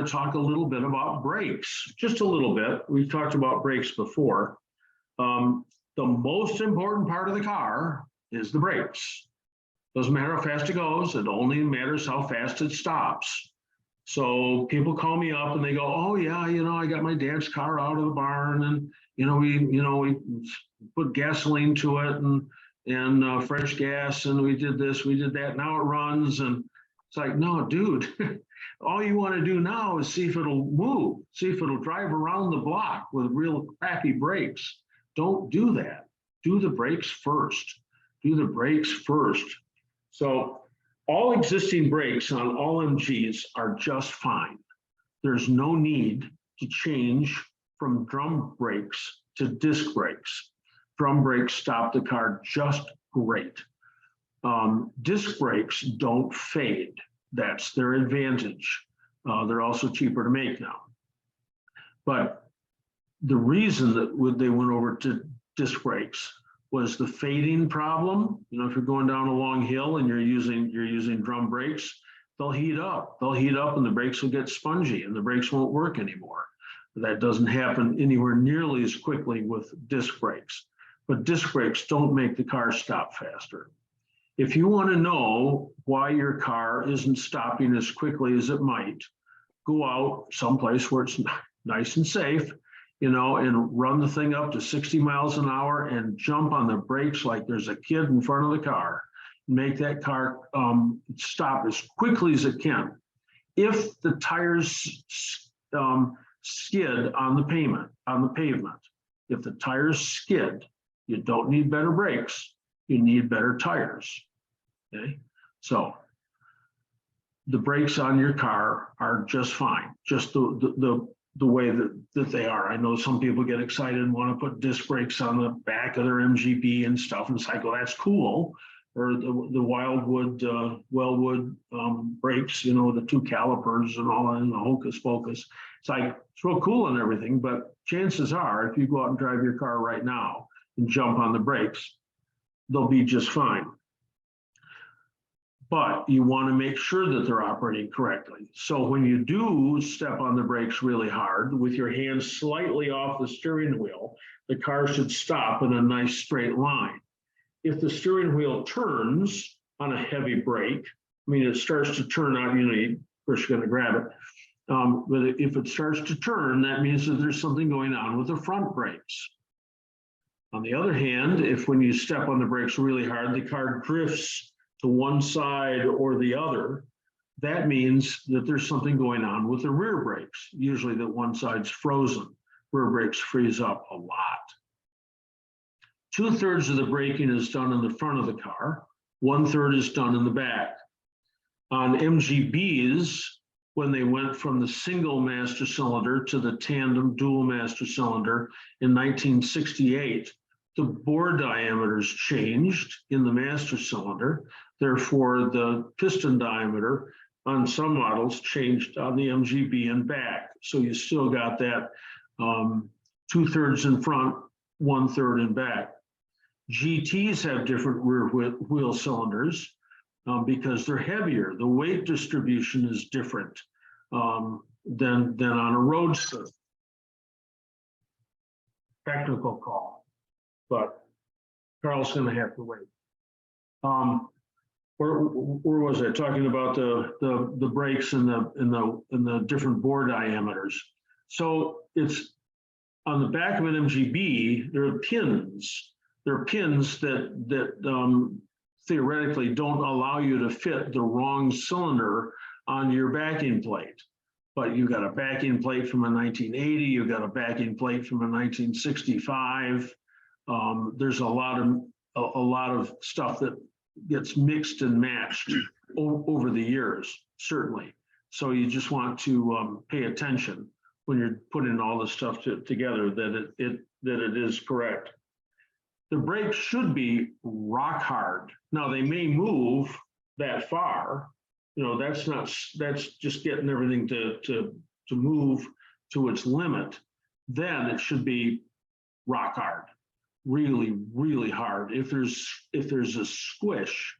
to talk a little bit about brakes, just a little bit. We've talked about brakes before. The most important part of the car is the brakes. Doesn't matter how fast it goes, it only matters how fast it stops. So people call me up and they go, oh yeah, I got my dad's car out of the barn and, we put gasoline to it and fresh gas and we did this, we did that, now it runs. And it's like, no, dude, all you want to do now is see if it'll move, see if it'll drive around the block with real crappy brakes. Don't do that. Do the brakes first. Do the brakes first. So all existing brakes on all MGs are just fine. There's no need to change from drum brakes to disc brakes. Drum brakes stop the car just great. Disc brakes don't fade. That's their advantage. They're also cheaper to make now. But the reason that they went over to disc brakes was the fading problem. If you're going down a long hill and you're using drum brakes, they'll heat up. They'll heat up and the brakes will get spongy and the brakes won't work anymore. That doesn't happen anywhere nearly as quickly with disc brakes. But disc brakes don't make the car stop faster. If you want to know why your car isn't stopping as quickly as it might, go out someplace where it's nice and safe, and run the thing up to 60 miles an hour and jump on the brakes like there's a kid in front of the car. Make that car stop as quickly as it can. If the tires skid on the pavement, if the tires skid, you don't need better brakes, you need better tires. Okay, so the brakes on your car are just fine, just the way that they are. I know some people get excited and want to put disc brakes on the back of their MGB and stuff, and it's like, well, that's cool. Or the Wildwood, Wellwood brakes, the two calipers and all that, and the hocus pocus. It's like, it's real cool and everything, but chances are, if you go out and drive your car right now and jump on the brakes, they'll be just fine. But you want to make sure that they're operating correctly. So when you do step on the brakes really hard with your hands slightly off the steering wheel, the car should stop in a nice straight line. If the steering wheel turns on a heavy brake, it starts to turn out, of course you're going to grab it. But if it starts to turn, that means that there's something going on with the front brakes. On the other hand, if when you step on the brakes really hard, the car drifts to one side or the other, that means that there's something going on with the rear brakes, usually that one side's frozen. Rear brakes freeze up a lot. 2/3 of the braking is done in the front of the car, 1/3 is done in the back. On MGBs, when they went from the single master cylinder to the tandem dual master cylinder in 1968, the bore diameters changed in the master cylinder. Therefore, the piston diameter on some models changed on the MGB and back. So you still got that 2/3 in front, 1/3 in back. GTs have different rear wheel cylinders because they're heavier. The weight distribution is different than on a roadster. Technical call, but Carl's going to have to wait. Where was I talking about the brakes and the different bore diameters? So it's on the back of an MGB. There are pins. There are pins that theoretically don't allow you to fit the wrong cylinder on your backing plate. But you got a backing plate from a 1980. You got a backing plate from a 1965. There's a lot of stuff that gets mixed and matched over the years, certainly. So you just want to pay attention when you're putting all this stuff together that it is correct. The brakes should be rock hard. Now they may move that far. That's just getting everything to move to its limit. Then it should be rock hard. Really, really hard. If there's a squish,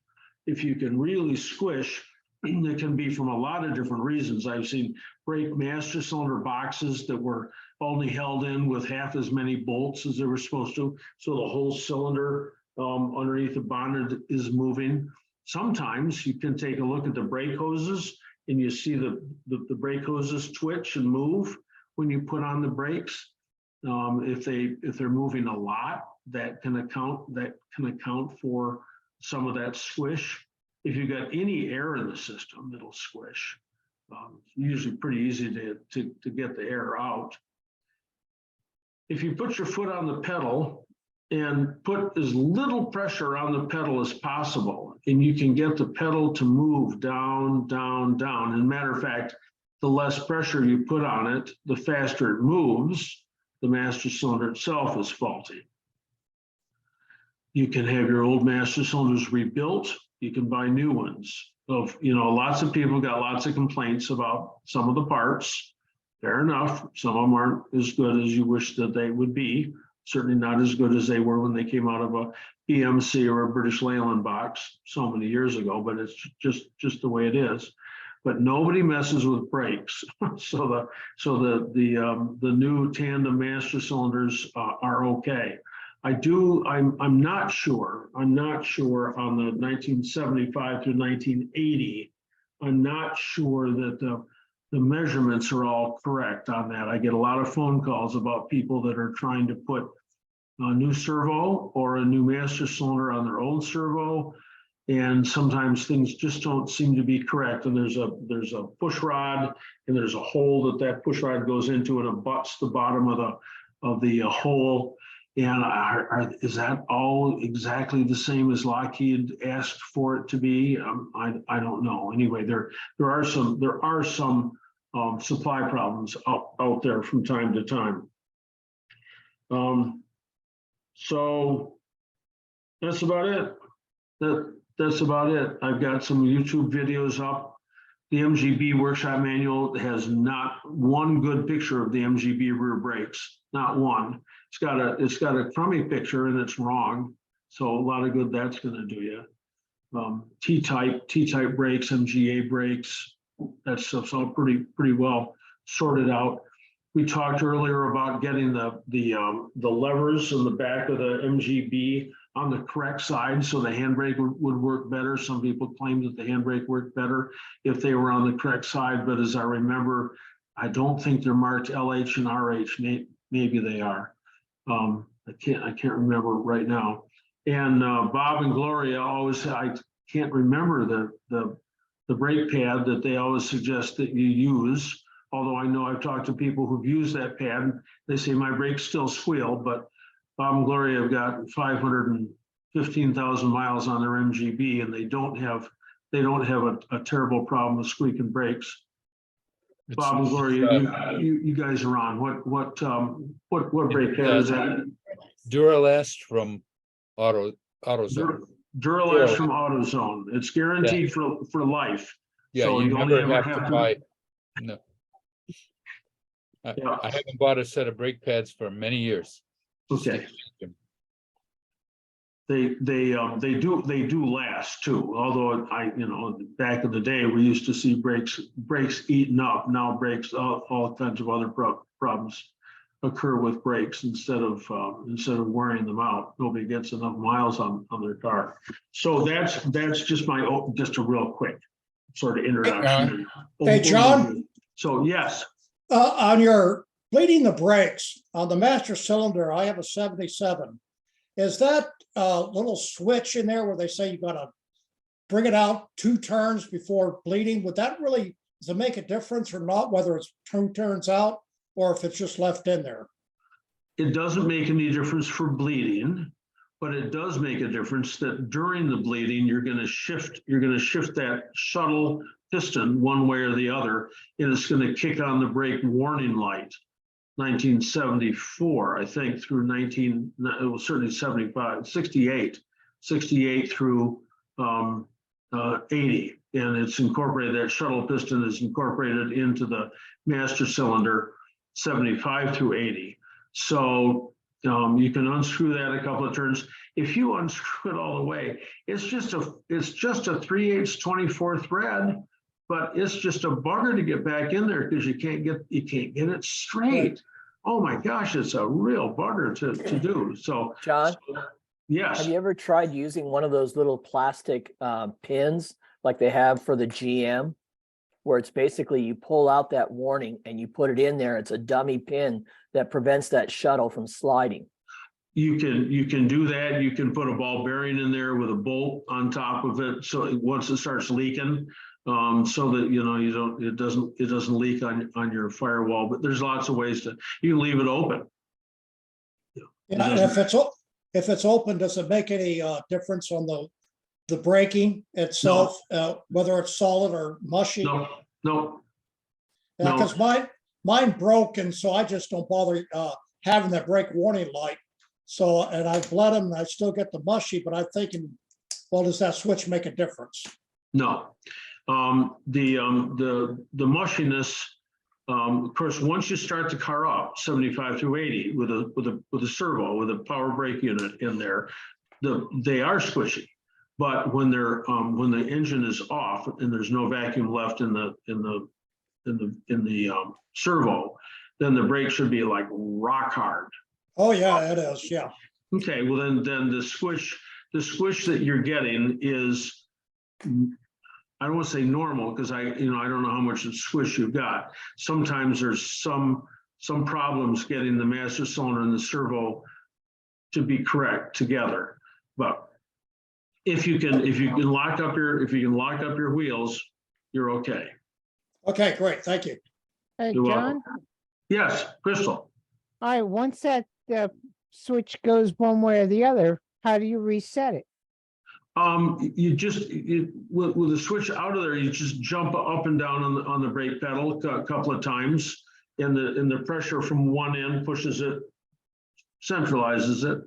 if you can really squish it can be from a lot of different reasons. I've seen brake master cylinder boxes that were only held in with half as many bolts as they were supposed to. So the whole cylinder underneath the bonnet is moving. Sometimes you can take a look at the brake hoses and you see the brake hoses twitch and move when you put on the brakes. If they're moving a lot, that can account for some of that squish. If you've got any air in the system, it'll squish. It's usually pretty easy to get the air out. If you put your foot on the pedal and put as little pressure on the pedal as possible, and you can get the pedal to move down, down, down. And matter of fact, the less pressure you put on it, the faster it moves. The master cylinder itself is faulty. You can have your old master cylinders rebuilt. You can buy new ones. Lots of people got lots of complaints about some of the parts. Fair enough. Some of them aren't as good as you wish that they would be. Certainly not as good as they were when they came out of a PMC or a British Leyland box so many years ago, but it's just the way it is. But nobody messes with brakes. So the new tandem master cylinders are okay. I'm not sure on the 1975 through 1980. I'm not sure that the measurements are all correct on that. I get a lot of phone calls about people that are trying to put a new servo or a new master cylinder on their old servo, and sometimes things just don't seem to be correct. And there's a push rod, and there's a hole that push rod goes into, and it butts the bottom of the hole. And is that all exactly the same as Lockheed asked for it to be? I don't know. Anyway, there are some supply problems out there from time to time. So that's about it. That's about it. I've got some YouTube videos up. The MGB workshop manual has not one good picture of the MGB rear brakes, not one. It's got a crummy picture and it's wrong. So a lot of good that's going to do you. T-type brakes, MGA brakes, that stuff's all pretty well sorted out. We talked earlier about getting the levers in the back of the MGB on the correct side so the handbrake would work better. Some people claim that the handbrake worked better if they were on the correct side, but as I remember, I don't think they're marked LH and RH. Maybe they are. I can't remember right now. And Bob and Gloria I can't remember the brake pad that they always suggest that you use. Although I know I've talked to people who've used that pad, they say my brakes still squeal, but Bob and Gloria have got 515,000 miles on their MGB, and they don't have a terrible problem with squeaking brakes. Bob and Gloria, you guys are on. What brake pad is that? Duralast from AutoZone. Duralast from AutoZone. It's guaranteed for life. Yeah, so you never have to buy. No. I haven't bought a set of brake pads for many years. Okay. They do last too. Although back in the day we used to see brakes eaten up. Now brakes, all kinds of other problems occur with brakes instead of wearing them out. Nobody gets enough miles on their car. So that's just a real quick sort of introduction. Hey, John. So yes. On your bleeding the brakes on the master cylinder, I have a 77. Is that a little switch in there where they say you got to bring it out 2 turns before bleeding? Does it make a difference or not, whether it's 2 turns out or if it's just left in there? It doesn't make any difference for bleeding, but it does make a difference that during the bleeding, you're going to shift that shuttle piston one way or the other, and it's going to kick on the brake warning light. 1974, I think, through it was certainly 75, 68 through 80, and it's incorporated. That shuttle piston is incorporated into the master cylinder 75 through 80. So you can unscrew that a couple of turns. If you unscrew it all the way, it's just a 3/8 24 thread. but it's just a bugger to get back in there because you can't get it straight. Oh my gosh, it's a real bugger to do. So, John, yes. have you ever tried using one of those little plastic pins like they have for the GM? Where it's basically you pull out that warning and you put it in there. It's a dummy pin that prevents that shuttle from sliding. You can do that. You can put a ball bearing in there with a bolt on top of it. So once it starts leaking, so that it doesn't leak on your firewall. But there's lots of ways you can leave it open. And if it's open, does it make any difference on the braking itself, whether it's solid or mushy? No. Because mine broke, and so I just don't bother having that brake warning light. So, and I've bled them, and I still get the mushy, but I'm thinking, well, does that switch make a difference? No. The mushiness, of course, once you start the car up 75 through 80 with a servo, with a power brake unit in there, they are squishy. But when the engine is off and there's no vacuum left in the servo, then the brake should be like rock hard. Oh yeah, it is. Yeah. Okay, well then the squish that you're getting is, I don't want to say normal because I don't know how much squish you've got. Sometimes there's some problems getting the master cylinder and the servo to be correct together, but if you can lock up your wheels, you're okay. Okay, great. Thank you. Hey, You're John, welcome. Yes, Crystal. all right, once that switch goes one way or the other, how do you reset it? With the switch out of there, you just jump up and down on the brake pedal a couple of times, and the pressure from one end pushes it, centralizes it.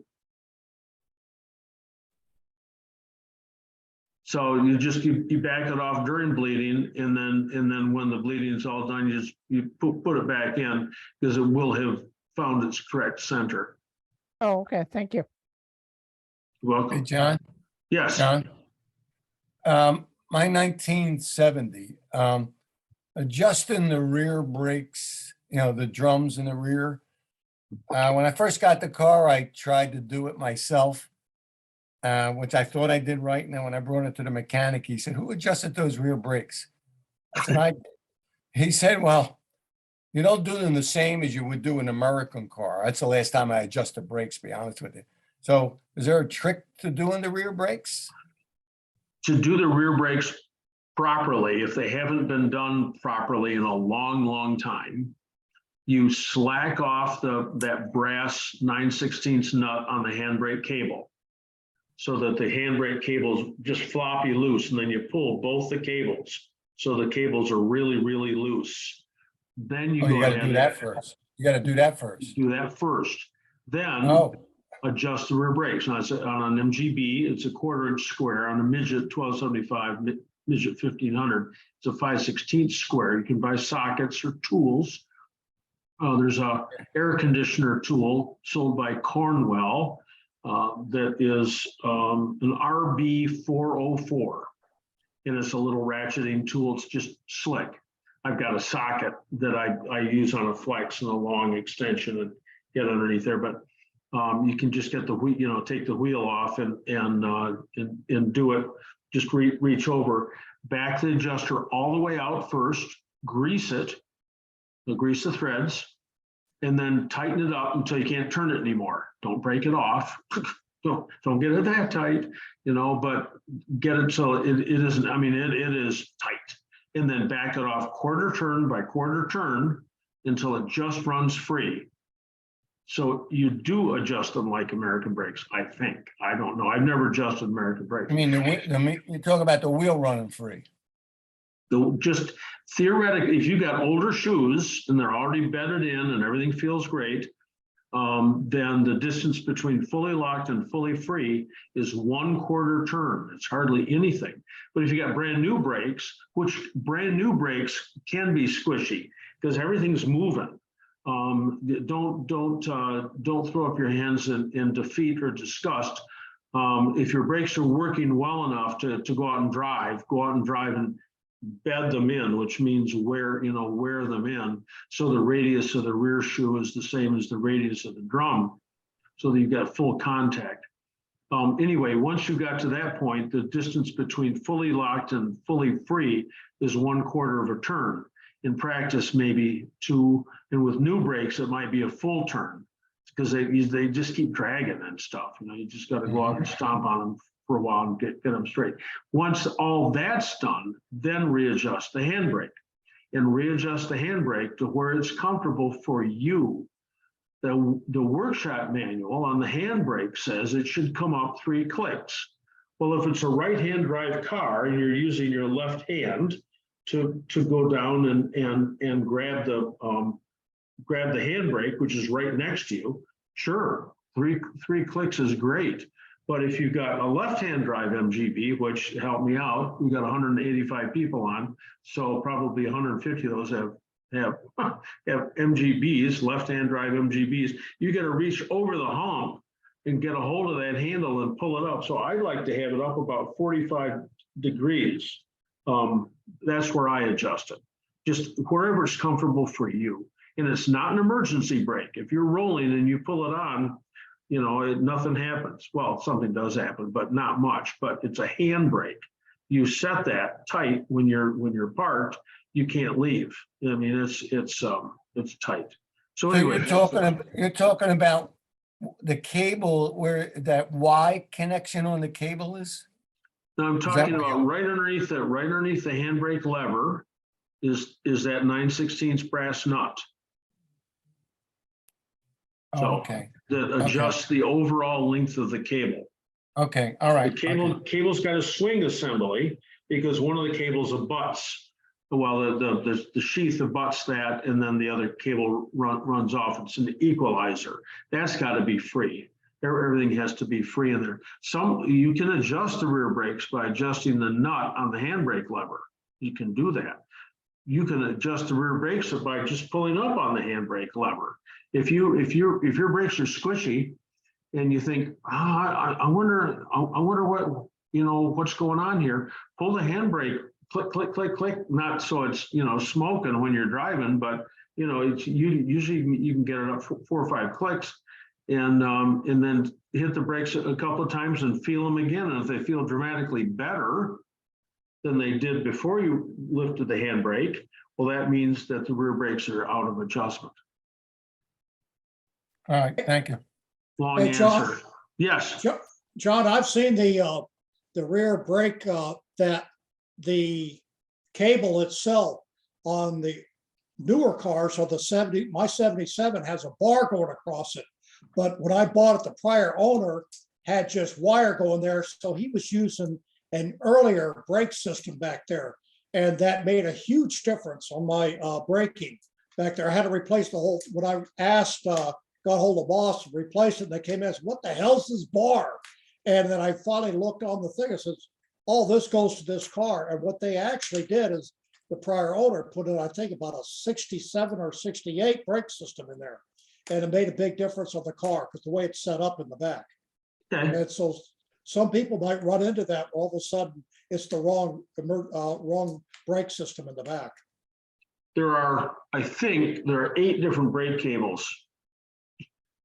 So you back it off during bleeding, and then when the bleeding is all done, you put it back in because it will have found its correct center. Oh, okay, thank you. You're Hey, welcome. John, Yes. John. My 1970, adjusting the rear brakes, the drums in the rear. When I first got the car, I tried to do it myself, which I thought I did right. And then when I brought it to the mechanic, he said, "Who adjusted those rear brakes?" I said, He said, "Well, you don't do them the same as you would do an American car." That's the last time I adjusted brakes, to be honest with you. So is there a trick to doing the rear brakes? To do the rear brakes properly, if they haven't been done properly in a long, long time, you slack off that brass 9/16 nut on the handbrake cable so that the handbrake cables just floppy loose, and then you pull both the cables so the cables are really, really loose. Then you You got to do that first. You got to do that first. Do that first. Then adjust the rear brakes. Now, on an MGB, it's a 1/4 inch square. On a Midget 1275, Midget 1500, it's a 5/16 square. You can buy sockets or tools. There's a air conditioner tool sold by Cornwell that is an RB404. And it's a little ratcheting tool. It's just slick. I've got a socket that I use on a flex and a long extension and get underneath there. But you can just get the wheel, take the wheel off and do it. Just reach over, back the adjuster all the way out first, grease it, grease the threads, and then tighten it up until you can't turn it anymore. Don't break it off. Don't get it that tight, but get it so it isn't. I mean, it is tight, and then back it off 1/4 turn by 1/4 turn until it just runs free. So you do adjust them like American brakes, I think. I don't know. I've never adjusted American brakes. I mean, you talk about the wheel running free. Just theoretically, if you got older shoes and they're already bedded in and everything feels great, then the distance between fully locked and fully free is 1/4 turn. It's hardly anything. But if you got brand new brakes, which brand new brakes can be squishy because everything's moving. Don't throw up your hands in defeat or disgust. If your brakes are working well enough to go out and drive and bed them in, which means wear them in. So the radius of the rear shoe is the same as the radius of the drum, so that you've got full contact. Anyway, once you got to that point, the distance between fully locked and fully free is 1/4 of a turn. In practice, maybe 2, and with new brakes, it might be a full turn, because they just keep dragging and stuff. You just got to go out and stomp on them for a while and get them straight. Once all that's done, then readjust the handbrake, and readjust the handbrake to where it's comfortable for you. The workshop manual on the handbrake says it should come up 3 clicks. Well, if it's a right-hand drive car and you're using your left hand to go down and grab the handbrake, which is right next to you, sure, three clicks is great. But if you've got a left-hand drive MGB, which helped me out, we've got 185 people on, so probably 150 of those have MGBs, left-hand drive MGBs. You got to reach over the hump and get a hold of that handle and pull it up. So I like to have it up about 45 degrees. That's where I adjust it, just wherever it's comfortable for you. And it's not an emergency brake. If you're rolling and you pull it on, nothing happens. Well, something does happen, but not much. But it's a handbrake. You set that tight when you're parked. You can't leave. I mean, it's tight. So anyway, you're talking about the cable where that Y connection on the cable is? now I'm talking about right underneath the handbrake lever is that 9/16 brass nut. So Okay. that adjusts the overall length of the cable. Okay. All right. The cable's got a swing assembly because one of the cables abuts. Well, the sheath abuts that, and then the other cable runs off. It's an equalizer. That's got to be free. Everything has to be free in there. You can adjust the rear brakes by adjusting the nut on the handbrake lever. You can do that. You can adjust the rear brakes by just pulling up on the handbrake lever. If your brakes are squishy, and you think, I wonder what what's going on here. Pull the handbrake. Click, click, click, click, not so it's, smoking when you're driving, but, usually you can get it up 4 or 5 clicks and then hit the brakes a couple of times and feel them again. And if they feel dramatically better than they did before you lifted the handbrake, well, that means that the rear brakes are out of adjustment. All right. Thank you. Long Hey, John. answer. Yes. John, I've seen the rear brake, that the cable itself on the newer cars, or my 77 has a bar going across it. But when I bought it, the prior owner had just wire going there. So he was using an earlier brake system back there. And that made a huge difference on my braking back there. I had to replace the whole, when I asked, got hold of boss to replace it, and they came in and said, what the hell's this bar? And then I finally looked on the thing and says, all this goes to this car. And what they actually did is the prior owner put in, I think, about a 67 or 68 brake system in there. And it made a big difference on the car because the way it's set up in the back. Okay. And so some people might run into that. All of a sudden, it's the wrong brake system in the back. I think there are 8 different brake cables.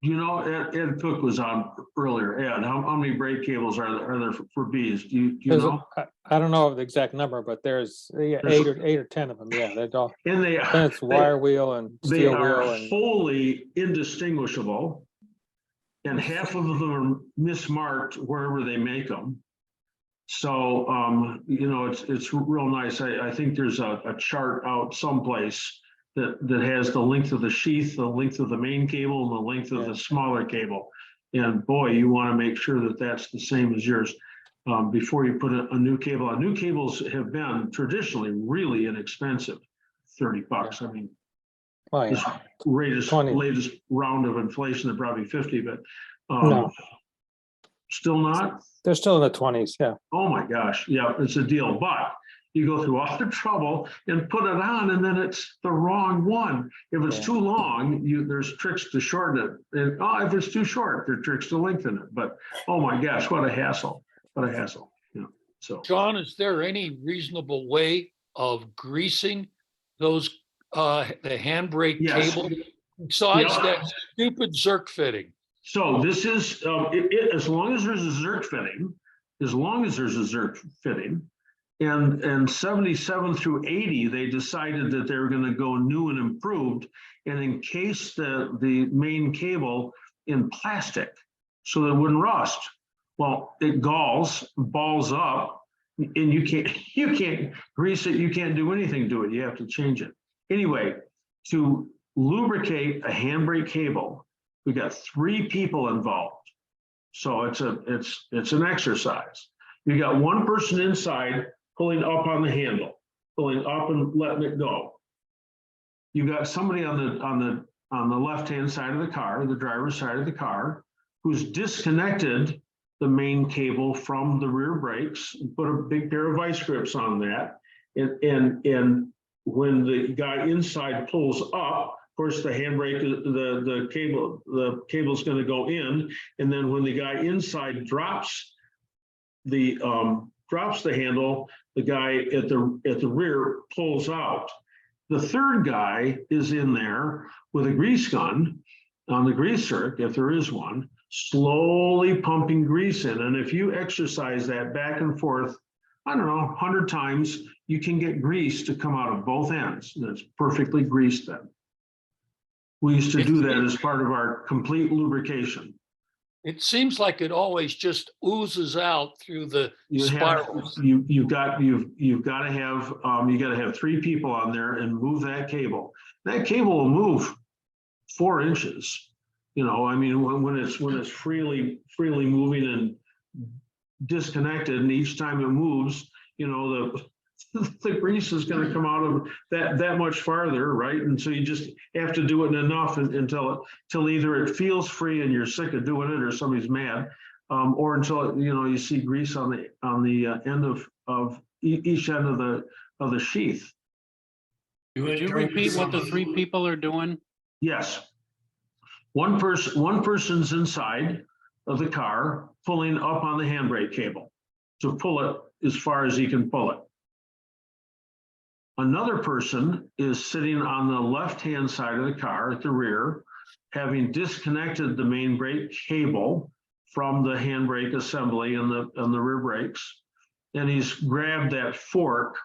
Ed Cook was on earlier. Ed, how many brake cables are there for Bs? Do you know? I don't know the exact number, but there's 8 or 10 of them. Yeah, they're all. And It's wire wheel and they steel are wheel and wholly indistinguishable, and half of them are mismarked wherever they make them. So it's real nice. I think there's a chart out someplace that has the length of the sheath, the length of the main cable, and the length of the smaller cable. And boy, you want to make sure that that's the same as yours before you put a new cable on. New cables have been traditionally really inexpensive, $30. I mean, this latest round of inflation, they're probably 50, but no, still not. they're still in the 20s. Yeah. Oh my gosh, yeah, it's a deal. But you go through all the trouble and put it on, and then it's the wrong one. If it's too long, there's tricks to shorten it. And if it's too short, there are tricks to lengthen it. But oh my gosh, what a hassle. What a hassle. So John, is there any reasonable way of greasing those, the handbrake Yes. cable besides Yep. that stupid Zerk fitting? So this is, as long as there's a Zerk fitting, and 77 through 80, they decided that they were gonna go new and improved and encase the main cable in plastic so that it wouldn't rust. Well, it balls up, and you can't grease it, you can't do anything to it, you have to change it. Anyway, to lubricate a handbrake cable, we got 3 people involved. So it's an exercise. You got one person inside pulling up on the handle, pulling up and letting it go. You got somebody on the left-hand side of the car, the driver's side of the car, who's disconnected the main cable from the rear brakes, put a big pair of vice grips on that. And when the guy inside pulls up, of course, the handbrake, the cable's gonna go in. And then when the guy inside drops the handle, the guy at the rear pulls out. The third guy is in there with a grease gun on the grease zerk, if there is one, slowly pumping grease in. And if you exercise that back and forth, I don't know, 100 times, you can get grease to come out of both ends. And it's perfectly greased then. We used to do that as part of our complete lubrication. It seems like it always just oozes out through the spirals. You've got to have 3 people on there and move that cable. That cable will move 4 inches. You know, I mean, when it's freely moving and disconnected, and each time it moves, you know, the grease is going to come out of that much farther, right? And so you just have to do it enough until either it feels free and you're sick of doing it, or somebody's mad, or until you see grease on the end of each end of the sheath. Could you repeat what the 3 people are doing? Yes. One person's inside of the car pulling up on the handbrake cable to pull it as far as he can pull it. Another person is sitting on the left-hand side of the car at the rear, having disconnected the main brake cable from the handbrake assembly and the rear brakes. And he's grabbed that fork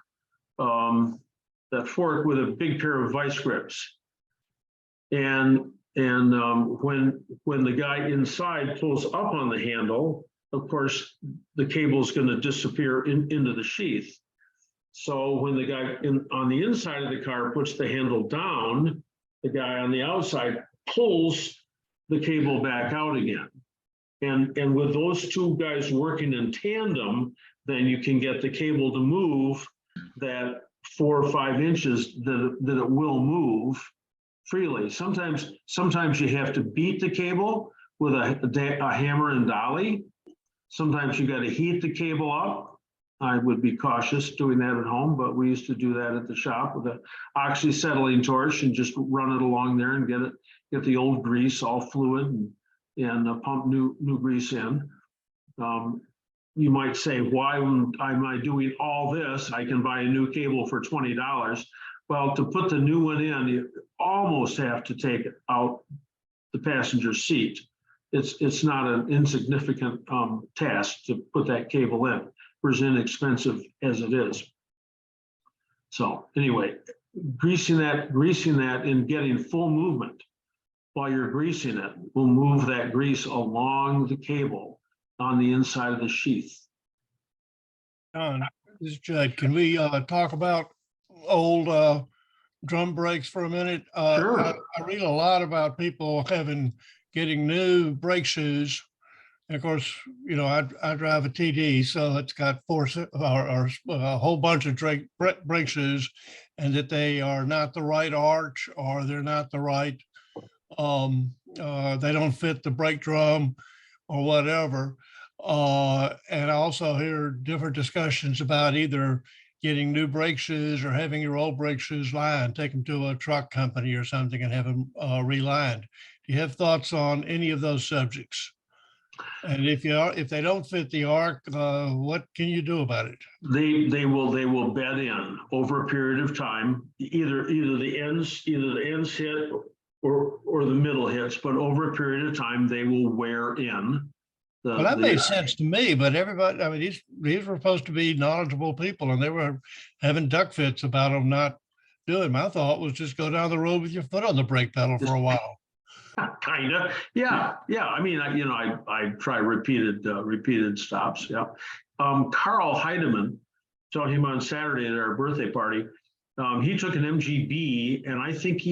with a big pair of vice grips. And when the guy inside pulls up on the handle, of course, the cable is going to disappear into the sheath. So when the guy on the inside of the car puts the handle down, the guy on the outside pulls the cable back out again. And with those 2 guys working in tandem, then you can get the cable to move that 4 or 5 inches that it will move freely. Sometimes you have to beat the cable with a hammer and dolly. Sometimes you got to heat the cable up. I would be cautious doing that at home, but we used to do that at the shop with an oxyacetylene torch and just run it along there and get the old grease all fluid and pump new grease in. You might say, why am I doing all this? I can buy a new cable for $20. Well, to put the new one in, you almost have to take it out the passenger seat. It's not an insignificant task to put that cable in, for as inexpensive as it is. So anyway, greasing that and getting full movement while you're greasing it will move that grease along the cable on the inside of the sheath. John, this is Judd. Can we talk about old drum brakes for a minute? Sure. I read a lot about people getting new brake shoes. And of course, you know, I drive a TD, so it's got a whole bunch of brake shoes, and that they are not the right arch, or they're not the right, they don't fit the brake drum or whatever. And I also hear different discussions about either getting new brake shoes or having your old brake shoes lined, take them to a truck company or something and have them relined. Do you have thoughts on any of those subjects? And if they don't fit the arc, what can you do about it? They will bed in over a period of time, either the ends hit or the middle hits, but over a period of time, they will wear in. Well, that made sense to me, but everybody, I mean, these were supposed to be knowledgeable people and they were having duck fits about them not doing. My thought was just go down the road with your foot on the brake pedal for a while. Kinda, yeah. I mean, I try repeated stops. Yeah. Carl Heidemann, saw him on Saturday at our birthday party. He took an MGB, and I think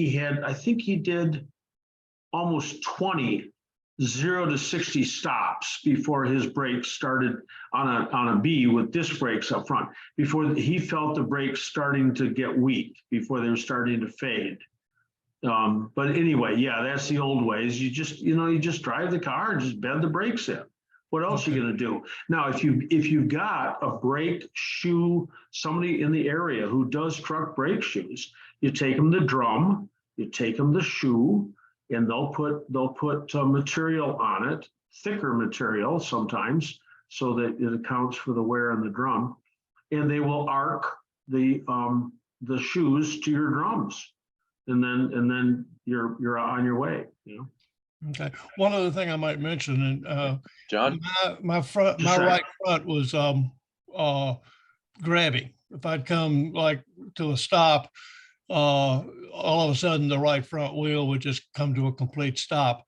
he did almost 20 0 to 60 stops before his brakes started on a B with disc brakes up front. Before he felt the brakes starting to get weak, before they were starting to fade. But anyway, yeah, that's the old ways. You just drive the car and just bend the brakes in. What else are you gonna do? Now, if you've got a brake shoe, somebody in the area who does truck brake shoes, you take them the drum, you take them the shoe, and they'll put material on it, thicker material sometimes, so that it accounts for the wear in the drum, and they will arc the shoes to your drums. And then you're on your way, you know. Okay. One other thing I might mention, and John? my right front was grabbing. If I'd come like to a stop, all of a sudden the right front wheel would just come to a complete stop.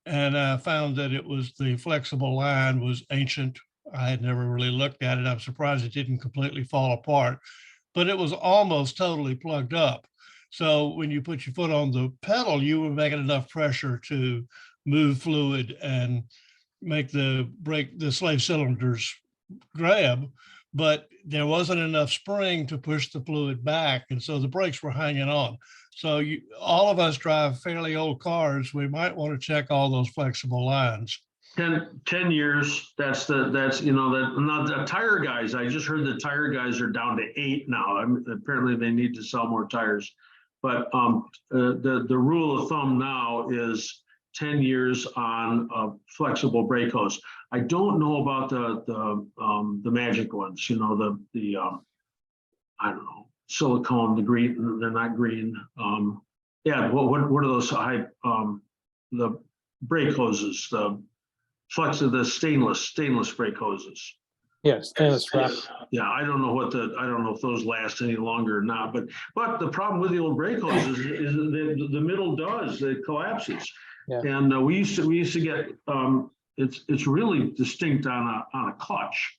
And I found that it was the flexible line was ancient. I had never really looked at it. I'm surprised it didn't completely fall apart, but it was almost totally plugged up. So when you put your foot on the pedal, you were making enough pressure to move fluid and make the slave cylinders grab, but there wasn't enough spring to push the fluid back. And so the brakes were hanging on. So all of us drive fairly old cars. We might want to check all those flexible lines. 10 years, that's not the tire guys. I just heard the tire guys are down to 8 now. Apparently they need to sell more tires. But the rule of thumb now is 10 years on flexible brake hose. I don't know about the magic ones, the I don't know, silicone, the green, they're not green. Yeah, what are those the brake hoses, the stainless brake hoses. Yes, stainless wrap. Yeah, I don't know if those last any longer or not, but the problem with the old brake hoses is that the middle it collapses. Yeah. And we used to get it's really distinct on a clutch,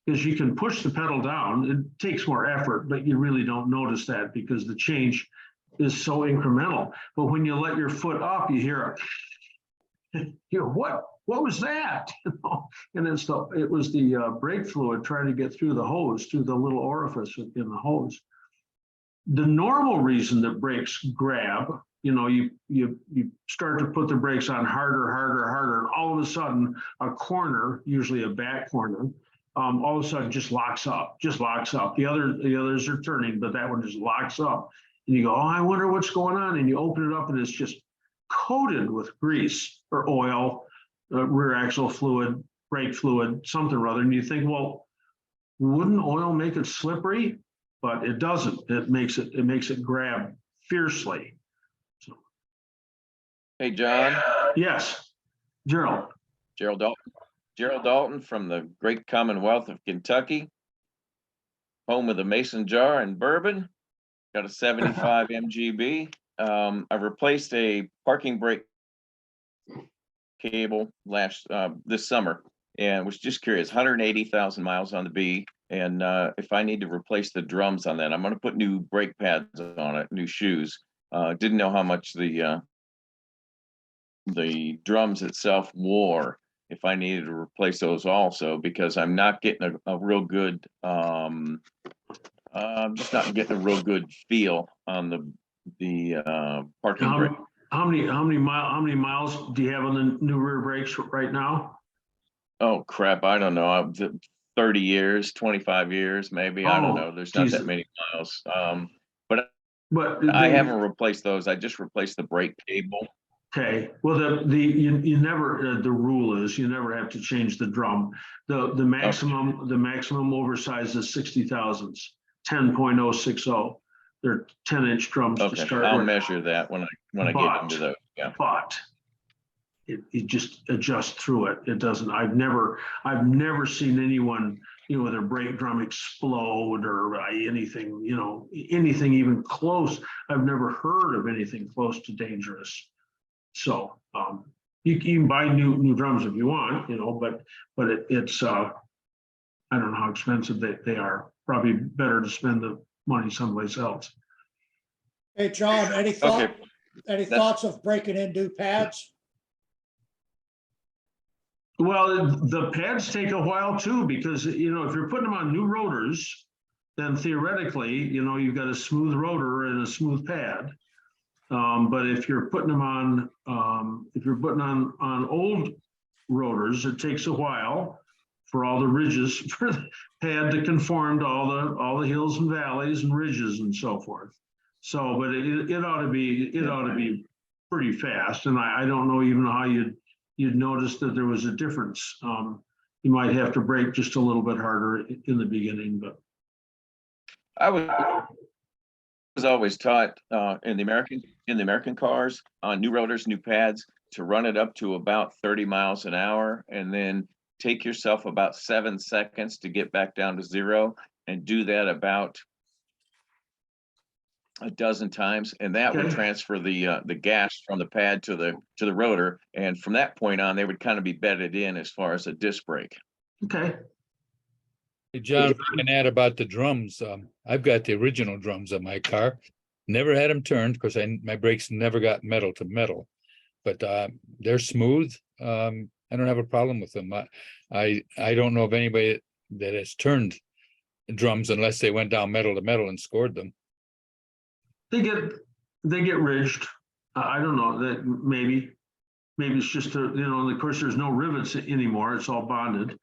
because you can push the pedal down. It takes more effort, but you really don't notice that because the change is so incremental. But when you let your foot up, you hear what was that? And it was the brake fluid trying to get through the hose, through the little orifice in the hose. The normal reason that brakes grab, you start to put the brakes on harder, and all of a sudden a corner, usually a back corner, all of a sudden just locks up. The others are turning, but that one just locks up. And you go, oh, I wonder what's going on. And you open it up and it's just coated with grease or oil, rear axle fluid, brake fluid, something or other. And you think, well, wouldn't oil make it slippery? But it doesn't. It makes it grab fiercely. So. Hey, John. Yes, Gerald. Gerald Dalton from the great Commonwealth of Kentucky, home of the Mason jar and bourbon. Got a 75 MGB. I replaced a parking brake cable this summer, and was just curious. 180,000 miles on the B, and if I need to replace the drums on that, I'm going to put new brake pads on it, new shoes. Didn't know how much the drums itself wore, if I needed to replace those also, because I'm not getting a real good I'm just not getting a real good feel on the parking brake. How many miles do you have on the new rear brakes right now? Oh crap, I don't know. 30 years, 25 years, maybe. I don't know. There's not that many miles. But I haven't replaced those. I just replaced the brake cable. Okay, well, you never, the rule is you never have to change the drum. The maximum oversize is 60 thousandths, 10.060. They're 10-inch drums to Okay, start I'll with. measure that when I get into those, yeah. But it just adjusts through it. It doesn't, I've never seen anyone, with their brake drum explode or anything, anything even close. I've never heard of anything close to dangerous. So you can buy new drums if you want, but it's I don't know how expensive they are. Probably better to spend the money someplace else. Hey, John, any Okay. thoughts of breaking in new pads? Well, the pads take a while too, because, if you're putting them on new rotors, then theoretically, you've got a smooth rotor and a smooth pad. But if you're putting them on, on old rotors, it takes a while for all the ridges for the pad to conform to all the hills and valleys and ridges and so forth. So, but it ought to be pretty fast. And I don't know even how you'd notice that there was a difference. You might have to brake just a little bit harder in the beginning, but. I was always taught in the American cars on new rotors, new pads, to run it up to about 30 miles an hour and then take yourself about 7 seconds to get back down to 0 and do that about a dozen times, and that would transfer the gas from the pad to the rotor, and from that point on they would kind of be bedded in as far as a disc brake. Okay. Hey, John, if I can add about the drums. I've got the original drums on my car. Never had them turned because my brakes never got metal to metal, but they're smooth. I don't have a problem with them. I don't know of anybody that has turned drums unless they went down metal to metal and scored them. They get ridged. I don't know, that maybe it's just of course there's no rivets anymore. It's all bonded.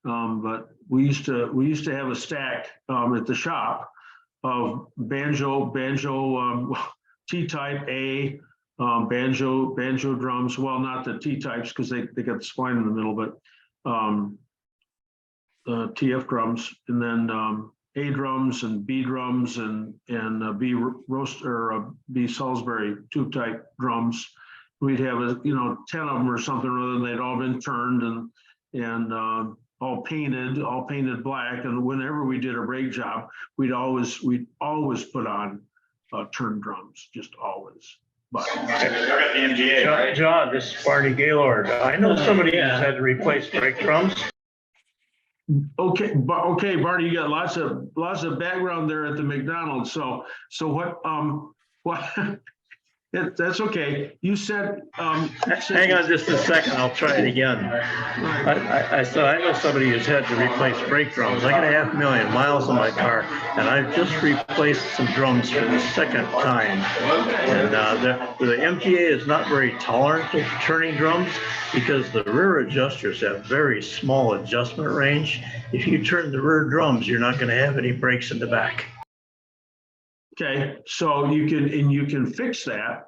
But we used to have a stack at the shop of banjo T-type A, banjo drums. Well, not the T-types because they got the spine in the middle, but TF drums, and then A drums and B drums and B Salisbury tube type drums. We'd have 10 of them or something, rather than they'd all been turned and all painted black. And whenever we did a brake job, we'd always put on turned drums, just always. But John, this is Barney Gaylord. I know somebody who's had to replace brake drums. Okay, Barney, you got lots of background there at the McDonald's. So what? That's okay. You said. Hang on just a second. I'll try it again. I said I know somebody who's had to replace brake drums. I got 500,000 miles on my car, and I've just replaced some drums for the second time. And the MGA is not very tolerant of turning drums because the rear adjusters have very small adjustment range. If you turn the rear drums, you're not going to have any brakes in the back. Okay, so you can fix that.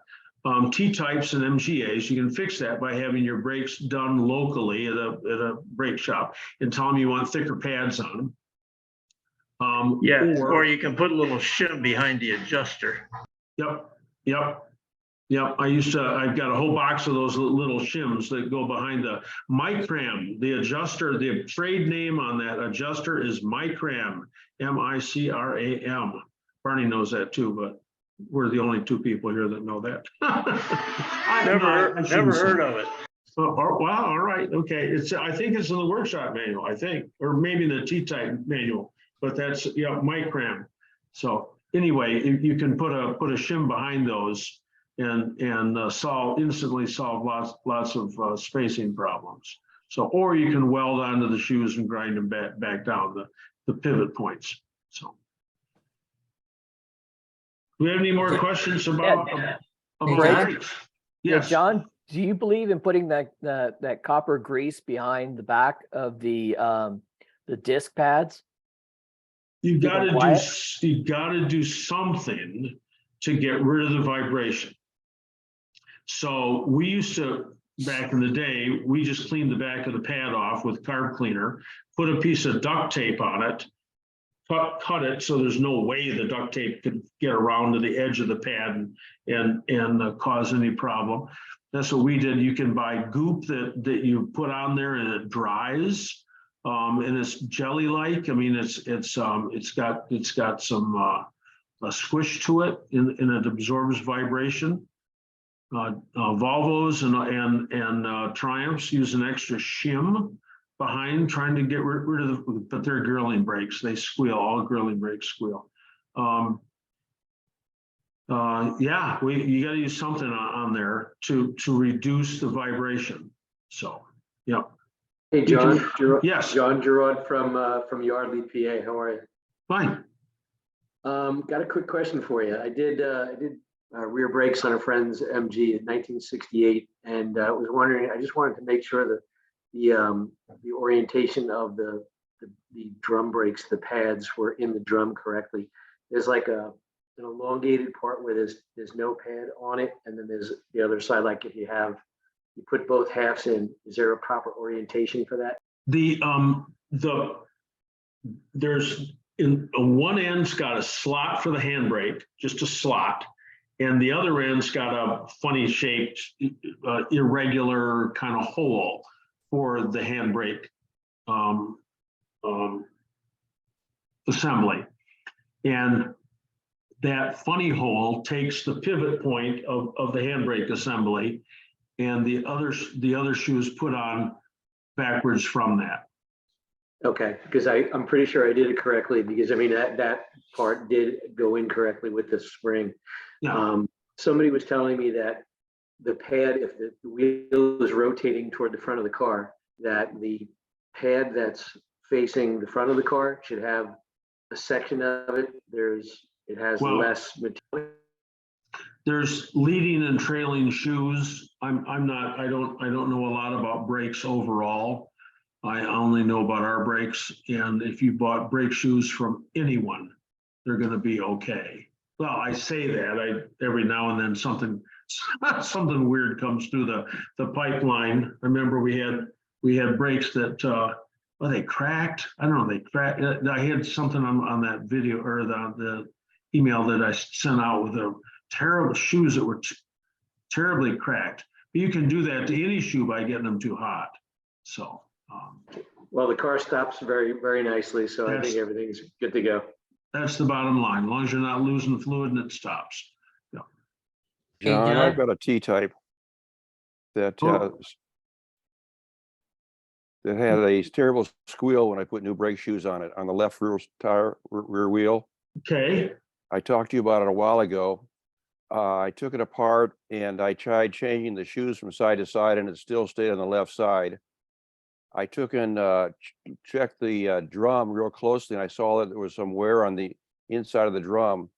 T-types and MGAs, you can fix that by having your brakes done locally at a brake shop and tell them you want thicker pads on them. Or you can put a little shim behind the adjuster. Yep. I've got a whole box of those little shims that go behind the Micram. The adjuster, the trade name on that adjuster is Micram, MICRAM. Barney knows that too, but we're the only two people here that know that. Never heard of it. Well, all right, okay. I think it's in the workshop manual, or maybe the T-type manual, but that's Micram. So anyway, you can put a shim behind those and instantly solve lots of spacing problems. So, or you can weld onto the shoes and grind them back down the pivot points. So. Do we have any more questions about brakes? Yes. John, do you believe in putting that copper grease behind the back of the disc pads? You got to do something to get rid of the vibration. So we used to, back in the day, we just cleaned the back of the pad off with carb cleaner, put a piece of duct tape on it, cut it so there's no way the duct tape could get around to the edge of the pad and cause any problem. That's what we did. You can buy goop that you put on there and it dries. And it's jelly-like. I mean, it's got some a squish to it and it absorbs vibration. Volvos and Triumphs use an extra shim behind trying to get rid of the, but they're grilling brakes. They squeal, all grilling brakes squeal. Yeah, you gotta use something on there to reduce the vibration. So, yeah. Hey, John. Yes. John Gerard from Yardley, PA. How are you? Fine. Got a quick question for you. I did rear brakes on a friend's MG in 1968, and I was wondering. I just wanted to make sure that the orientation of the drum brakes, the pads, were in the drum correctly. There's like an elongated part where there's no pad on it, and then there's the other side. Like if you put both halves in, is there a proper orientation for that? There's in one end's got a slot for the handbrake, just a slot, and the other end's got a funny shaped, irregular kind of hole for the handbrake assembly. And that funny hole takes the pivot point of the handbrake assembly, and the other shoe is put on backwards from that. Okay, because I'm pretty sure I did it correctly, because I mean that part did go in correctly with the spring. Yeah. Somebody was telling me that the pad, if the wheel is rotating toward the front of the car, that the pad that's facing the front of the car should have a section of it. It has less material. There's leading and trailing shoes. I don't know a lot about brakes overall. I only know about our brakes, and if you bought brake shoes from anyone, they're going to be okay. Well, I say that every now and then something weird comes through the pipeline. I remember we had brakes that they cracked. I don't know, they cracked. I had something on that video or the email that I sent out with a terrible shoes that were terribly cracked. But you can do that to any shoe by getting them too hot. So. Well, the car stops very, very nicely, so I think everything's good to go. That's the bottom line. As long as you're not losing fluid and it stops. Yeah. John, I've got a T-type that that had a terrible squeal when I put new brake shoes on it on the left rear wheel. Okay. I talked to you about it a while ago. I took it apart and I tried changing the shoes from side to side, and it still stayed on the left side. I took and checked the drum real closely, and I saw that there was some wear on the inside of the drum.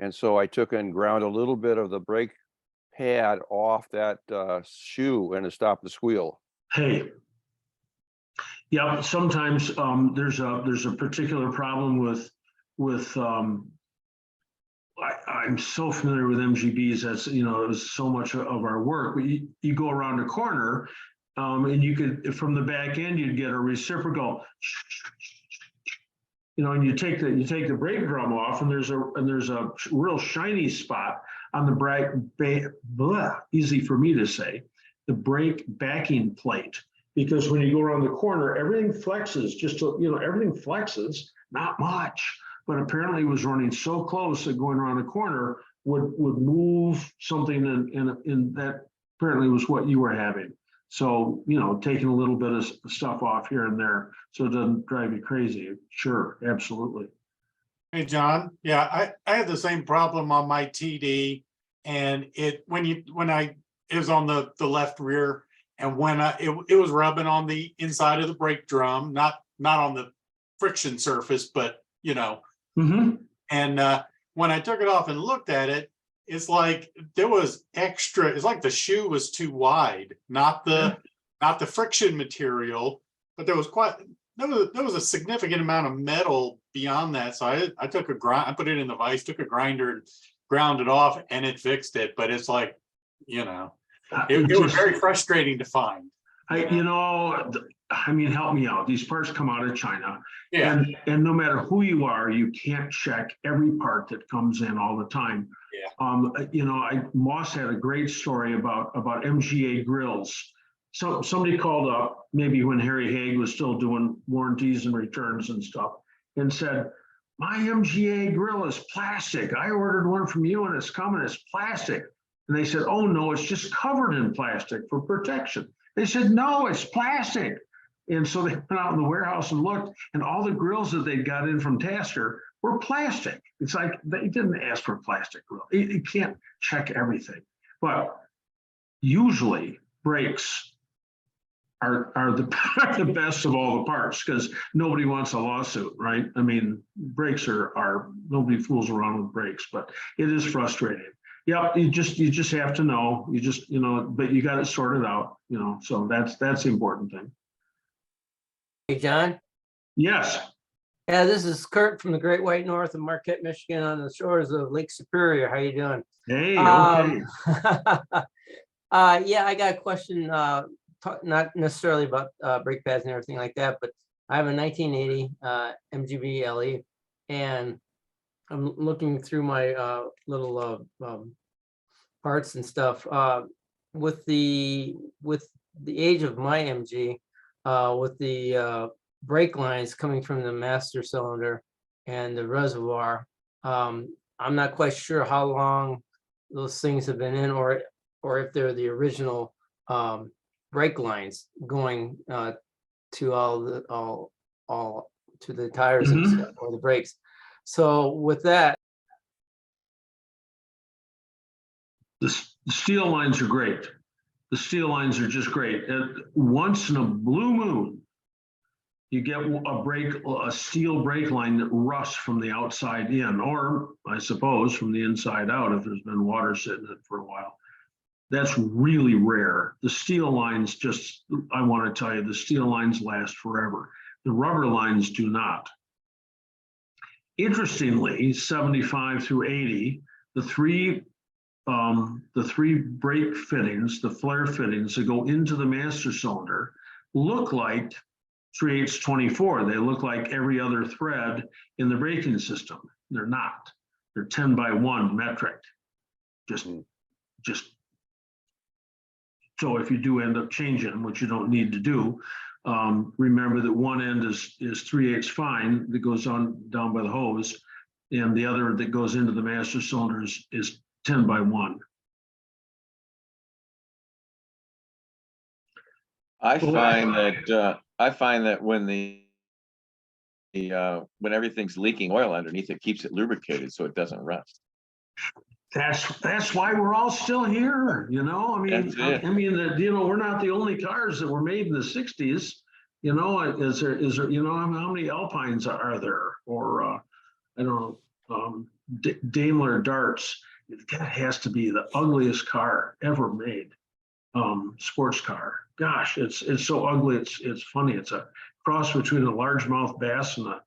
And so I took and ground a little bit of the brake pad off that shoe, and it stopped the squeal. Hey. Yeah, sometimes there's a particular problem with I'm so familiar with MGBs. That's, it was so much of our work. But you go around a corner. And you could, from the back end, you'd get a reciprocal, and you take the brake drum off, and there's a real shiny spot on the brake, easy for me to say, the brake backing plate, because when you go around the corner, everything flexes, everything flexes, not much, but apparently it was running so close that going around the corner would move something, and that apparently was what you were having. So, taking a little bit of stuff off here and there so it doesn't drive you crazy. Sure, absolutely. Hey, John. Yeah, I had the same problem on my TD, and it was on the left rear, and when it was rubbing on the inside of the brake drum, not on the friction surface, but Mm-hmm. And when I took it off and looked at it, it's like there was extra. It's like the shoe was too wide, not the friction material, but there was a significant amount of metal beyond that. So I took I put it in the vise, took a grinder, and ground it off, and it fixed it. But it's like you know, It it was just- very frustrating to find. I mean, help me out. These parts come out of China. Yeah, And no matter who you are, you can't check every part that comes in all the time. yeah. Moss had a great story about MGA grills. So somebody called up, maybe when Harry Haig was still doing warranties and returns and stuff, and said, my MGA grill is plastic. I ordered one from you and it's coming, it's plastic. And they said, oh no, it's just covered in plastic for protection. They said, no, it's plastic. And so they went out in the warehouse and looked, and all the grills that they got in from Tasker were plastic. It's like, they didn't ask for plastic grill. You can't check everything. But usually brakes are the best of all the parts, because nobody wants a lawsuit, right? I mean, brakes are nobody fools around with brakes, but it is frustrating. Yeah, you just have to know, but you got it sorted out, so that's the important thing. Hey, John. Yes. Yeah, this is Kurt from the Great White North of Marquette, Michigan, on the shores of Lake Superior. How you doing? Hey, okay. Yeah, I got a question, not necessarily about brake pads and everything like that, but I have a 1980 MGB LE, and I'm looking through my little parts and stuff. With the age of my MG, with the brake lines coming from the master cylinder and the reservoir, I'm not quite sure how long those things have been in, or if they're the original brake lines going to all to the tires and stuff, or the brakes. So with that, The steel lines are great. The steel lines are just great. Once in a blue moon, you get a steel brake line that rusts from the outside in, or I suppose from the inside out if there's been water sitting in it for a while. That's really rare. The steel lines I want to tell you, the steel lines last forever. The rubber lines do not. Interestingly, 75 through 80, the three brake fittings, the flare fittings that go into the master cylinder, look like 3/8-24. They look like every other thread in the braking system. They're not. They're 10x1 metric. Just so if you do end up changing them, which you don't need to do, remember that one end is 3/8 fine that goes on down by the hose, and the other that goes into the master cylinder is 10x1. I find that when when everything's leaking oil underneath, it keeps it lubricated so it doesn't rust. That's why we're all still here, I mean, we're not the only cars that were made in the 60s. Is there, how many Alpines are there? Or I don't know, Daimler Darts. That has to be the ugliest car ever made. Sports car. Gosh, it's so ugly. It's funny. It's a cross between a largemouth bass and a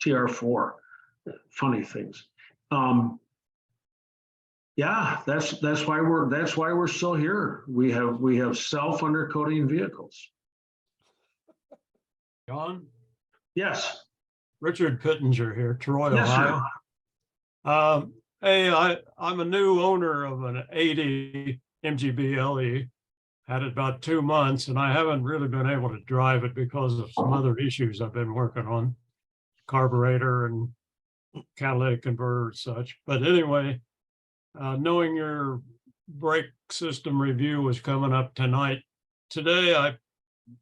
TR4. Funny things. Yeah, that's why we're still here. We have self-undercoating vehicles. John? Yes. Richard Pittenger here, Troy, Yes, Ohio. sir. Hey, I'm a new owner of an 80 MGB LE. Had it about 2 months, and I haven't really been able to drive it because of some other issues I've been working on, carburetor and catalytic converter and such. But anyway, knowing your brake system review was coming up today I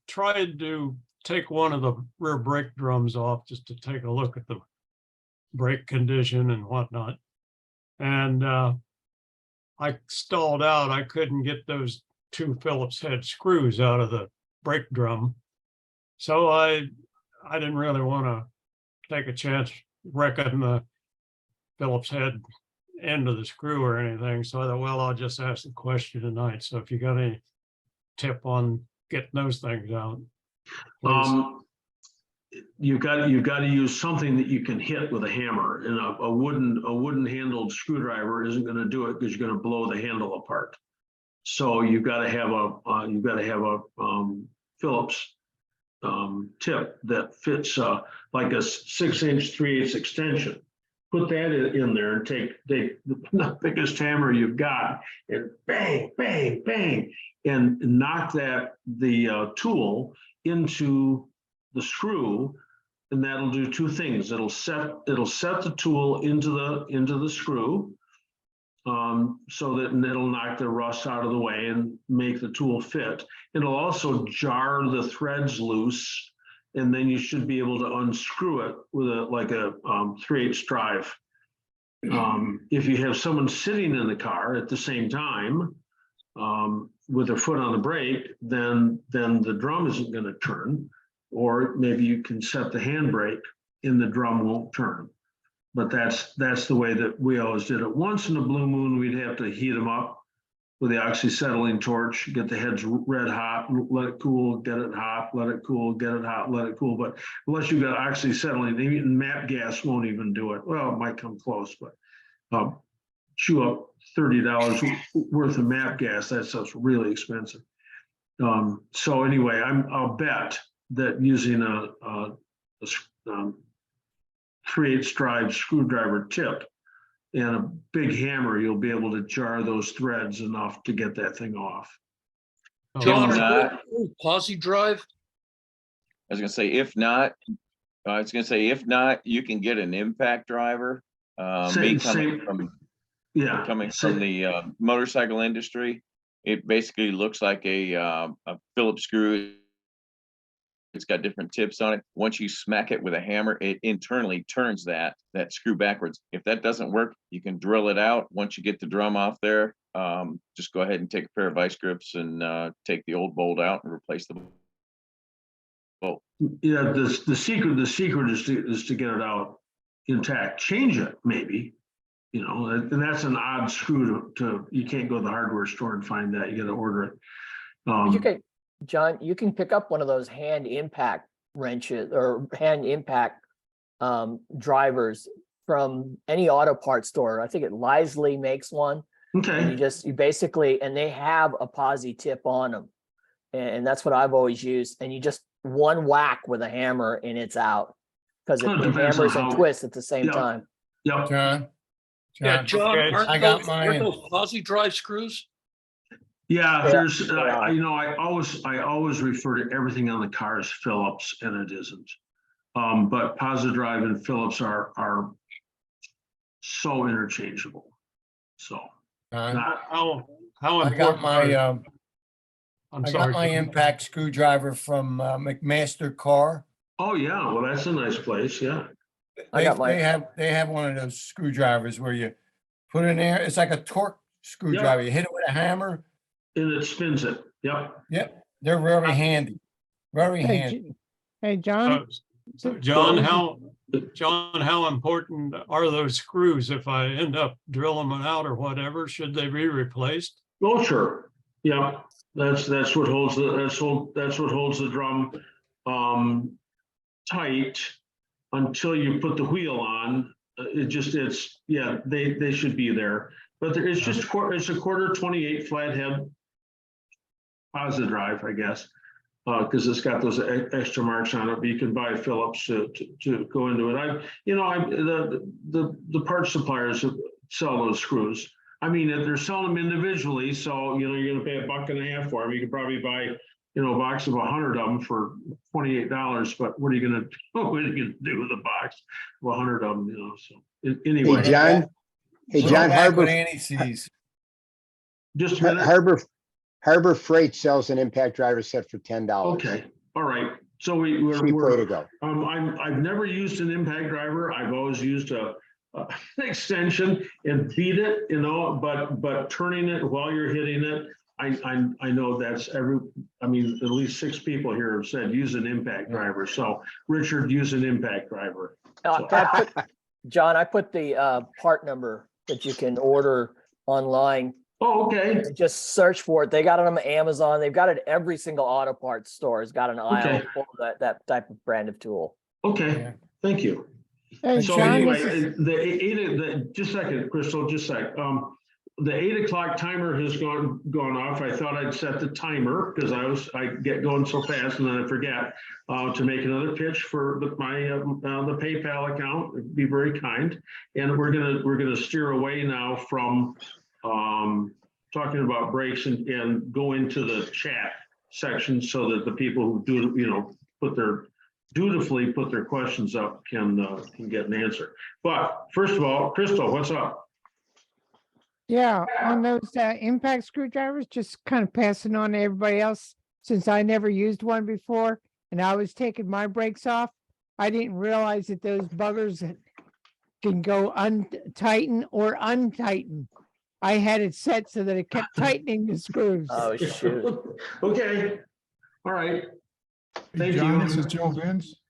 tried to take one of the rear brake drums off just to take a look at the brake condition and whatnot. And I stalled out. I couldn't get those 2 Phillips head screws out of the brake drum. So I didn't really want to take a chance wrecking the Phillips head end of the screw or anything. So I thought, well, I'll just ask the question tonight. So if you got any tip on getting those things out, please. you've got to use something that you can hit with a hammer, and a wooden handled screwdriver isn't going to do it because you're going to blow the handle apart. So you've got to have a Phillips tip that fits like a 6-inch 3/8 extension. Put that in there and take the biggest hammer you've got and bang, bang, bang, and knock the tool into the screw, and that'll do two things. It'll set the tool into the screw, so that it'll knock the rust out of the way and make the tool fit. It'll also jar the threads loose, and then you should be able to unscrew it with a 3/8 drive. If you have someone sitting in the car at the same time with their foot on the brake, then the drum isn't going to turn. Or maybe you can set the handbrake and the drum won't turn. But that's the way that we always did it. Once in a blue moon, we'd have to heat them up with the oxyacetylene torch, get the heads red hot, let it cool, get it hot, let it cool, get it hot, let it cool. But unless you've got oxyacetylene, even MAP gas won't even do it. Well, it might come close, but chew up $30 worth of MAP gas, that stuff's really expensive. So anyway, I'll bet that using a 3/8 drive screwdriver tip and a big hammer, you'll be able to jar those threads enough to get that thing off. John, not- Posi Drive? I was gonna say, if not, you can get an impact driver. Me coming from the motorcycle industry, it basically looks like a Phillips screw. It's got different tips on it. Once you smack it with a hammer, it internally turns that screw backwards. If that doesn't work, you can drill it out. Once you get the drum off there, just go ahead and take a pair of vice grips and take the old bolt out and replace the bolt. Yeah, the secret is to get it out intact. Change it maybe, and that's an odd screw to you can't go to the hardware store and find that. You got to order it. You can, John, you can pick up one of those hand impact wrenches or hand impact drivers from any auto parts store. I think Lisley makes one. Okay. And you basically, and they have a posi tip on them. And that's what I've always used. And you just one whack with a hammer and it's out. Because it hammers and twists at the same time. Yep. John. Yeah, John, okay, aren't I got those mine. Posi Drive screws? Yeah, there's, I always refer to everything on the car as Phillips, and it isn't. But Posi Drive and Phillips are so interchangeable. So. How I got important? my, I'm I sorry. got my John. impact screwdriver from McMaster Car. Oh, yeah, well, that's a nice place, yeah. They have one of those screwdrivers where you put in there, it's like a torque screwdriver. You hit it with a hammer. And it spins it, yep. Yep, they're very handy, very Hey, handy. Hey, John, So John, how important are those screws if I end up drilling them out or whatever? Should they be replaced? Oh, sure, yeah, that's what holds the drum tight until you put the wheel on. They should be there, but it's a quarter 28 flathead Posi Drive, I guess, because it's got those extra marks on it. But you can buy Phillips to go into it. The parts suppliers sell those screws. I mean, they're selling them individually, so you're going to pay $1.50 for them. You can probably buy a box of 100 of them for $28. But what are you going to do with a box of 100 of them? So anyway, Hey, John, Harbor. Just a minute. Harbor Freight sells an impact driver set for $10. Okay, all right. So Cheap way to go. I've never used an impact driver. I've always used an extension and beat it, but turning it while you're hitting it, I know that's at least 6 people here have said use an impact driver. So Richard, use an impact driver. John, I put the part number that you can order online. Oh, okay. Just search for it. They got it on Amazon. They've got it every single auto parts store has got an aisle full of that type of brand of tool. Okay, thank you. So John, anyway, this is- just a second, Crystal, just a sec. The 8 o'clock timer has gone off. I thought I'd set the timer because I get going so fast and then I forget to make another pitch for the PayPal account. It'd be very kind. And we're gonna steer away now from talking about brakes and go into the chat section so that the people who do, dutifully put their questions up can get an answer. But first of all, Crystal, what's up? Yeah, on those impact screwdrivers, just kind of passing on to everybody else, since I never used one before and I was taking my brakes off. I didn't realize that those buggers can go untighten or untighten. I had it set so that it kept tightening the screws. Oh, shoot. Okay, all right. Thank John, you. this is Joe Vince.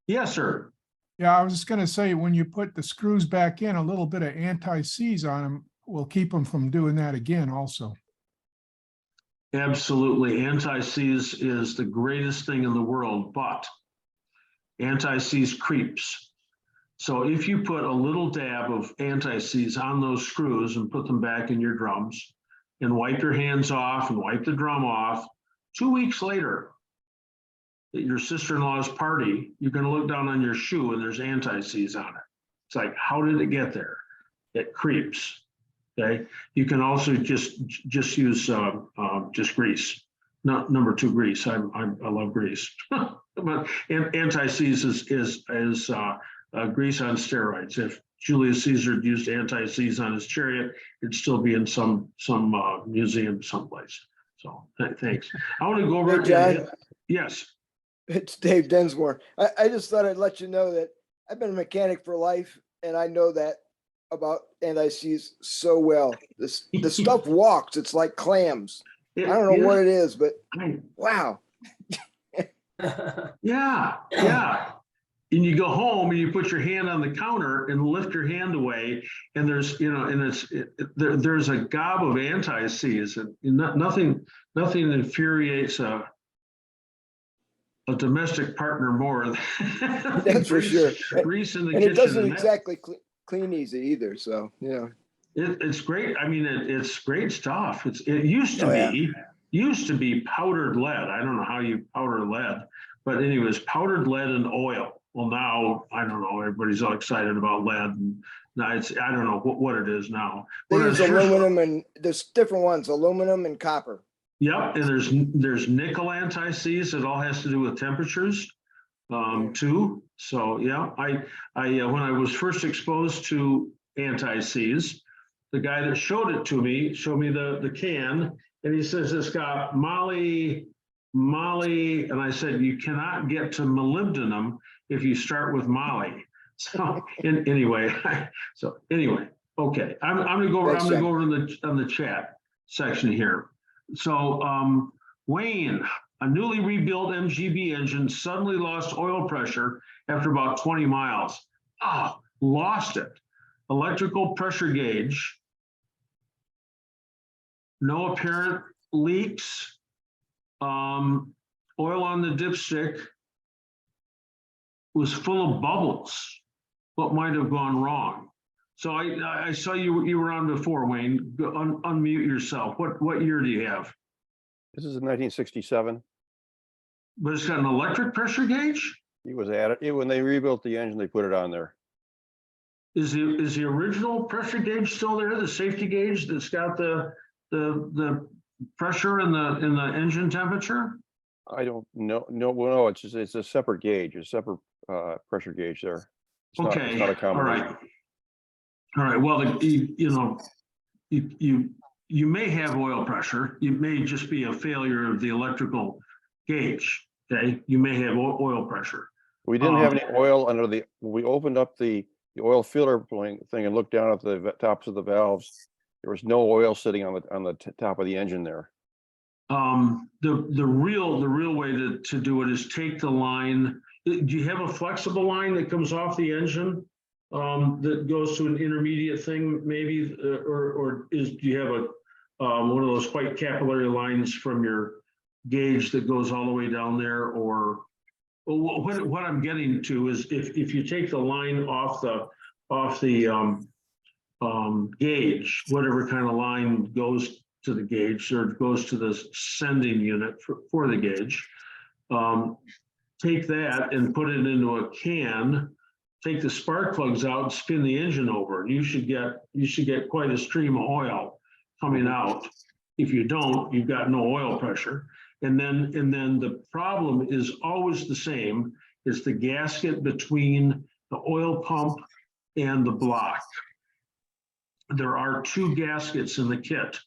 Yes, sir. Yeah, I was just gonna say, when you put the screws back in, a little bit of anti-seize on them will keep them from doing that again also. Absolutely. Anti-seize is the greatest thing in the world, but anti-seize creeps. So if you put a little dab of anti-seize on those screws and put them back in your drums and wipe your hands off and wipe the drum off, 2 weeks later, at your sister-in-law's party, you're going to look down on your shoe and there's anti-seize on it. It's like, how did it get there? It creeps. Okay. You can also just use just grease. Number 2 grease. I love grease. But anti-seize is grease on steroids. If Julius Caesar used anti-seize on his chariot, it'd still be in some museum someplace. So thanks. I want to go over. Hey, John. Yes. It's Dave Densmore. I just thought I'd let you know that I've been a mechanic for life, and I know that about anti-seize so well. The stuff walks. It's like clams. I don't know what it is, but wow. Yeah. And you go home and you put your hand on the counter and lift your hand away, and there's there's a gob of anti-seize, and nothing infuriates a domestic partner more than That's for sure. grease in the And kitchen. it doesn't And exactly clean easy either. So, it's great. I mean, it's great stuff. It used to be powdered lead. I don't know how you powder lead, but anyways, powdered lead and oil. Well, now I don't know. Everybody's all excited about lead, and now I don't know what it is now. they But use aluminum, and there's different ones, aluminum and copper. Yep, and there's nickel anti-seize. It all has to do with temperatures, too. So yeah, I when I was first exposed to anti-seize, the guy that showed me the can, and he says it's got moly, and I said you cannot get to molybdenum if you start with moly. So anyway, okay, I'm gonna go over. I'm gonna go over on the chat section here. So Wayne, a newly rebuilt MGB engine suddenly lost oil pressure after about 20 miles. Lost it. Electrical pressure gauge. No apparent leaks. Oil on the dipstick was full of bubbles. What might have gone wrong? So I saw you were on before, Wayne. Unmute yourself. What year do you have? This is 1967. But it's got an electric pressure gauge? He was at it. When they rebuilt the engine, they put it on there. Is the original pressure gauge still there? The safety gauge that's got the pressure and the engine temperature? I don't know. No, it's a separate gauge, a separate pressure gauge there. It's not a combination. All right. Well, you may have oil pressure. You may just be a failure of the electrical gauge. Okay. You may have oil pressure. We didn't have any oil under when we opened up the oil filter thing and looked down at the tops of the valves. There was no oil sitting on the top of the engine there. The real way to do it is take the line. Do you have a flexible line that comes off the engine that goes to an intermediate thing, maybe, or do you have one of those white capillary lines from your gauge that goes all the way down there, or Well, what I'm getting to is if you take the line off the gauge, whatever kind of line goes to the gauge or goes to the sending unit for the gauge, take that and put it into a can, take the spark plugs out and spin the engine over. You should get quite a stream of oil coming out. If you don't, you've got no oil pressure. And then the problem is always the same. It's the gasket between the oil pump and the block. There are two gaskets in the kit.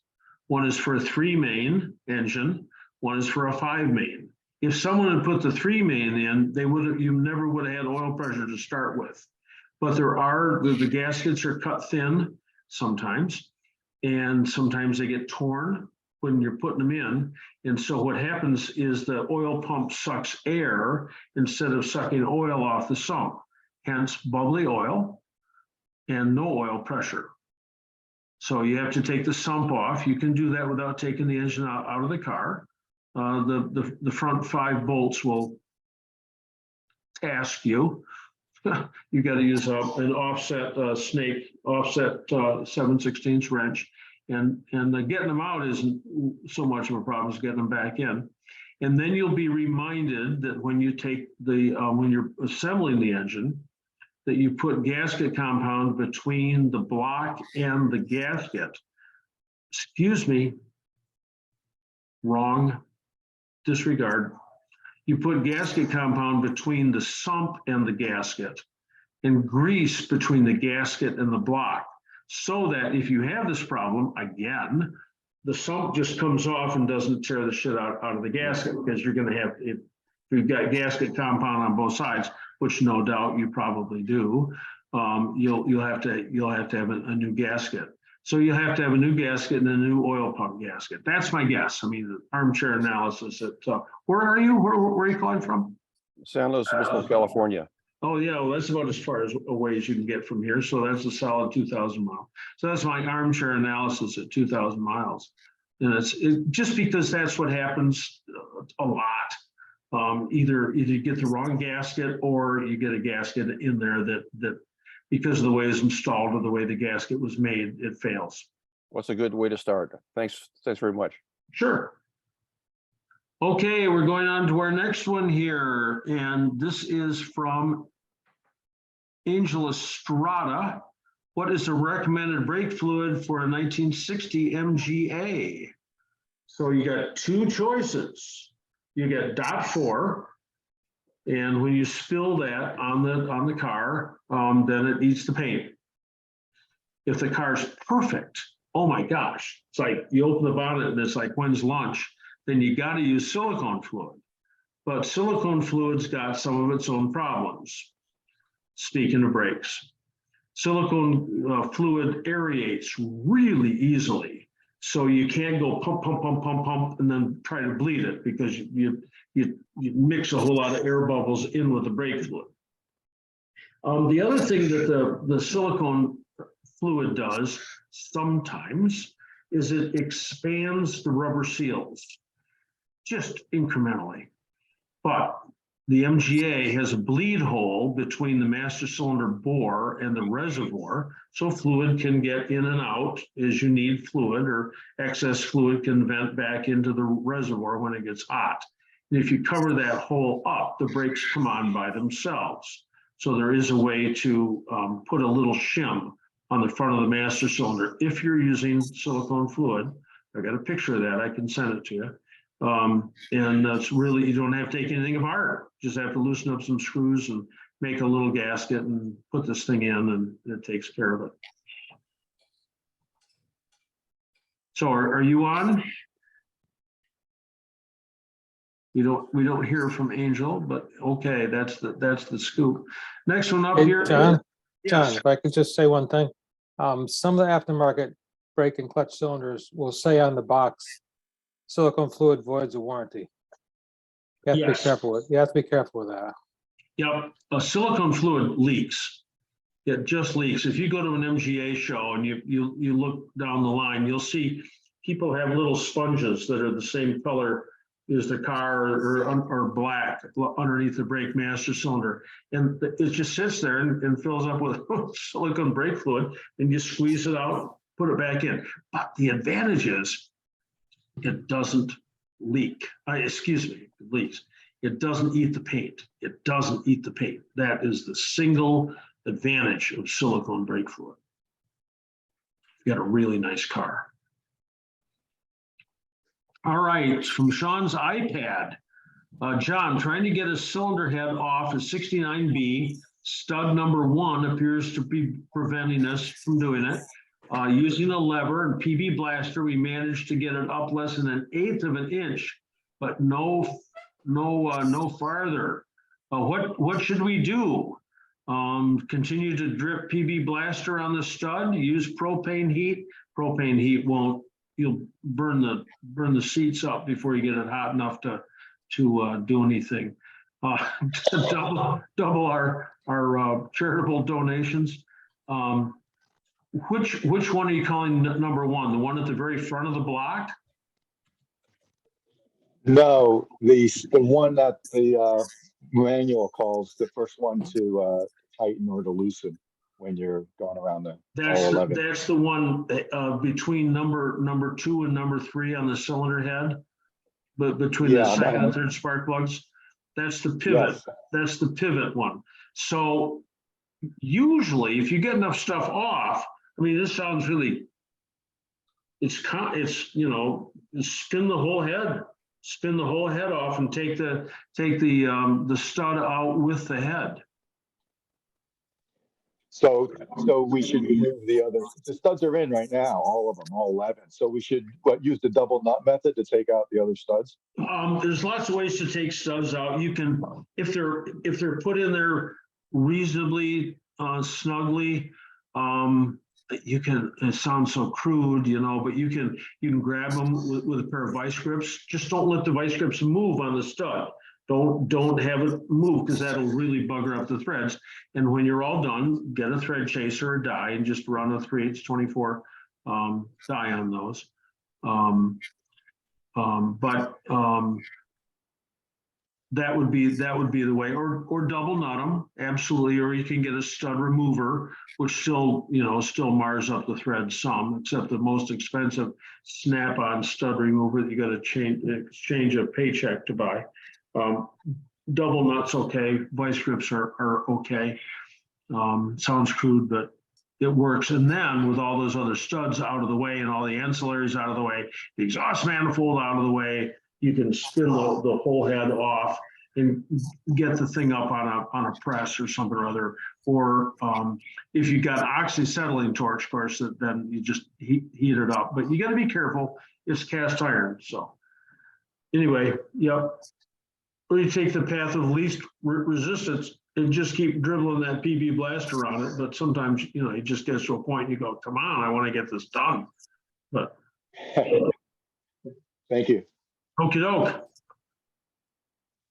One is for a 3-main engine, one is for a 5-main. If someone had put the 3-main in, you never would have had oil pressure to start with. But the gaskets are cut thin sometimes, and sometimes they get torn when you're putting them in. And so what happens is the oil pump sucks air instead of sucking oil off the sump, hence bubbly oil and no oil pressure. So you have to take the sump off. You can do that without taking the engine out of the car. The front 5 bolts will task you. You got to use an offset snake, offset 7/16 wrench, and getting them out isn't so much of a problem as getting them back in. And then you'll be reminded that when you take when you're assembling the engine, that you put gasket compound between the block and the gasket. Excuse me, wrong, disregard. You put gasket compound between the sump and the gasket and grease between the gasket and the block, so that if you have this problem again, the sump just comes off and doesn't tear the shit out of the gasket, because you're going to have, if you've got gasket compound on both sides, which no doubt you probably do, you'll have to have a new gasket. So you'll have to have a new gasket and a new oil pump gasket. That's my guess. I mean, the armchair analysis. Where are you? Where are you calling from? San Luis Obispo, California. Oh yeah, well, that's about as far away as you can get from here. So that's a solid 2,000 miles. So that's my armchair analysis at 2,000 miles. And it's just because that's what happens a lot. Either you get the wrong gasket, or you get a gasket in there that because of the way it's installed or the way the gasket was made, it fails. What's a good way to start? Thanks very much. Sure. Okay, we're going on to our next one here, and this is from Angel Estrada. What is the recommended brake fluid for a 1960 MGA? So you got two choices. You get DOT4, and when you spill that on the car, then it eats the paint. If the car's perfect, oh my gosh, it's like you open the bonnet and it's like, when's lunch? Then you got to use silicone fluid. But silicone fluid's got some of its own problems. Speaking of brakes, silicone fluid aerates really easily. So you can't go pump, pump, pump, pump, pump, and then try to bleed it, because you mix a whole lot of air bubbles in with the brake fluid. The other thing that the silicone fluid does sometimes is it expands the rubber seals, just incrementally. But the MGA has a bleed hole between the master cylinder bore and the reservoir, so fluid can get in and out as you need fluid, or excess fluid can vent back into the reservoir when it gets hot. And if you cover that hole up, the brakes come on by themselves. So there is a way to put a little shim on the front of the master cylinder if you're using silicone fluid. I got a picture of that, I can send it to you. And that's really, you don't have to take anything apart. Just have to loosen up some screws and make a little gasket and put this thing in, and it takes care of it. So are you on? We don't hear from Angel, but okay, that's the scoop. Next one up Hey, here. John, Yes. if I could just say one thing. Some of the aftermarket brake and clutch cylinders will say on the box, silicone fluid voids a warranty. You have to be Yes. careful with, you have to be careful with that. Yep, a silicone fluid leaks. It just leaks. If you go to an MGA show and you look down the line, you'll see people have little sponges that are the same color is the car or black underneath the brake master cylinder. And it just sits there and fills up with silicone brake fluid, and you squeeze it out, put it back in. But the advantage is it doesn't leak. Excuse me, it leaks. It doesn't eat the paint. It doesn't eat the paint. That is the single advantage of silicone brake fluid. You got a really nice car. All right, from Sean's iPad. John, trying to get a cylinder head off a 69B. Stud number 1 appears to be preventing us from doing it. Using a lever and PB blaster, we managed to get it up less than 1/8 of an inch, but no farther. What should we do? Continue to drip PB blaster on the stud, use propane heat. Propane heat won't, you'll burn the seats up before you get it hot enough to do anything. To double our charitable donations. Which one are you calling number 1? The one at the very front of the block? No, the one that the manual calls the first one to tighten or to loosen when you're going around the all 11. That's the one between number 2 and number 3 on the cylinder head, but between the second and third spark plugs. That's the pivot. Yes. That's the pivot one. So usually, if you get enough stuff off, I mean, this sounds really. It's you know, spin the whole head off and take the stud out with the head. So we should remove the studs are in right now, all of them, all 11. So we should use the double nut method to take out the other studs? There's lots of ways to take studs out. You can, if they're put in there reasonably snugly, you can, it sounds so crude, you know, but you can grab them with a pair of vice grips. Just don't let the vice grips move on the stud. Don't have it move, because that'll really bugger up the threads. And when you're all done, get a thread chaser or die and just run a 3/8 24 die on those. That would be the way, or double nut them, absolutely, or you can get a stud remover, which still mars up the thread some, except the most expensive snap-on stud remover that you got to exchange a paycheck to buy. Double nuts okay, vice grips are okay. Sounds crude, but it works. And then with all those other studs out of the way and all the ancillaries out of the way, the exhaust manifold out of the way, you can spin the whole head off and get the thing up on a press or something or other. Or if you got oxyacetylene torch, of course, then you just heat it up. But you got to be careful. It's cast iron. So anyway, yep. Or you take the path of least resistance and just keep dribbling that PB blaster on it. But sometimes, it just gets to a point you go, come on, I want to get this done. But thank you. Okie doke.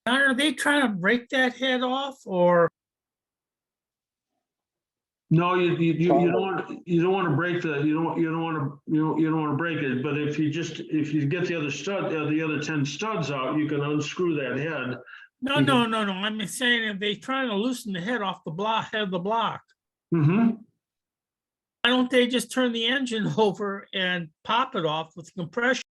Are they trying to break that head off, or? No, you don't want to break you don't want to break it. But if you get the other 10 studs out, you can unscrew that head. No. I'm saying, if they trying to loosen the head off the block, Mm-hmm. Why don't they just turn the engine over and pop it off with compression?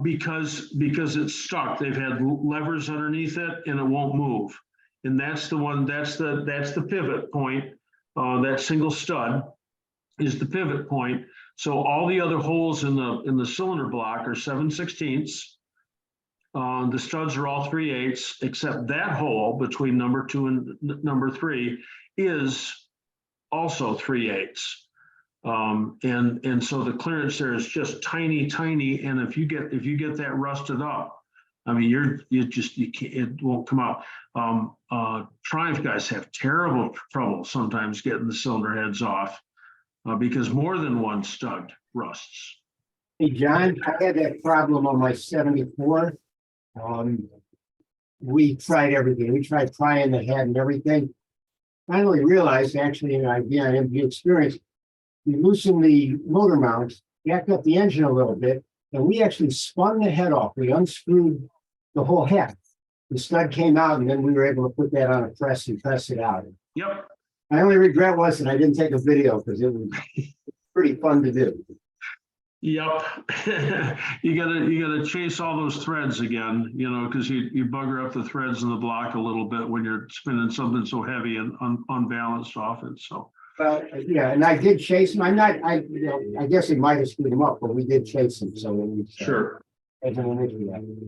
Because it's stuck. They've had levers underneath it and it won't move. And that's the one. That's the pivot point. That single stud is the pivot point. So all the other holes in the cylinder block are 7/16. The studs are all 3/8, except that hole between number 2 and number 3 is also 3/8. And so the clearance there is just tiny. And if you get that rusted up, I mean, you can't, it won't come out. Triumph guys have terrible trouble sometimes getting the cylinder heads off because more than one stud rusts. Hey, John, I had that problem on my 74. We tried everything. We tried prying the head and everything. Finally realized, actually, in MG experience, we loosened the motor mount, backed up the engine a little bit, And we actually spun the head off. We unscrewed the whole head. The stud came out and then we were able to put that on a press and press it out. Yep. My only regret was that I didn't take a video because it was pretty fun to do. Yep. You gotta chase all those threads again, you know, because you bugger up the threads in the block a little bit when you're spinning something so heavy and unbalanced off it, so. Well, yeah, and I did chase him. I guess he might have screwed him up, but we did chase him, so. It was, Sure.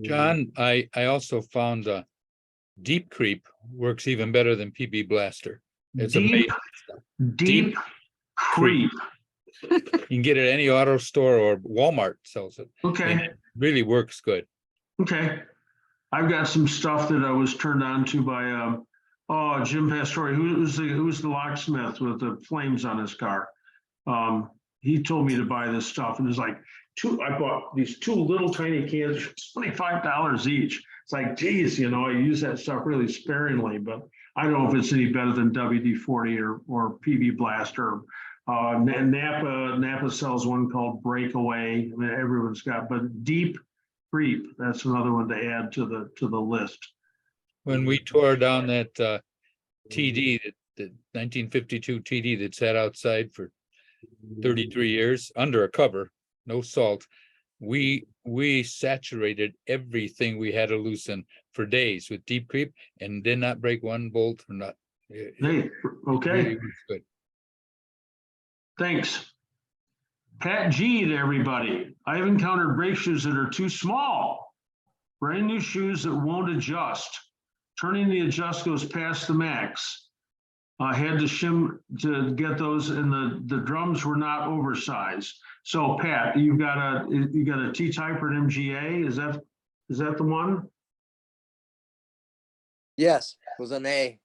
John, I also found Deep Creep works even better than PB Blaster. It's amazing. Deep Creep. You can get it at any auto store or Walmart sells it. Okay. And it really works good. Okay. I've got some stuff that I was turned on to by Jim Pastore, who's the locksmith with the flames on his car. He told me to buy this stuff, and it's like I bought these 2 little tiny cans, $25 each. It's like, geez, you know, I use that stuff really sparingly, but I don't know if it's any better than WD-40 or PB Blaster. Napa sells one called Breakaway. I mean, everyone's got, but Deep Creep, that's another one to add to the list. When we tore down that TD, the 1952 TD that sat outside for 33 years under a cover, no salt, we saturated everything we had to loosen for days with Deep Creep and did not break one bolt or not. Hey, okay. Really was good. Thanks. Pat G to everybody. I've encountered brake shoes that are too small. Brand new shoes that won't adjust. Turning the adjust goes past the max. I had to shim to get those, and the drums were not oversized. So Pat, you got a T-type or an MGA? Is that the one? Yes, it was an A.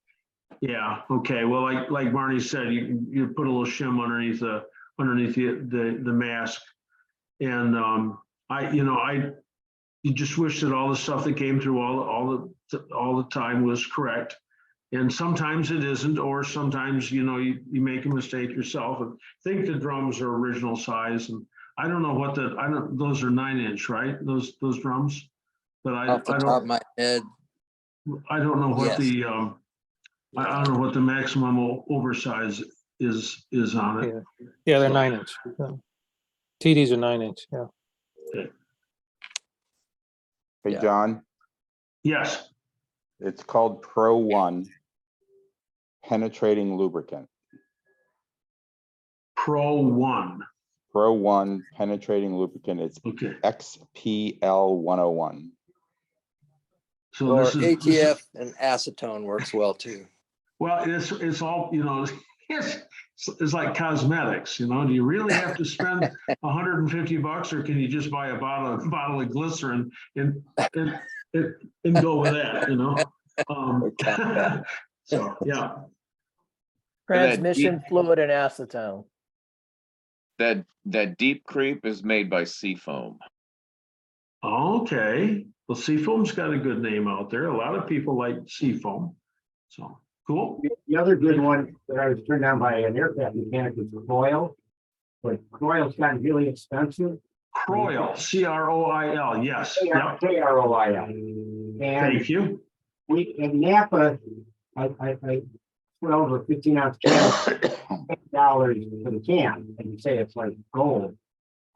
Yeah, okay. Well, like Barney said, you put a little shim underneath the mask. And you just wish that all the stuff that came through all the time was correct. And sometimes it isn't, or sometimes, you know, you make a mistake yourself and think the drums are original size. And I don't know what those are 9-inch, right? Those drums? But Off the top of my head. I don't know what Yes. I don't know what the maximum oversize is on it. Yeah, they're 9-inch. TDs are 9-inch, yeah. Hey, John, Yes. it's called Pro One Penetrating Lubricant. Pro One. Pro One Penetrating Lubricant. It's Okay. XPL 101. So Or this is ATF and acetone works well too. well, it's all, you know, it's like cosmetics, you know. Do you really have to spend $150, or can you just buy a bottle of glycerin and go with that, you know? So yeah. Transmission fluid and acetone. That Deep Creep is made by Seafoam. Okay. Well, Seafoam's got a good name out there. A lot of people like Seafoam. So cool. The other good one that I was turned down by an aircraft mechanic is Croyle. But Croyle's gotten really expensive. Croyle, C-R-O-I-L, yes. Yep. K-R-O-I-L. And Thank you. we, in Napa, I 12 or 15 ounce can, $8 for the can, and you say it's like gold.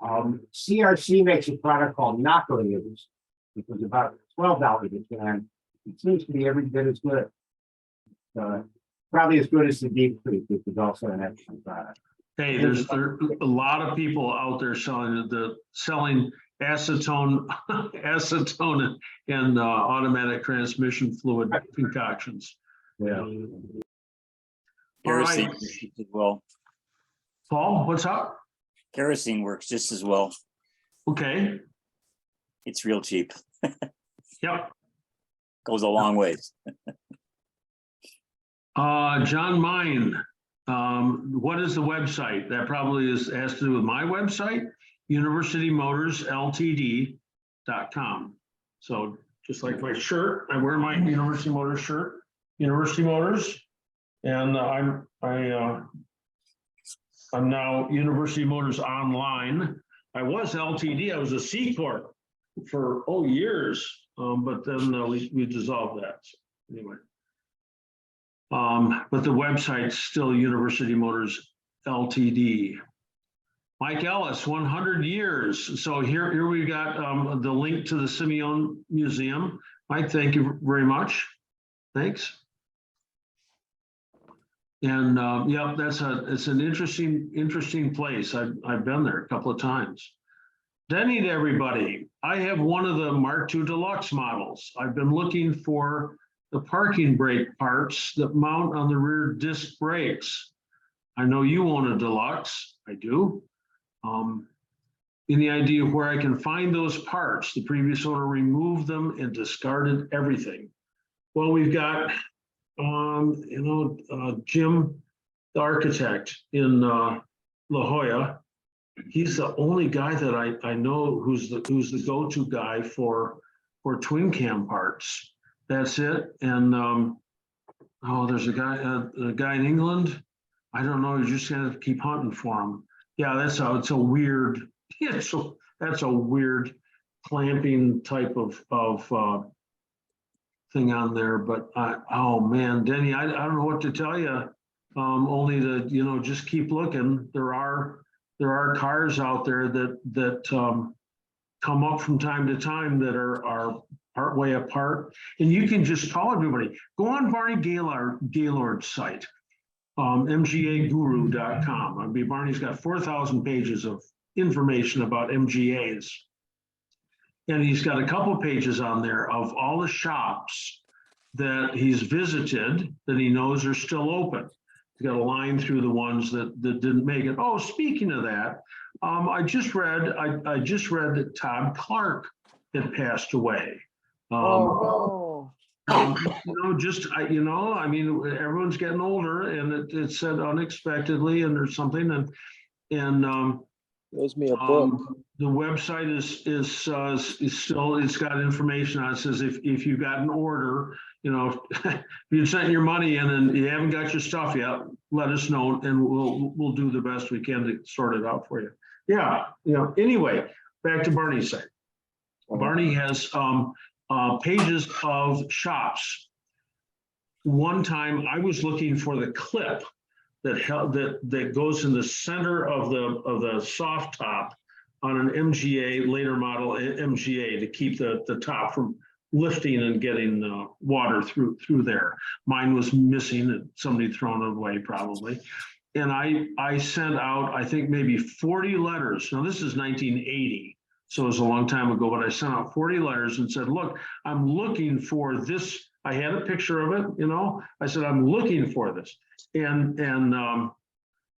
CRC makes a product called Knocker News, which was about $12 a can. It seems to be every bit as good. Probably as good as the Deep Creek, which is also an excellent product. Hey, there are a lot of people out there selling acetone, and automatic transmission fluid concoctions. Yeah. All Kerosene right. works just as well. Paul, what's up? Kerosene works just as well. Okay. It's real cheap. Yep. Goes a long ways. John Mine, what is the website? That probably has to do with my website, universitymotorsltd.com. So just like my shirt, I wear my University Motors shirt, University Motors, and I'm now University Motors Online. I was LTD, I was a C Corp for, years. But then we dissolved that. So, anyway. But the website's still University Motors Ltd. Mike Ellis, 100 years. So here we got the link to the Simeon Museum. Mike, thank you very much. Thanks. And yeah, it's an interesting place. I've been there a couple of times. Denny to everybody. I have one of the Mark II Deluxe models. I've been looking for the parking brake parts that mount on the rear disc brakes. I know you own a Deluxe. I do. Any idea where I can find those parts? The previous owner removed them and discarded everything. Well, we've got, Jim, the architect in La Jolla. He's the only guy that I know who's the go-to guy for twin cam parts. That's it. And there's a guy in England. I don't know. You're just gonna keep hunting for him. Yeah, it's a weird. That's a weird clamping type of thing on there. But oh man, Denny, I don't know what to tell you. Only to just keep looking. There are cars out there that come up from time to time that are part way apart, and you can just call everybody. Go on Barney Gaylord's site, mgaguru.com. I mean, Barney's got 4,000 pages of information about MGAs, and he's got a couple pages on there of all the shops that he's visited that he knows are still open. He's got a line through the ones that didn't make it. Oh, speaking of that, I just read that Todd Clark had passed away. I mean, everyone's getting older, and it said unexpectedly, and there's something, and There's me a book. the website is still, it's got information on it. It says if you got an order, if you sent your money in and you haven't got your stuff yet, let us know, and we'll do the best we can to sort it out for you. Yeah, anyway, back to Barney's site. Barney has pages of shops. One time I was looking for the clip that goes in the center of the soft top on an MGA, later model MGA, to keep the top from lifting and getting water through there. Mine was missing, and somebody thrown it away probably. And I sent out, I think maybe 40 letters. Now this is 1980, so it was a long time ago, but I sent out 40 letters and said, look, I'm looking for this. I had a picture of it, I said, I'm looking for this. And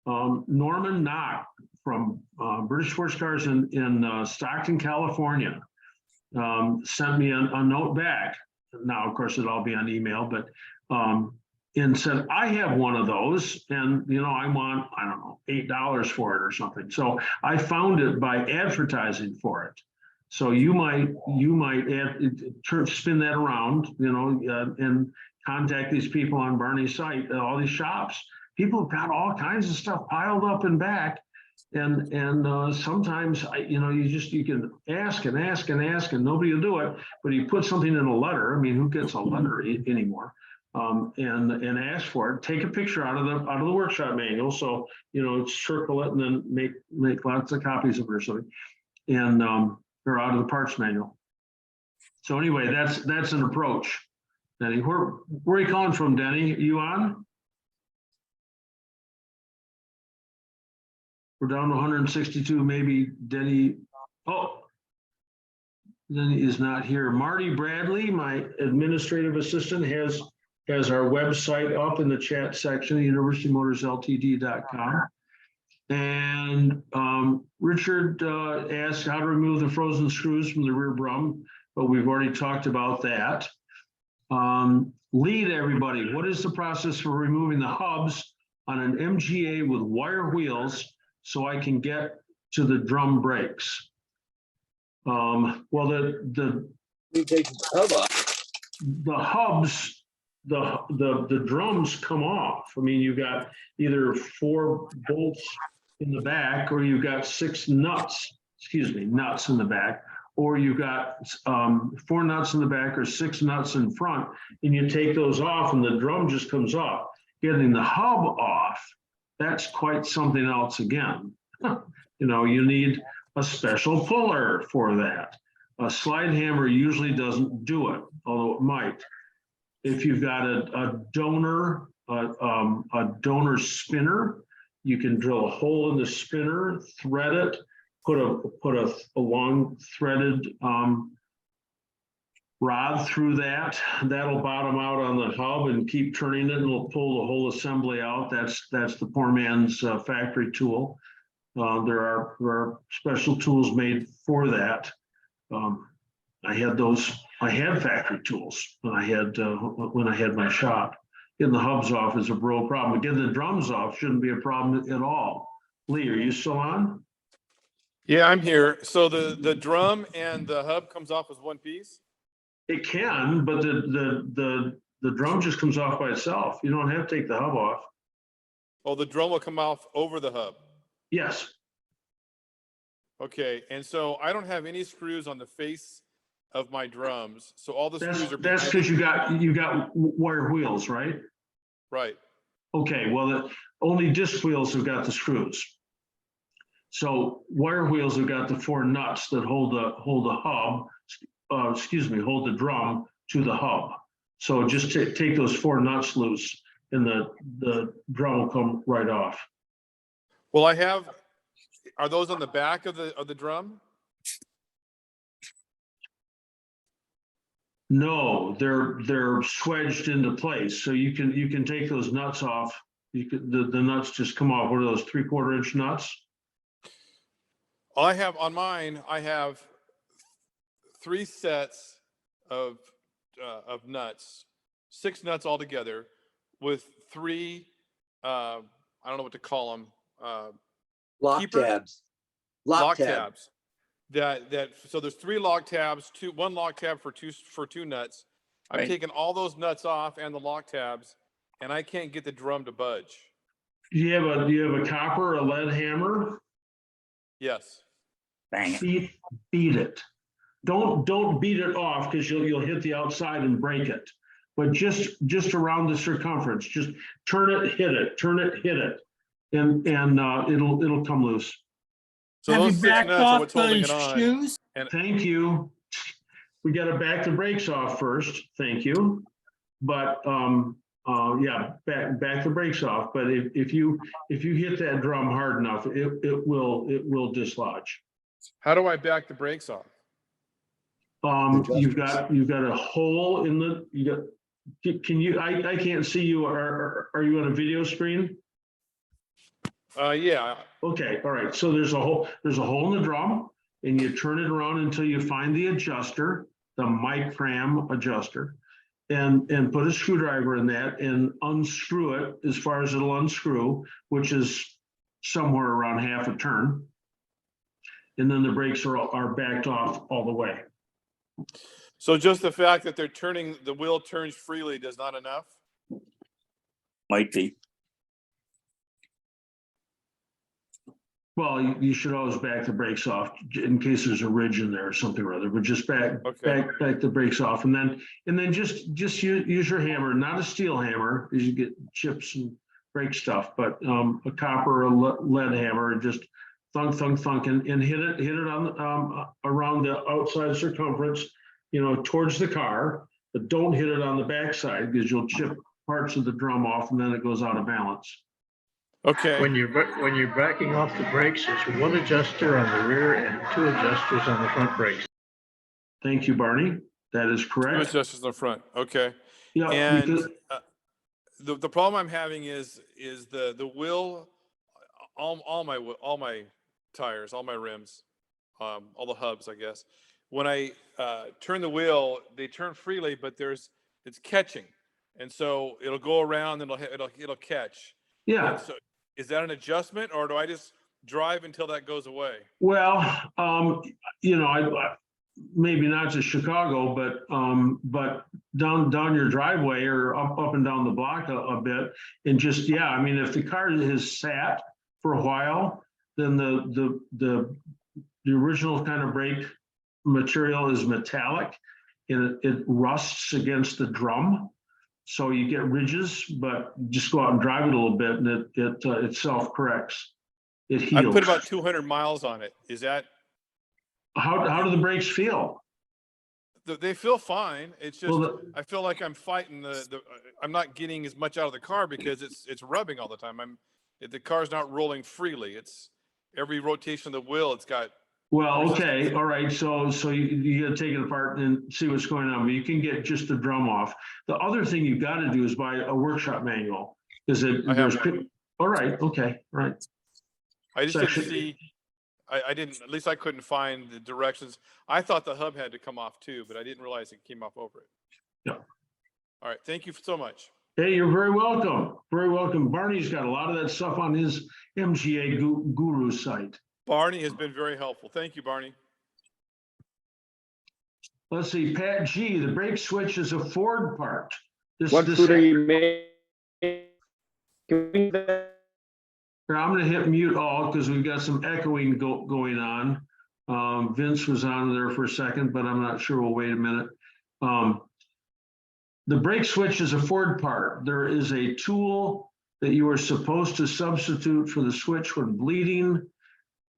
Norman Knock from British Sports Cars in Stockton, California, sent me a note back. Now, of course, it'll all be on email, but and said, I have one of those, and I want, I don't know, $8 for it or something. So I found it by advertising for it. So you might spin that around, and contact these people on Barney's site, all these shops. People have got all kinds of stuff piled up and back. And sometimes, you can ask and ask and ask, and nobody will do it. But you put something in a letter. I mean, who gets a letter anymore? And ask for it. Take a picture out of the workshop manual. So circle it and then make lots of copies of it or something. And or out of the parts manual. So anyway, that's an approach. Denny, where are you calling from, Denny? You on? We're down to 162, maybe Denny. Oh, Denny is not here. Marty Bradley, my administrative assistant, has our website up in the chat section, universitymotorsltd.com. And Richard asked how to remove the frozen screws from the rear drum, but we've already talked about that. Lead everybody. What is the process for removing the hubs on an MGA with wire wheels so I can get to the drum brakes? Well, the hubs, the drums come off. I mean, you've got either 4 bolts in the back, or you've got 6 nuts excuse me, nuts in the back, or you've got 4 nuts in the back or 6 nuts in front, and you take those off and the drum just comes off. Getting the hub off, that's quite something else again. You know, you need a special puller for that. A slide hammer usually doesn't do it, although it might. If you've got a donor spinner, you can drill a hole in the spinner, thread it, put a long threaded rod through that. That'll bottom out on the hub and keep turning it, and it'll pull the whole assembly out. That's the poor man's factory tool. There are special tools made for that. I had factory tools when I had my shop. Getting the hubs off is a real problem. Getting the drums off shouldn't be a problem at all. Lee, are you still on? Yeah, I'm here. So the drum and the hub comes off as one piece? It can, but the drum just comes off by itself. You don't have to take the hub off. Oh, the drum will come off over the hub. Yes. Okay, and so I don't have any screws on the face of my drums, so all the screws are. That's because you got wire wheels, right? Right. Okay, well, the only disc wheels have got the screws. So wire wheels have got the 4 nuts that hold the hub. Hold the drum to the hub. So just take those 4 nuts loose, and the drum will come right off. Well, are those on the back of the drum? No, they're swedged into place. So you can take those nuts off. The nuts just come off. What are those 3/4 inch nuts? I have on mine, I have 3 sets of nuts, 6 nuts altogether, with 3 I don't know what to call them. Lock tabs. Lock tabs. So there's 3 lock tabs, 1 lock tab for two nuts. I've taken all those nuts off and the lock tabs, and I can't get the drum to budge. Do you have a copper, a lead hammer? Yes. Bang it. Beat it. Don't beat it off, because you'll hit the outside and break it. But just around the circumference, just turn it, hit it, turn it, hit it, and it'll come loose. So Have those you 6 backed nuts are off what's holding those it on. shoes? Thank you. We got to back the brakes off first. Thank you. But yeah, back the brakes off. But if you hit that drum hard enough, it will dislodge. How do I back the brakes off? You've got a hole in the. Can you? I can't see you. Are you on a video screen? Yeah. Okay. All right. So there's a hole in the drum, and you turn it around until you find the adjuster, the micram adjuster, and put a screwdriver in that and unscrew it as far as it'll unscrew, which is somewhere around half a turn. And then the brakes are backed off all the way. So just the fact that the wheel turns freely does not enough? Might be. Well, you should always back the brakes off in case there's a ridge in there or something or other, but just back the brakes off, and then just use your hammer, not a steel hammer, because you get chips and break stuff, but a copper or a lead hammer, and just thunk, and hit it on around the outside circumference, towards the car, but don't hit it on the backside, because you'll chip parts of the drum off, and then it goes out of balance. Okay. When you're backing off the brakes, there's 1 adjuster on the rear and 2 adjusters on the front brakes. Thank you, Barney. That is 2 correct. adjusters in the front. Okay. Yeah. And the problem I'm having is the wheel, all my tires, all my rims, all the hubs, I guess. When I turn the wheel, they turn freely, but it's catching, and so it'll go around and it'll catch. Yeah. And so is that an adjustment, or do I just drive until that goes away? Well, I maybe not to Chicago, but down your driveway or up and down the block a bit, and just if the car has sat for a while, then the the original kind of brake material is metallic and it rusts against the drum. So you get ridges, but just go out and drive it a little bit and it self-corrects. It I heals. put about 200 miles on it. Is that? How do the brakes feel? They feel fine. It's just, Well, I feel like I'm fighting I'm not getting as much out of the car because it's rubbing all the time. The car's not rolling freely. It's every rotation of the wheel, it's got. Well, okay, all right, so you gotta take it apart and see what's going on, but you can get just the drum off. The other thing you've got to do is buy a workshop manual, because all right, okay, all right. I just Section- didn't see, I didn't, at least I couldn't find the directions. I thought the hub had to come off too, but I didn't realize it came off over it. Yeah. All right, thank you so much. Hey, you're very welcome, very welcome. Barney's got a lot of that stuff on his MGA Guru site. Barney has been very helpful. Thank you, Barney. Let's see, Pat G, the brake switch is a Ford part. What food are you making? I'm gonna hit mute all because we've got some echoing going on. Vince was on there for a second, but I'm not sure. We'll wait a minute. The brake switch is a Ford part. There is a tool that you are supposed to substitute for the switch when bleeding.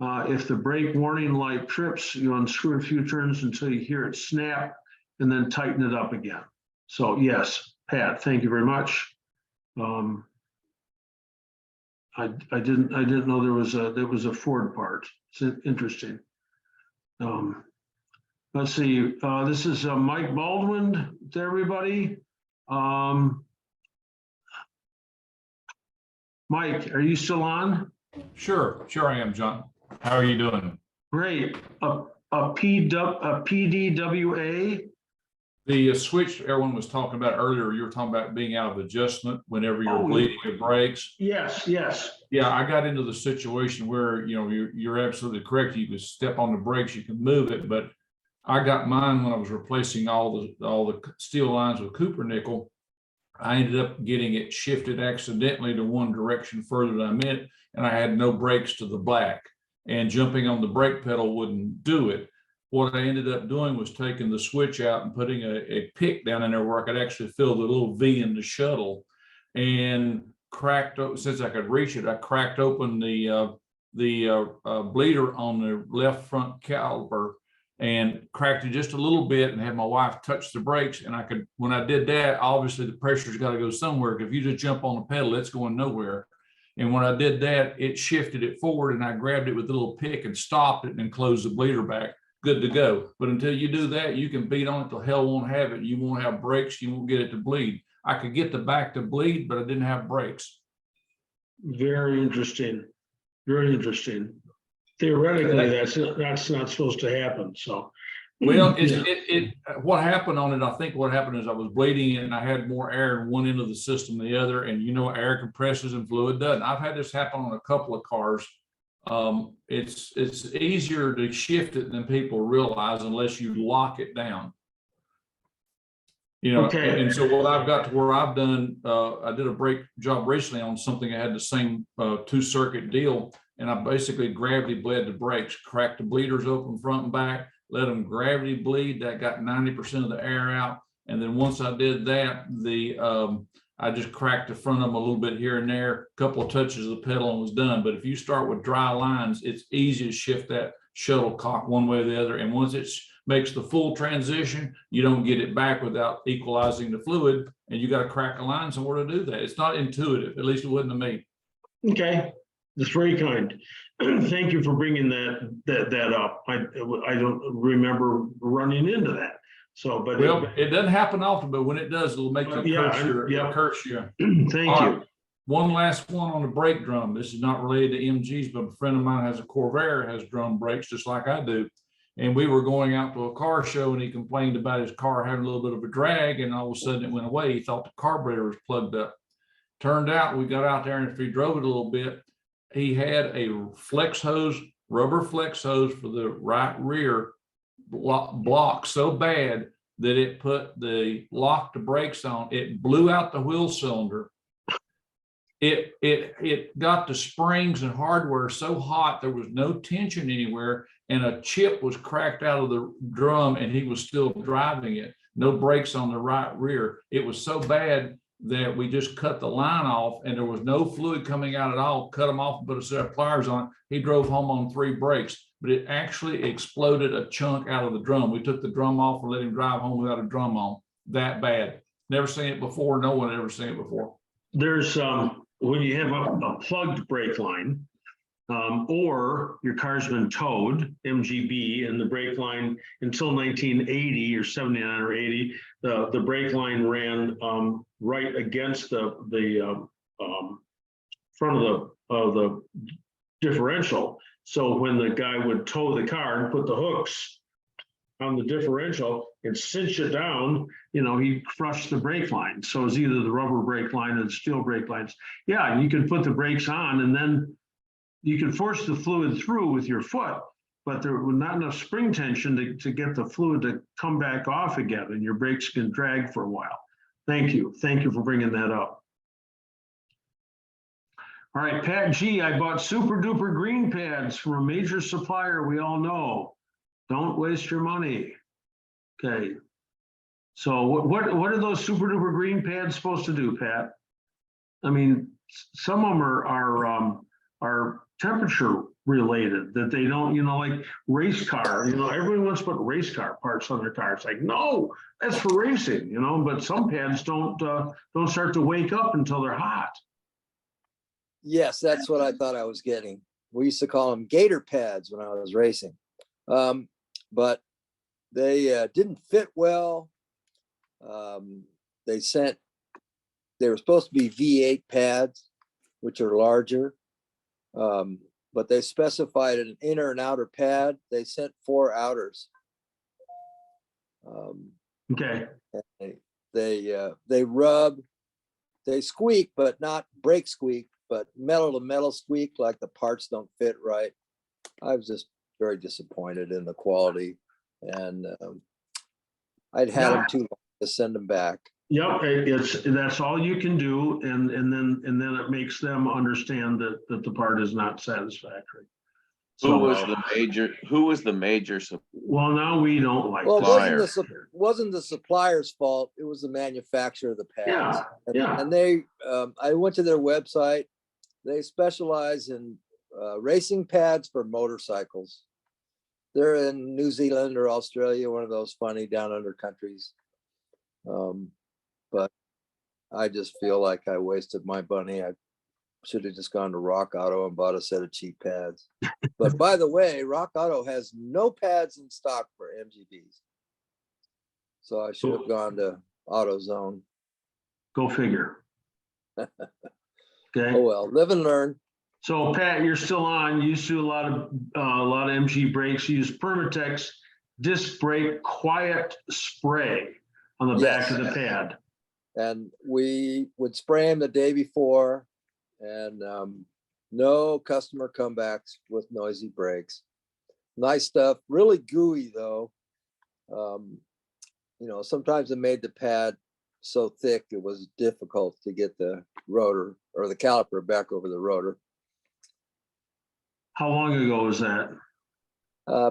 If the brake warning light trips, you unscrew a few turns until you hear it snap and then tighten it up again. So yes, Pat, thank you very much. I didn't know there was a Ford part. It's interesting. Let's see, this is Mike Baldwin to everybody. Mike, are you still on? Sure I am, John. How are you doing? Great. A PDWA. The switch everyone was talking about earlier, you were talking about being out of adjustment whenever you're bleeding your brakes. Yes. Yeah, I got into the situation where, you're absolutely correct. You can step on the brakes, you can move it, but I got mine when I was replacing all the steel lines with Cooper nickel. I ended up getting it shifted accidentally to one direction further than I meant, and I had no brakes to the black, and jumping on the brake pedal wouldn't do it. What I ended up doing was taking the switch out and putting a pick down in there where I could actually feel the little V in the shuttle, and since I could reach it, I cracked open the bleeder on the left front caliper and cracked it just a little bit and had my wife touch the brakes. And when I did that, obviously the pressure's got to go somewhere. If you just jump on the pedal, it's going nowhere. And when I did that, it shifted it forward and I grabbed it with a little pick and stopped it and closed the bleeder back. Good to go. But until you do that, you can beat on it till hell won't have it. You won't have brakes. You won't get it to bleed. I could get the back to bleed, but I didn't have brakes. Very interesting. Very interesting. Theoretically, that's not supposed to happen. So, well, what happened on it? I think what happened is I was bleeding and I had more air in one end of the system than the other, and air compresses and fluid doesn't. I've had this happen on a couple of cars. It's easier to shift it than people realize unless you lock it down. Okay. And so what I've got to where I've done, I did a brake job recently on something that had the same 2-circuit deal. And I basically gravity bled the brakes, cracked the bleeders open front and back, let them gravity bleed. That got 90% of the air out. And then once I did that, I just cracked the front of them a little bit here and there, a couple of touches of the pedal and was done. But if you start with dry lines, it's easy to shift that shuttlecock one way or the other. And once it makes the full transition, you don't get it back without equalizing the fluid. And you got to crack a line somewhere to do that. It's not intuitive, at least it wasn't to me. Okay. That's very kind. Thank you for bringing that up. I don't remember running into that. So, but it doesn't happen often, but when it does, it'll make you curse you. Thank you. One last one on the brake drum. This is not related to MGs, but a friend of mine has a Corvair, has drum brakes just like I do. And we were going out to a car show and he complained about his car having a little bit of a drag, and all of a sudden it went away. He thought the carburetor was plugged up. Turned out we got out there, and if he drove it a little bit, he had a flex hose, rubber flex hose for the right rear block so bad that it put the lock to brakes on. It blew out the wheel cylinder. It got the springs and hardware so hot there was no tension anywhere, and a chip was cracked out of the drum and he was still driving it. No brakes on the right rear. It was so bad that we just cut the line off and there was no fluid coming out at all, cut them off and put a set of pliers on it. He drove home on 3 brakes, but it actually exploded a chunk out of the drum. We took the drum off and let him drive home without a drum on. That bad. Never seen it before. No one had ever seen it before. There's, when you have a plugged brake line, or your car's been towed, MGB, and the brake line until 1980 or 79 or 80, the brake line ran right against the front of the differential. So when the guy would tow the car and put the hooks on the differential and cinch it down, you know, he crushed the brake line. So it's either the rubber brake line or the steel brake lines. Yeah, you could put the brakes on and then you can force the fluid through with your foot, but there was not enough spring tension to get the fluid to come back off again, and your brakes can drag for a while. Thank you. Thank you for bringing that up. All right, Pat G, I bought super duper green pads from a major supplier we all know. Don't waste your money. Okay. So what are those super duper green pads supposed to do, Pat? I mean, some of them are temperature related, that they don't, you know, like race car, you know, everyone wants to put race car parts on their car. It's like, no, that's for racing, you know, but some pads don't start to wake up until they're hot. Yes, that's what I thought I was getting. We used to call them gator pads when I was racing. But they didn't fit well. They were supposed to be V8 pads, which are larger. But they specified an inner and outer pad. They sent 4 outers. Okay. They rub, they squeak, but not brake squeak, but metal to metal squeak, like the parts don't fit right. I was just very disappointed in the quality, and I'd had them too long to send them back. Yep, that's all you can do, and then it makes them understand that the part is not satisfactory. Who was the major? Well, now we don't like. Well, it wasn't the supplier's fault. It was the manufacturer of the pads. Yeah. And they, I went to their website. They specialize in racing pads for motorcycles. They're in New Zealand or Australia, one of those funny down under countries. But I just feel like I wasted my money. I should have just gone to Rock Auto and bought a set of cheap pads. But by the way, Rock Auto has no pads in stock for MGBs. So I should have gone to AutoZone. Go figure. Okay. Oh well, live and learn. So Pat, you're still on. You used to do a lot of MG brakes. You use Permatex disc brake quiet spray on the back of the pad. And we would spray them the day before, and no customer comebacks with noisy brakes. Nice stuff, really gooey though. You know, sometimes it made the pad so thick it was difficult to get the rotor or the caliper back over the rotor. How long ago was that?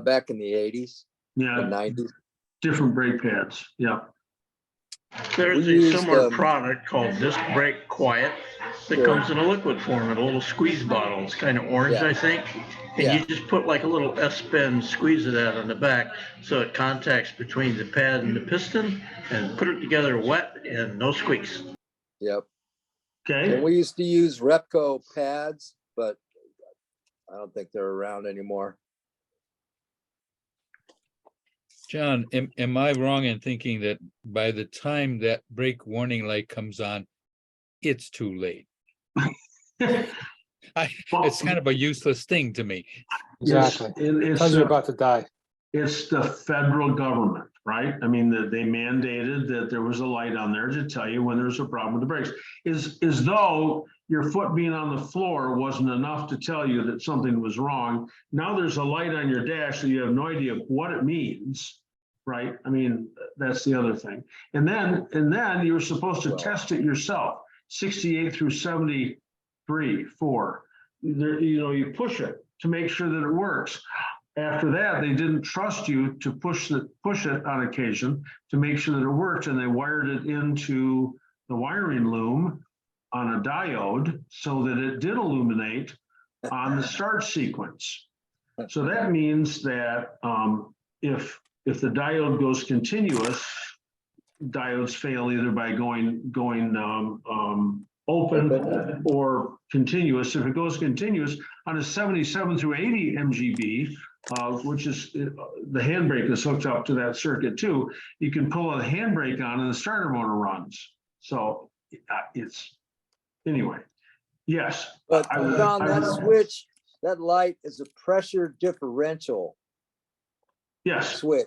Back in the 80s. Yeah. The 90s. Different brake pads. Yeah. There's a similar product called Disc Brake Quiet that comes in a liquid form in a little squeeze bottle. It's kind of orange, I think. And you just put like a little S-bend, squeeze it out on the back so it contacts between the pad and the piston, and put it together wet and no squeaks. Yep. Okay. And we used to use Repco pads, but I don't think they're around anymore. John, am I wrong in thinking that by the time that brake warning light comes on, it's too late? It's kind of a useless thing to me. Exactly. Because you're about to die. It's the federal government, right? I mean, they mandated that there was a light on there to tell you when there's a problem with the brakes. As though your foot being on the floor wasn't enough to tell you that something was wrong. Now there's a light on your dash, so you have no idea what it means, right? I mean, that's the other thing. And then you were supposed to test it yourself, 68 through 73, 4. You know, you push it to make sure that it works. After that, they didn't trust you to push it on occasion to make sure that it worked, and they wired it into the wiring loom on a diode so that it did illuminate on the start sequence. So that means that if the diode goes continuous, diodes fail either by going open or continuous. If it goes continuous on a 77 through 80 MGB, which is the handbrake is hooked up to that circuit too, you can pull a handbrake on and the starter motor runs. So it's, anyway, yes. But John, that switch, that light is a pressure differential switch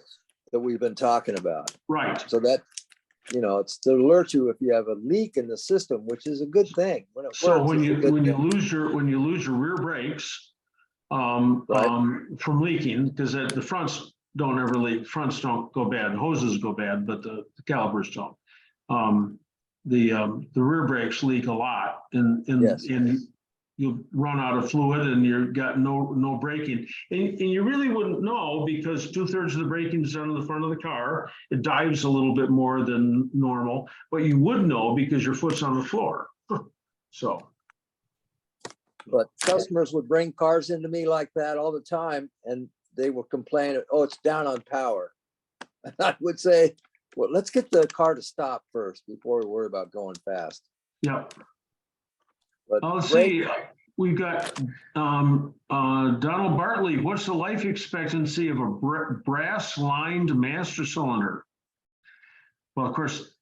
that we've been talking about. Right. So that, you know, it's to alert you if you have a leak in the system, which is a good thing. When it So works, when it's a good you thing. lose your rear brakes from leaking, because the fronts don't ever leak, fronts don't go bad, hoses go bad, but the calipers don't. The rear brakes leak a lot, and you run out of fluid and you've got no braking. And you really wouldn't know because 2/3 of the braking is done in the front of the car. It dives a little bit more than normal, but you would know because your foot's on the floor. So. But customers would bring cars into me like that all the time, and they would complain, oh, it's down on power. And I would say, well, let's get the car to stop first before we worry about going fast. Yeah. But Let's see, we've got Donald Bartley. What's the life expectancy of a brass lined master cylinder? Well, of course,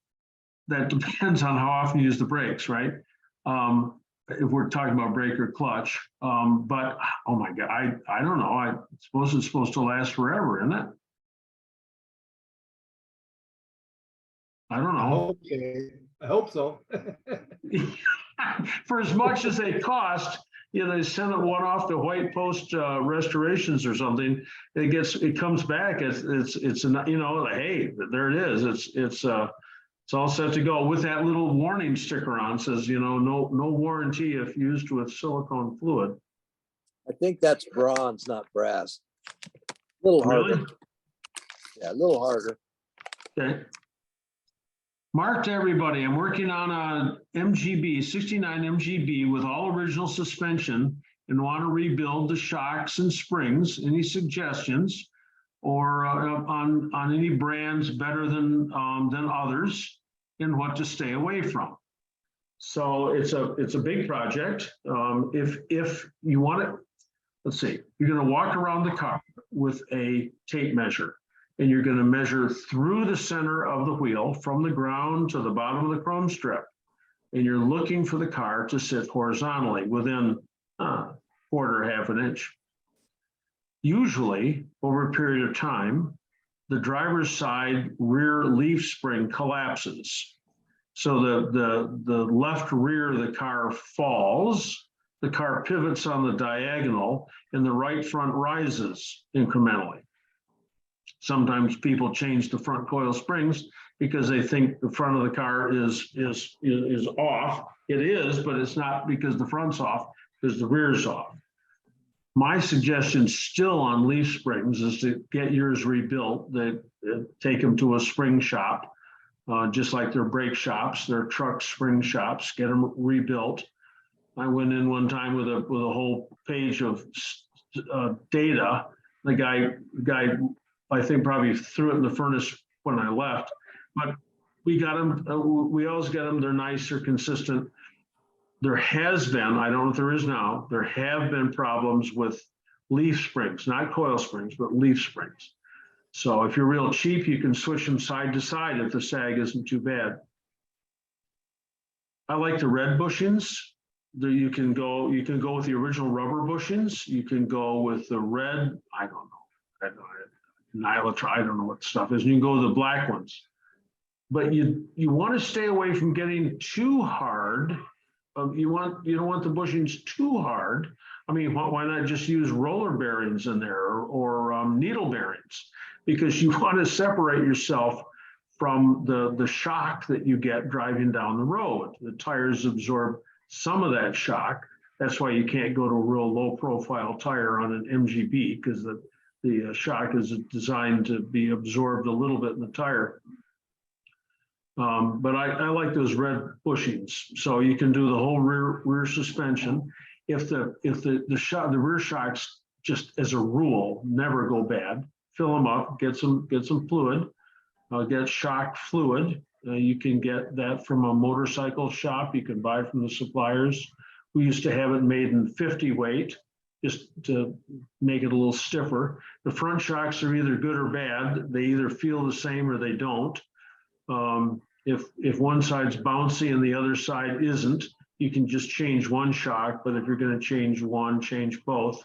that depends on how often you use the brakes, right? If we're talking about brake or clutch, but oh my God, I don't know. I suppose it's supposed to last forever, isn't it? I don't know. Okay, I hope so. For as much as they cost, you know, they send one off to White Post Restorations or something. It comes back. It's you know, hey, there it is. It's all set to go with that little warning sticker on. Says, you know, no warranty if used with silicone fluid. I think that's bronze, not brass. A little harder. Really? Yeah, a little harder. Okay. Mark to everybody, I'm working on a MGB, 69 MGB with all original suspension and want to rebuild the shocks and springs. Any suggestions or on any brands better than others and what to stay away from? So it's a big project. If you want it, let's see, you're going to walk around the car with a tape measure. And you're going to measure through the center of the wheel from the ground to the bottom of the chrome strip. And you're looking for the car to sit horizontally within quarter, half an inch. Usually, over a period of time, the driver's side rear leaf spring collapses. So the left rear of the car falls, the car pivots on the diagonal, and the right front rises incrementally. Sometimes people change the front coil springs because they think the front of the car is off. It is, but it's not because the front's off, because the rear's off. My suggestion still on leaf springs is to get yours rebuilt. They take them to a spring shop, just like their brake shops, their truck spring shops, get them rebuilt. I went in one time with a whole page of data. The guy I think probably threw it in the furnace when I left, but we got them. We always get them. They're nice. They're consistent. There has been, I don't know if there is now, there have been problems with leaf springs, not coil springs, but leaf springs. So if you're real cheap, you can switch them side to side if the sag isn't too bad. I like the red bushings. You can go with the original rubber bushings. You can go with the red, I don't know. Nylitra, I don't know what stuff is. You can go with the black ones, but you want to stay away from getting too hard. You don't want the bushings too hard. I mean, why not just use roller bearings in there or needle bearings? Because you want to separate yourself from the shock that you get driving down the road. The tires absorb some of that shock. That's why you can't go to a real low profile tire on an MGB, because the the shock is designed to be absorbed a little bit in the tire. But I like those red bushings, so you can do the whole rear suspension. If the rear shocks, just as a rule, never go bad, fill them up, get some fluid, get shock fluid. You can get that from a motorcycle shop. You can buy from the suppliers. We used to have it made in 50 weight, just to make it a little stiffer. The front shocks are either good or bad. They either feel the same or they don't. If one side's bouncy and the other side isn't, you can just change one shock. But if you're going to change one, change both.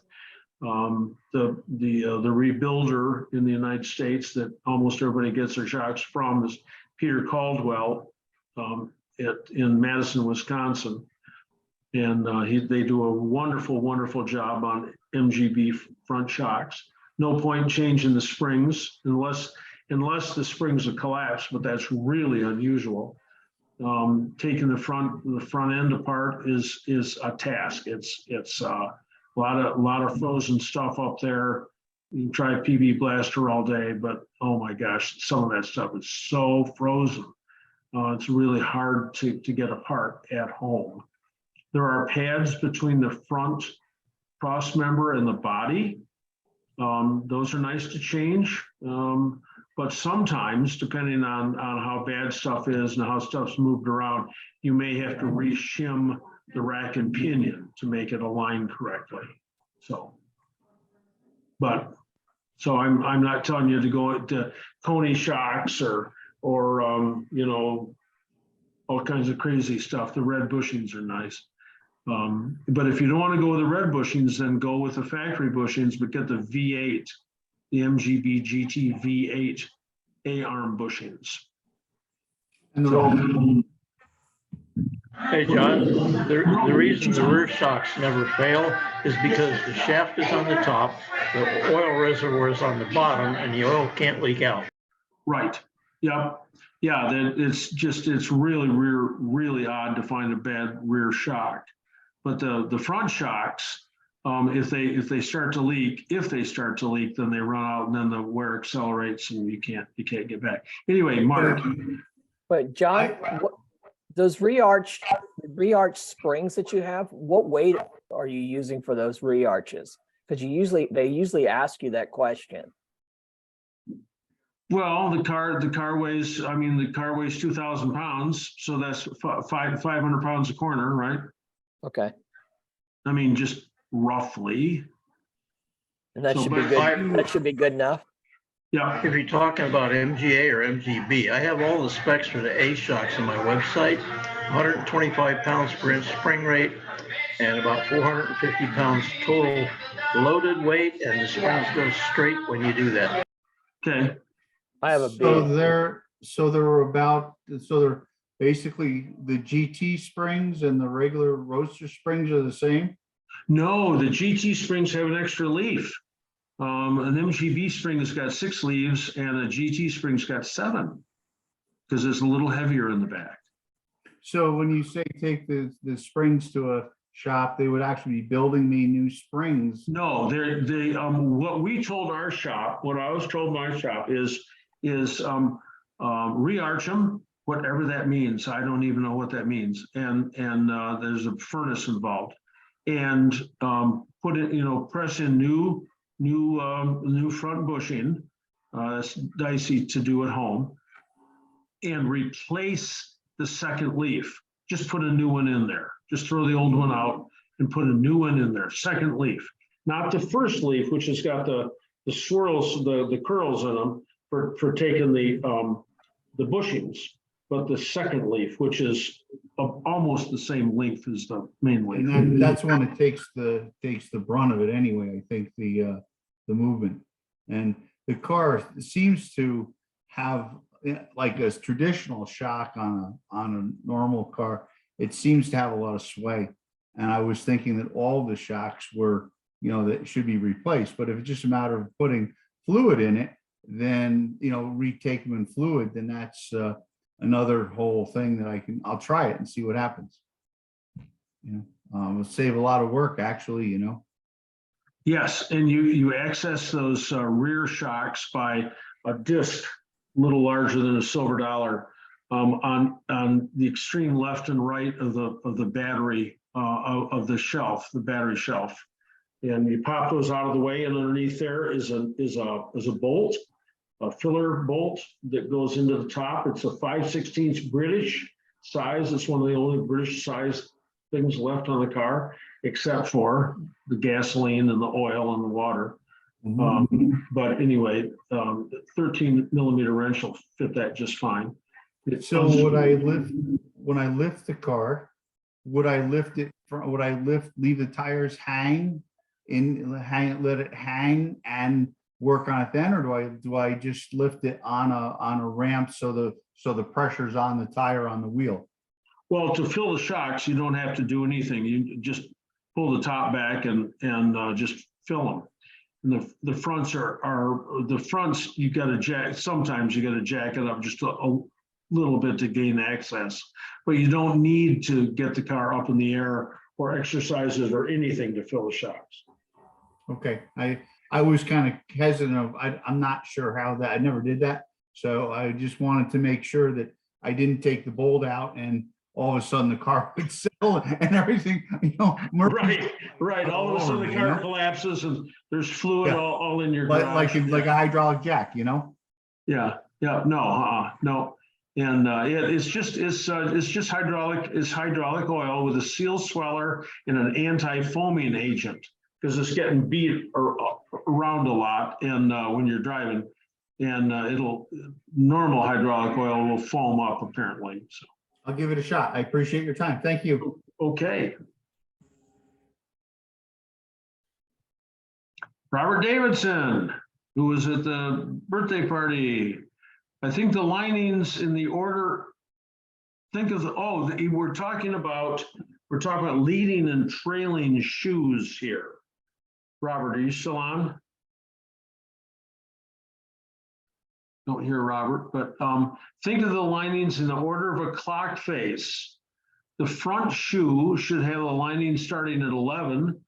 The rebuilder in the United States that almost everybody gets their shocks from is Peter Caldwell in Madison, Wisconsin. And they do a wonderful job on MGB front shocks. No point in changing the springs unless the springs have collapsed, but that's really unusual. Taking the front end apart is a task. It's a lot of frozen stuff up there. You can try PB Blaster all day, but oh my gosh, some of that stuff is so frozen. It's really hard to get apart at home. There are pads between the front cross member and the body. Those are nice to change. But sometimes, depending on how bad stuff is and how stuff's moved around, you may have to re-shim the rack and pinion to make it align correctly. So I'm not telling you to go to Coney shocks or you know, all kinds of crazy stuff. The red bushings are nice. But if you don't want to go with the red bushings, then go with the factory bushings, but get the V8, the MGB GT V8 A-arm bushings. Hey, John, the reason the rear shocks never fail is because the shaft is on the top, the oil reservoir is on the bottom, and the oil can't leak out. Right. Yep. Yeah. It's really odd to find a bad rear shock. But the front shocks, if they start to leak, then they run out and then the wear accelerates and you can't get back. Anyway, Mark. But John, those re-arch springs that you have, what weight are you using for those re-arches? Because they usually ask you that question. Well, the car weighs 2,000 pounds, so that's 500 pounds a corner, right? Okay. I mean, just roughly. And that should be good. That should be good enough. Yeah. If you're talking about MGA or MGB, I have all the specs for the A shocks on my website. 125 pounds per inch spring rate and about 450 pounds total loaded weight, and the springs go straight when you do that. Okay. I have a big. So they're basically the GT springs and the regular Roadster springs are the same? No, the GT springs have an extra leaf. An MGB spring has got 6 leaves and a GT spring's got 7 because it's a little heavier in the back. So when you say take the springs to a shop, they would actually be building me new springs? No, what we told our shop, what I was told my shop is re-arch them, whatever that means. I don't even know what that means. And there's a furnace involved. And put it, press in new front bushing. It's dicey to do at home. And replace the second leaf. Just put a new one in there. Just throw the old one out and put a new one in there. Second leaf, not the first leaf, which has got the swirls, the curls in them for taking the bushings, but the second leaf, which is almost the same length as the main leaf. And that's when it takes the brunt of it anyway. I think the movement, and the car seems to have, like a traditional shock on a normal car, it seems to have a lot of sway. And I was thinking that all the shocks were, that should be replaced. But if it's just a matter of putting fluid in it, then, retake them in fluid, then that's another whole thing that I'll try it and see what happens. It'll save a lot of work, actually, Yes, and you access those rear shocks by a disc a little larger than a silver dollar on the extreme left and right of the battery of the shelf, the battery shelf. And you pop those out of the way, and underneath there is a bolt, a filler bolt that goes into the top. It's a 5/16 British size. It's one of the only British size things left on the car, except for the gasoline and the oil and the water. But anyway, 13 millimeter wrench will fit that just fine. So when I lift the car, would I lift it from, leave the tires let it hang and work on it then? Or do I just lift it on a ramp so the pressure's on the tire on the wheel? Well, to fill the shocks, you don't have to do anything. You just pull the top back and just fill them. And the fronts the fronts, you got to jack, sometimes you got to jack it up just a little bit to gain access, but you don't need to get the car up in the air or exercise it or anything to fill the shocks. Okay, I was kind of hesitant I'm not sure how that, I never did that. So I just wanted to make sure that I didn't take the bolt out and all of a sudden the car would sell and everything, Right. All of a sudden the car collapses and there's fluid all in your garage. Like a hydraulic jack, Yeah, no. And it's just hydraulic oil with a seal sweller and an anti-foaming agent, because it's getting beat around a lot and when you're driving, and normal hydraulic oil will foam up apparently. So I'll give it a shot. I appreciate your time. Thank you. Okay. Robert Davidson, who was at the birthday party. I think the linings in the order, we're talking about leading and trailing shoes here. Robert, are you still on? Don't hear Robert, but think of the linings in the order of a clock face. The front shoe should have a lining starting at 11.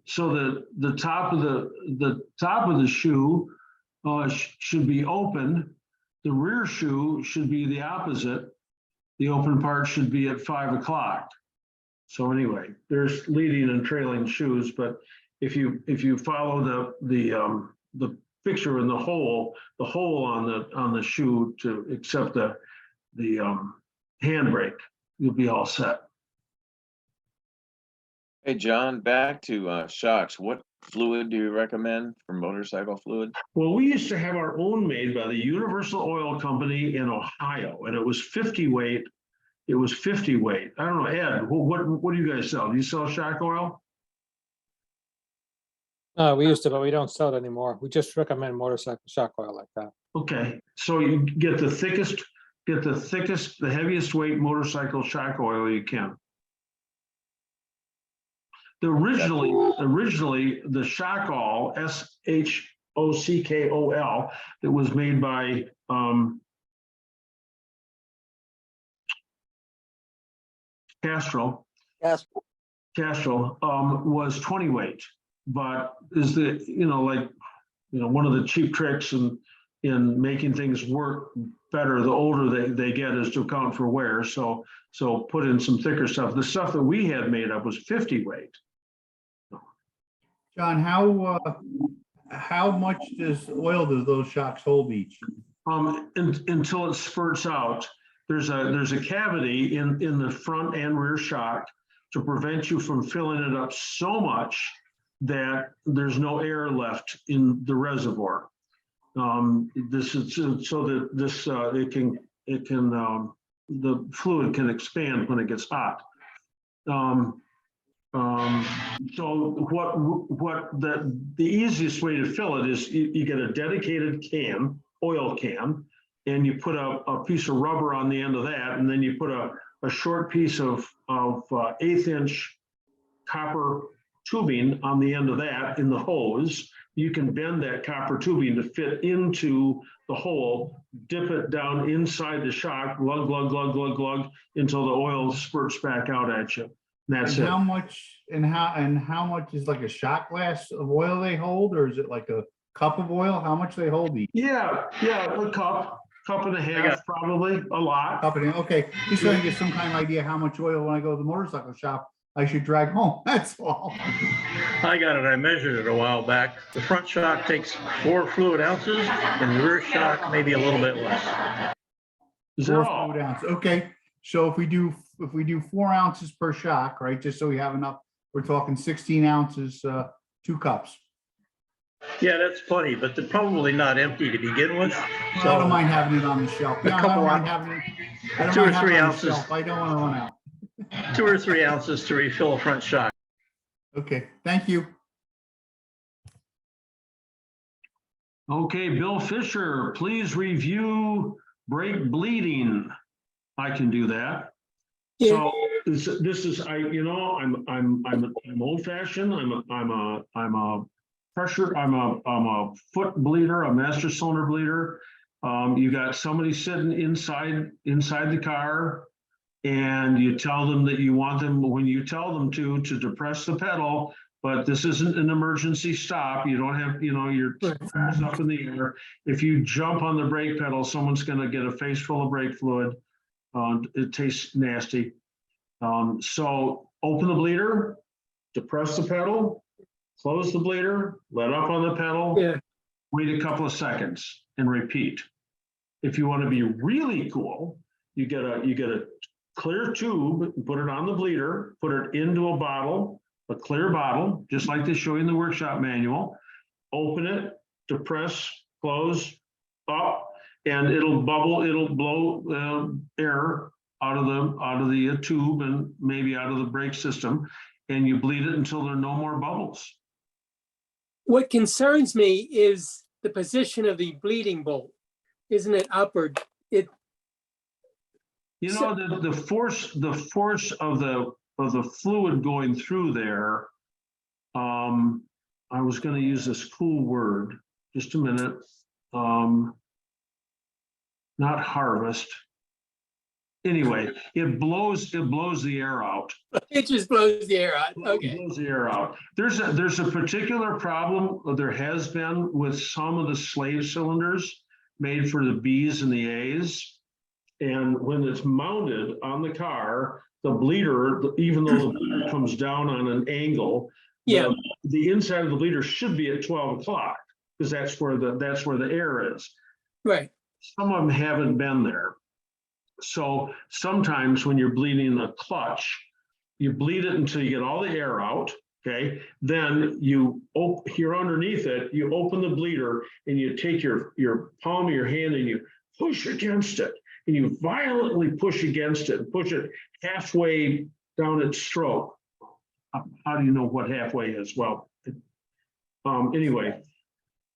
So that the top of the shoe should be open. The rear shoe should be the opposite. The open part should be at 5 o'clock. So anyway, there's leading and trailing shoes, but if you follow the picture in the hole on the shoe to accept the handbrake, you'll be all set. Hey, John, back to shocks. What fluid do you recommend for motorcycle fluid? Well, we used to have our own made by the Universal Oil Company in Ohio, and it was 50 weight. I don't know, Ed, what do you guys sell? Do you sell shock oil? No, we used to, but we don't sell it anymore. We just recommend motorcycle shock oil like that. Okay, so you get the heaviest weight motorcycle shock oil you can. Originally, the Shockol, SHOCKOL, that was made by Castrol was 20 weight, but is one of the cheap tricks in making things work better the older they get is to account for wear. So put in some thicker stuff. The stuff that we had made up was 50 weight. John, how much oil do those shocks hold each? Until it spurts out. There's a cavity in the front and rear shock to prevent you from filling it up so much that there's no air left in the reservoir. This is so that the fluid can expand when it gets hot. So the easiest way to fill it is you get a dedicated oil can, and you put a piece of rubber on the end of that, and then you put a short piece of 1/8-inch copper tubing on the end of that in the hose. You can bend that copper tubing to fit into the hole, dip it down inside the shock, glug, glug, glug, glug, glug, until the oil spurts back out at you. That's And it. how much is like a shot glass of oil they hold, or is it like a cup of oil? How much they hold each? Yeah, a cup and a half, probably, a lot. Okay, just so I can get some kind of idea how much oil when I go to the motorcycle shop, I should drag home. That's all. I got it. I measured it a while back. The front shock takes 4 fluid ounces and the rear shock maybe a little bit less. Is that 4 all? fluid ounce. Okay, so if we do 4 ounces per shock, right, just so we have enough, we're talking 16 ounces, 2 cups. Yeah, that's plenty, but they're probably not empty to begin with. I So don't mind having it on the shelf. A Yeah, I couple don't mind of- having it. I don't 2 or mind having 3 it on the ounces. shelf. I don't want to run out. 2 or 3 ounces to refill a front shock. Okay, thank you. Okay, Bill Fisher, please review brake bleeding. I can do that. So this is, I'm old fashioned. I'm a pressure, I'm a foot bleeder, a master cylinder bleeder. You got somebody sitting inside the car, and you tell them that you want them, when you tell them to depress the pedal, but this isn't an emergency stop. You don't have, you're up in the air. If you jump on the brake pedal, someone's gonna get a face full of brake fluid. It tastes nasty. So open the bleeder, depress the pedal, close the bleeder, let up on the pedal, wait a couple of seconds and repeat. If you want to be really cool, you get a clear tube, put it on the bleeder, put it into a bottle, a clear bottle, just like they show you in the workshop manual. Open it, depress, close, up, and it'll bubble, it'll blow air out of the tube and maybe out of the brake system, and you bleed it until there are no more bubbles. What concerns me is the position of the bleeding bolt. Isn't it upward? The force of the fluid going through there. I was going to use this cool word. Just a minute. Not harvest. Anyway, it blows the air out. It just blows the air out. Okay. It blows the air out. There's a particular problem there has been with some of the slave cylinders made for the B's and the A's. And when it's mounted on the car, the bleeder, even though the bleeder comes down on an angle, the inside of the bleeder should be at 12 o'clock because that's where the air is. Right. Some of them haven't been there. So sometimes when you're bleeding a clutch, you bleed it until you get all the air out. Okay, then you're underneath it, you open the bleeder and you take your palm of your hand and you push against it, and you violently push against it and push it halfway down its stroke. How do you know what halfway is? Well, anyway,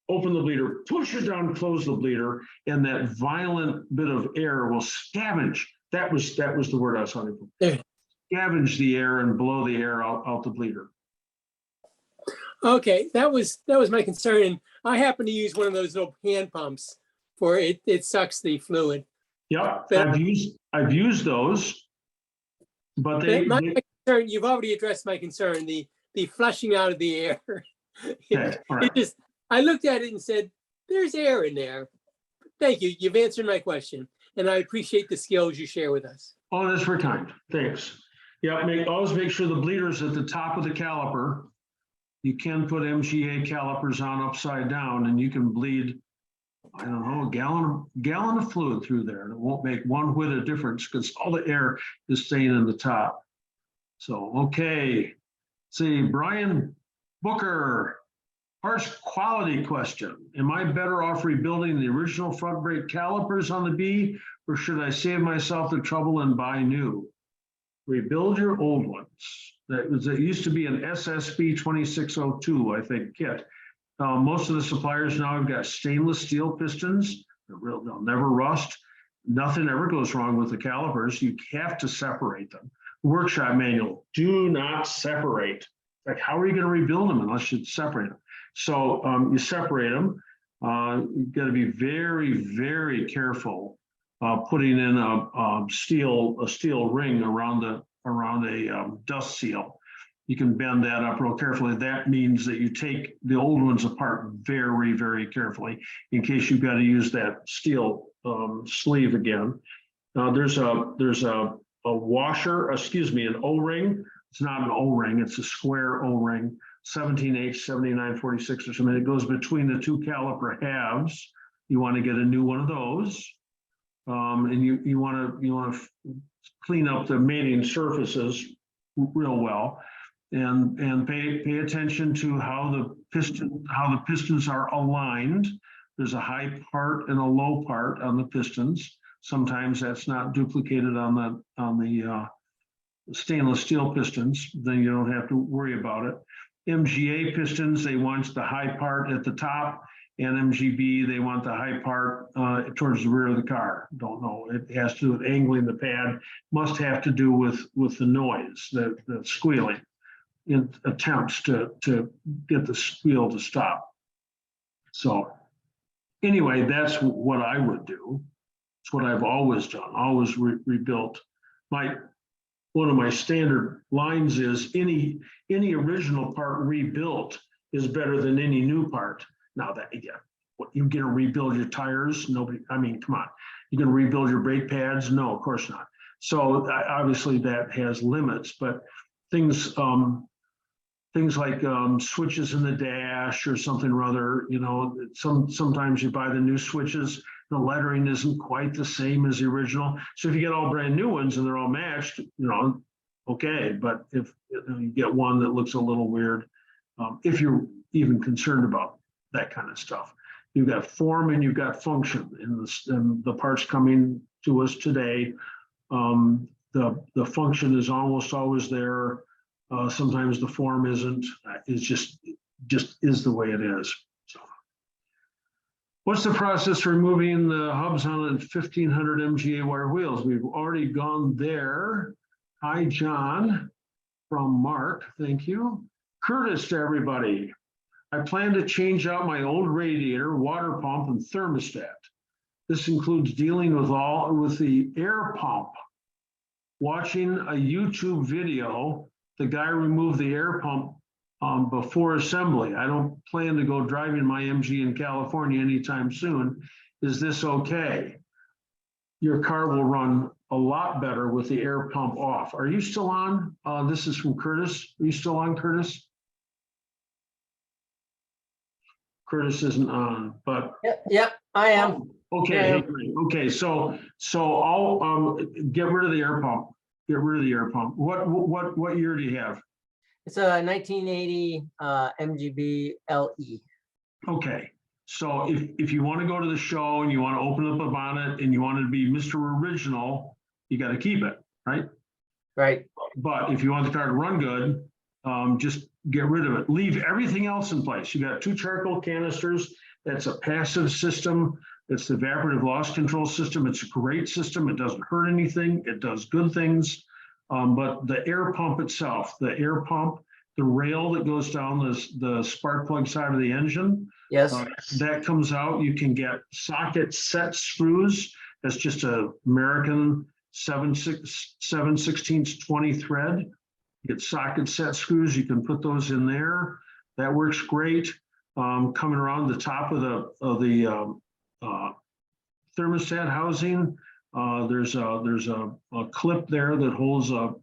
open the bleeder, push it down, close the bleeder, and that violent bit of air will scavenge. That was the word I was looking for. Scavenge the air and blow the air out the bleeder. Okay, that was my concern. And I happen to use one of those little hand pumps for it. It sucks the fluid. Yeah, I've used those, but my concern, you've already addressed my concern, the flushing out of the air. I looked at it and said, there's air in there. Thank you. You've answered my question. And I appreciate the skills you share with us. Oh, that's very kind. Thanks. Yeah, always make sure the bleeder's at the top of the caliper. You can put MGA calipers on upside down and you can bleed, I don't know, a gallon of fluid through there. And it won't make one whit of difference because all the air is staying in the top. So, okay. See, Brian Booker, harsh quality question. Am I better off rebuilding the original front brake calipers on the B, or should I save myself the trouble and buy new? Rebuild your old ones. That used to be an SSB 2602, I think, kit. Most of the suppliers now have got stainless steel pistons. They'll never rust. Nothing ever goes wrong with the calipers. You have to separate them. Workshop manual, do not separate. Like, how are you going to rebuild them unless you separate them? So you separate them. You've got to be very, very careful putting in a steel ring around a dust seal. You can bend that up real carefully. That means that you take the old ones apart very, very carefully in case you've got to use that steel sleeve again. There's a washer, excuse me, an O-ring. It's not an O-ring, it's a square O-ring, 17H 7946 or something. It goes between the two caliper halves. You want to get a new one of those. And you want to clean up the mating surfaces real well. And pay attention to how the pistons are aligned. There's a high part and a low part on the pistons. Sometimes that's not duplicated on the stainless steel pistons. Then you don't have to worry about it. MGA pistons, they want the high part at the top, and MGB, they want the high part towards the rear of the car. Don't know. It has to do with angling the pad. Must have to do with the noise, the squealing. In attempts to get the squeal to stop. So anyway, that's what I would do. It's what I've always done, always rebuilt. One of my standard lines is any original part rebuilt is better than any new part. Now that, yeah, what, you gonna rebuild your tires? Nobody, I mean, come on. You gonna rebuild your brake pads? No, of course not. So obviously that has limits, but things like switches in the dash or something or other, you know, sometimes you buy the new switches, the lettering isn't quite the same as the original. So if you get all brand new ones and they're all matched, you know, okay. But if you get one that looks a little weird, if you're even concerned about that kind of stuff, you've got form and you've got function in the parts coming to us today. The function is almost always there. Sometimes the form isn't. It's just is the way it is. So, what's the process for removing the hubs on a 1500 MGA wire wheels? We've already gone there. Hi, John, from Mark. Thank you. Curtis to everybody. I plan to change out my old radiator, water pump, and thermostat. This includes dealing with the air pump. Watching a YouTube video, the guy removed the air pump before assembly. I don't plan to go driving my MG in California anytime soon. Is this okay? Your car will run a lot better with the air pump off. Are you still on? This is from Curtis. Are you still on, Curtis? Curtis isn't on, but. Yep, I am. Okay, Yeah. great. Okay, so I'll get rid of the air pump. Get rid of the air pump. What year do you have? It's a 1980 MGB LE. Okay, so if you want to go to the show and you want to open up a bonnet and you want it to be Mr. Original, you got to keep it, right? Right. But if you want the car to run good, just get rid of it. Leave everything else in place. You got 2 charcoal canisters. That's a passive system. It's the evaporative loss control system. It's a great system. It doesn't hurt anything. It does good things. But the air pump itself, the air pump, the rail that goes down the spark plug side of the engine, yes, that comes out. You can get socket set screws. That's just a American 7/16 thread. You get socket set screws. You can put those in there. That works great. Coming around the top of the thermostat housing, there's a clip there that holds an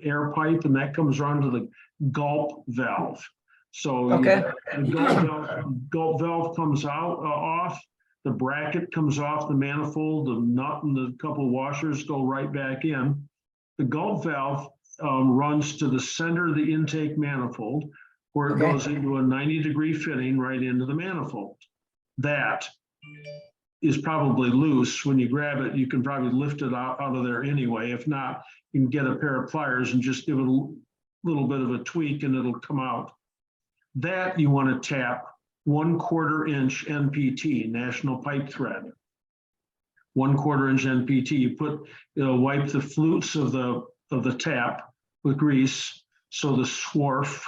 air pipe, and that comes around to the gulp valve. So okay, the gulp valve comes out off. The bracket comes off the manifold. The nut and the couple washers go right back in. The gulp valve runs to the center of the intake manifold, where it goes into a 90-degree fitting right into the manifold. That is probably loose. When you grab it, you can probably lift it out of there anyway. If not, you can get a pair of pliers and just give it a little bit of a tweak and it'll come out. That you want to tap 1/4 inch NPT, National Pipe Thread. 1/4 inch NPT. You wipe the flutes of the tap with grease so the swarf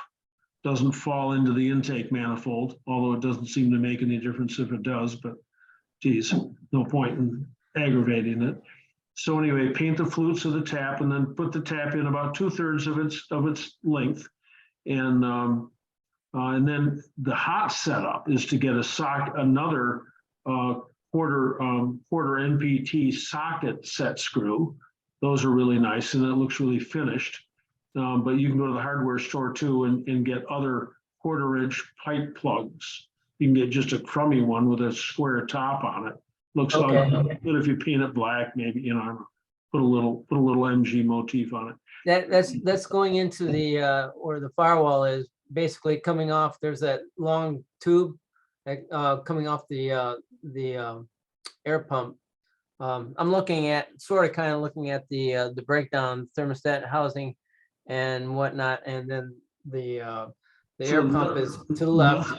doesn't fall into the intake manifold, although it doesn't seem to make any difference if it does, but geez, no point in aggravating it. So anyway, paint the flutes of the tap and then put the tap in about 2/3 of its length. And then the hot setup is to get another quarter NPT socket set screw. Those are really nice and it looks really finished. But you can go to the hardware store too and get other 1/4-inch pipe plugs. You can get just a crummy one with a square top on it. Looks Okay. good if you paint it black, maybe, put a little MG motif on it. That's going into the, where the firewall is, basically coming off, there's that long tube that, coming off the air pump. I'm looking at, kind of looking at the breakdown thermostat housing and whatnot, and then the air pump is to the left.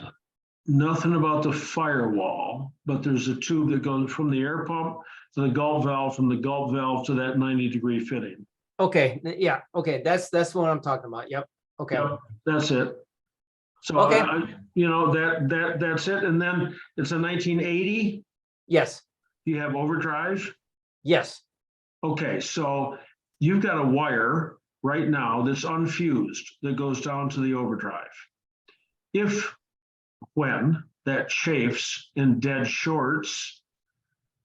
Nothing about the firewall, but there's a tube that goes from the air pump to the gulp valve, from the gulp valve to that 90-degree fitting. Okay, yeah, okay, that's what I'm talking about. Yep, okay. Yep, that's it. So, Okay. that's it. And then it's a 1980. Yes. You have overdrive? Yes. Okay, so you've got a wire right now that's unfused that goes down to the overdrive. When that chafes and dead shorts,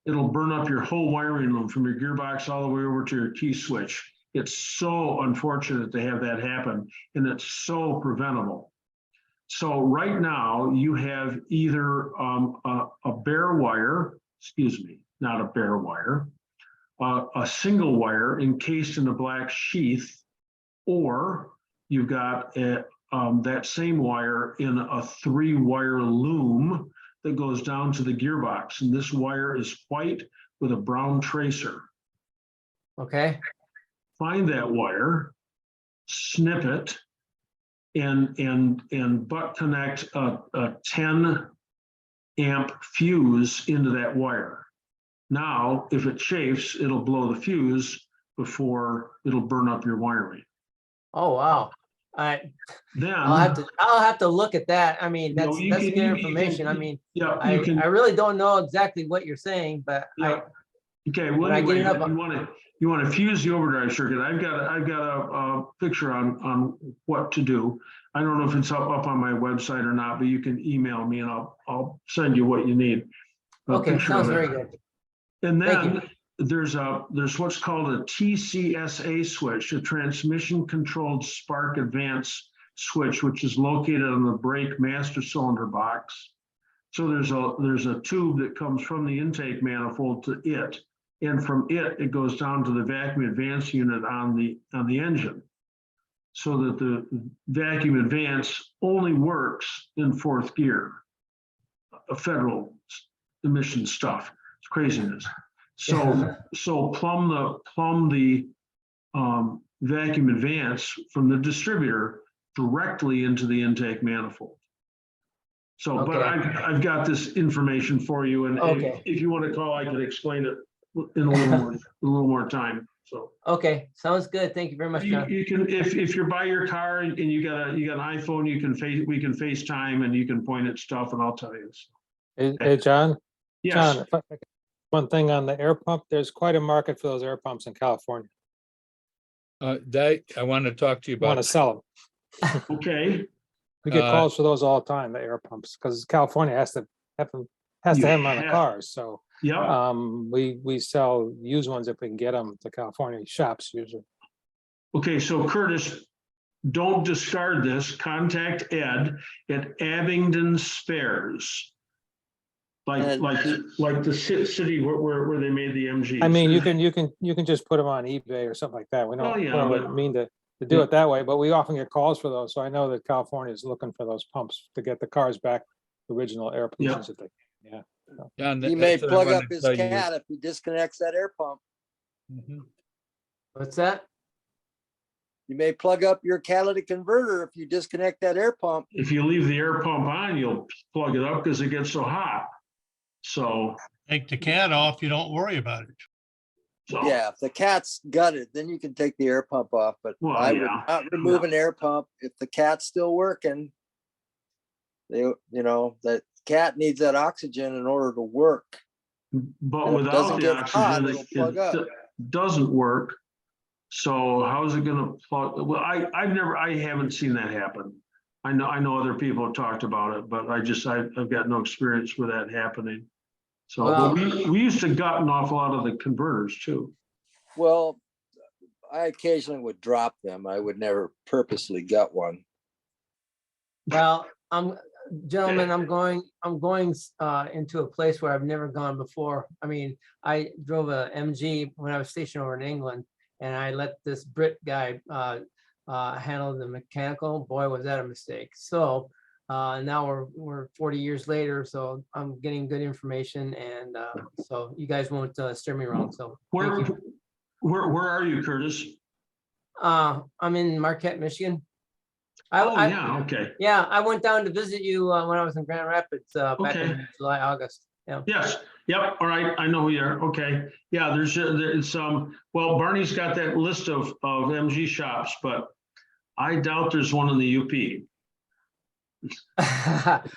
it'll burn up your whole wiring loom from your gearbox all the way over to your key switch. It's so unfortunate to have that happen, and it's so preventable. So right now you have either a bare wire, not a bare wire, a single wire encased in a black sheath, or you've got that same wire in a 3-wire loom that goes down to the gearbox. And this wire is white with a brown tracer. Okay. Find that wire, snip it, and butt connect a 10 amp fuse into that wire. Now, if it chafes, it'll blow the fuse before it'll burn up your wiring. Oh, wow. Then I'll have to look at that. I mean, that's you good can- information. I mean, Yeah, I really don't know exactly what you're saying, but okay. when Well, I get anyway, it up- you want to fuse the overdrive circuit. I've got a picture on what to do. I don't know if it's up on my website or not, but you can email me and I'll send you what you need. Okay, sounds very good. And Thank then there's what's called a TCSA switch, a transmission controlled spark advance switch, which is located on the brake master cylinder box. So there's a tube that comes from the intake manifold to it, and from it goes down to the vacuum advance unit on the engine, so that the vacuum advance only works in 4th gear. Federal emission stuff. It's craziness. So plumb the vacuum advance from the distributor directly into the intake manifold. So, but I've got this information for you, and if you want to call, I can explain it in a little more time. So. Okay, sounds good. Thank you very much, John. You can, if you're by your car and you got an iPhone, we can FaceTime and you can point at stuff and I'll tell you. Hey, John? Yes. John, if I- one thing on the air pump, there's quite a market for those air pumps in California. That I want to talk to you Want to about. sell them. Okay. We get calls for those all the time, the air pumps, because California has to have them on the cars. So yeah, we sell used ones if we can get them to California shops usually. Okay, so Curtis, don't discard this. Contact Ed at Abingdon Spares. Like the city where they made the MGs. I mean, you can just put them on eBay or something like that. We don't mean to do it that way, but we often get calls for those. So I know that California is looking for those pumps to get the cars back original air pollutions that they can. Yeah. He may plug up his cat if he disconnects that air pump. What's that? You may plug up your catalytic converter if you disconnect that air pump. If you leave the air pump on, you'll plug it up because it gets so hot. So take the cat off, you don't worry about it. So, yeah, if the cat's gutted, then you can take the air pump off. But I would not remove an air pump if the cat's still working. That cat needs that oxygen in order to work. But and without the oxygen, doesn't work. So how's it gonna plug? Well, I haven't seen that happen. I know other people have talked about it, but I've got no experience with that happening. So Well- we used to gut an awful lot of the converters too. Well, I occasionally would drop them. I would never purposely gut one. Well, gentlemen, I'm going into a place where I've never gone before. I mean, I drove a MG when I was stationed over in England, and I let this Brit guy handle the mechanical. Boy, was that a mistake. So now we're 40 years later, so I'm getting good information, and so you guys won't steer me wrong. So thank you. Where are you, Curtis? I'm in Marquette, Michigan. Yeah, okay. Yeah, I went down to visit you when I was in Grand Rapids back Okay. in July, August. Yeah. Yes, yep, all right, I know who you are, okay. Yeah, there's well, Barney's got that list of MG shops, but I doubt there's one in the UP.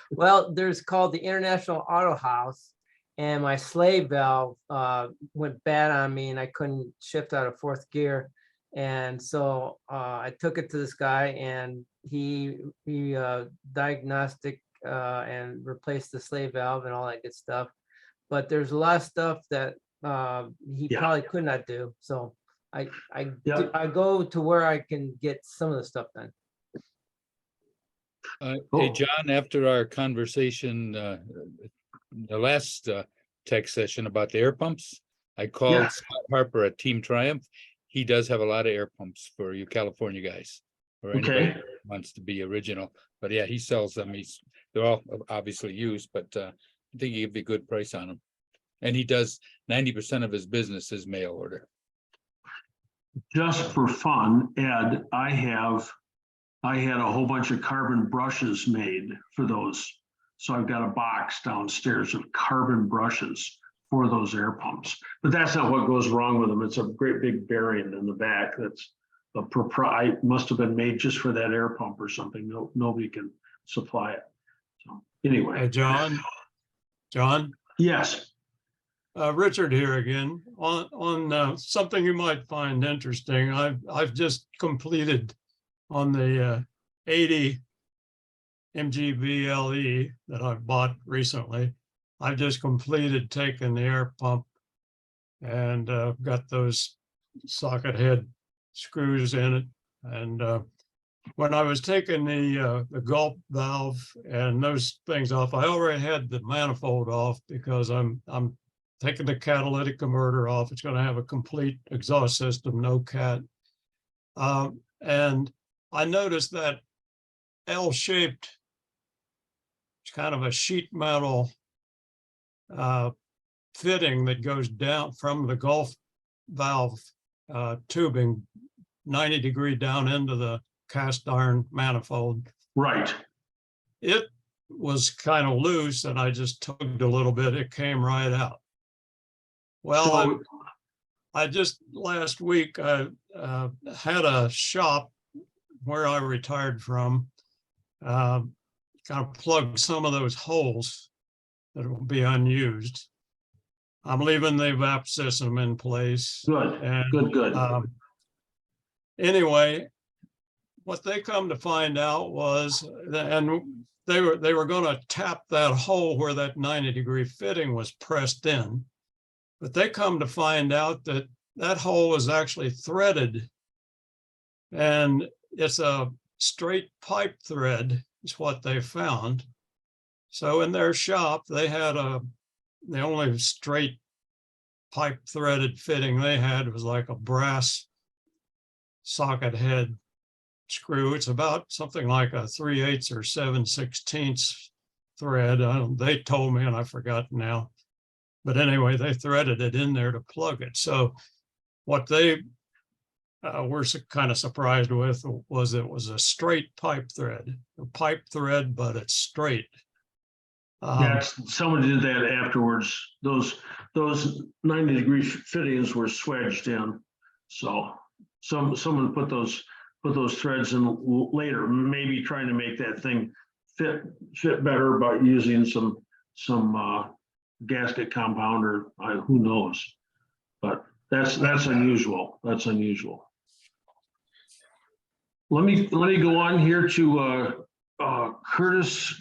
Well, there's called the International Auto House, and my slave valve went bad on me, and I couldn't shift out of fourth gear. And so I took it to this guy, and he diagnostic and replaced the slave valve and all that good stuff. But there's a lot of stuff that he probably could not do. So I go to where I can get some of the stuff done. Hey, John, after our conversation, the last tech session about the air pumps, I called Scott Harper at Team Triumph. He does have a lot of air pumps for you California guys, or anybody Okay. who wants to be original. But yeah, he sells them. They're all obviously used, but I think he give you a good price on them. And he does 90% of his business is mail order. Just for fun, Ed, I had a whole bunch of carbon brushes made for those. So I've got a box downstairs of carbon brushes for those air pumps. But that's not what goes wrong with them. It's a great big bearing in the back that's must have been made just for that air pump or something. No, nobody can supply it. So anyway. John? Yes. Richard here again. On something you might find interesting. I've just completed on the 80 MGBLE that I've bought recently. I've just completed taking the air pump and got those socket head screws in it. And when I was taking the gulp valve and those things off, I already had the manifold off because I'm taking the catalytic converter off. It's going to have a complete exhaust system, no cat. And I noticed that L-shaped, it's kind of a sheet metal fitting that goes down from the Gulf valve tubing 90 degree down into the cast iron manifold. Right. It was kind of loose and I just tugged a little bit. It came right out. Well, I just last week I had a shop where I retired from kind of plug some of those holes that will be unused. I'm leaving the evap system in place. Good, and, good. Anyway, what they come to find out was, and they were going to tap that hole where that 90 degree fitting was pressed in, but they come to find out that that hole is actually threaded, and it's a straight pipe thread is what they found. So in their shop, they had the only straight pipe threaded fitting they had was like a brass socket head screw. It's about something like a 3/8 or 7/16 thread. They told me and I forgot now. But anyway, they threaded it in there to plug it. So what they were kind of surprised with was it was a straight pipe thread, a pipe thread, but it's straight. Yeah, someone did that afterwards. Those 90 degree fittings were swedged in. So someone put those threads in later, maybe trying to make that thing fit better by using some gasket compound or who knows. But That's unusual. That's unusual. Let me go on here to Curtis.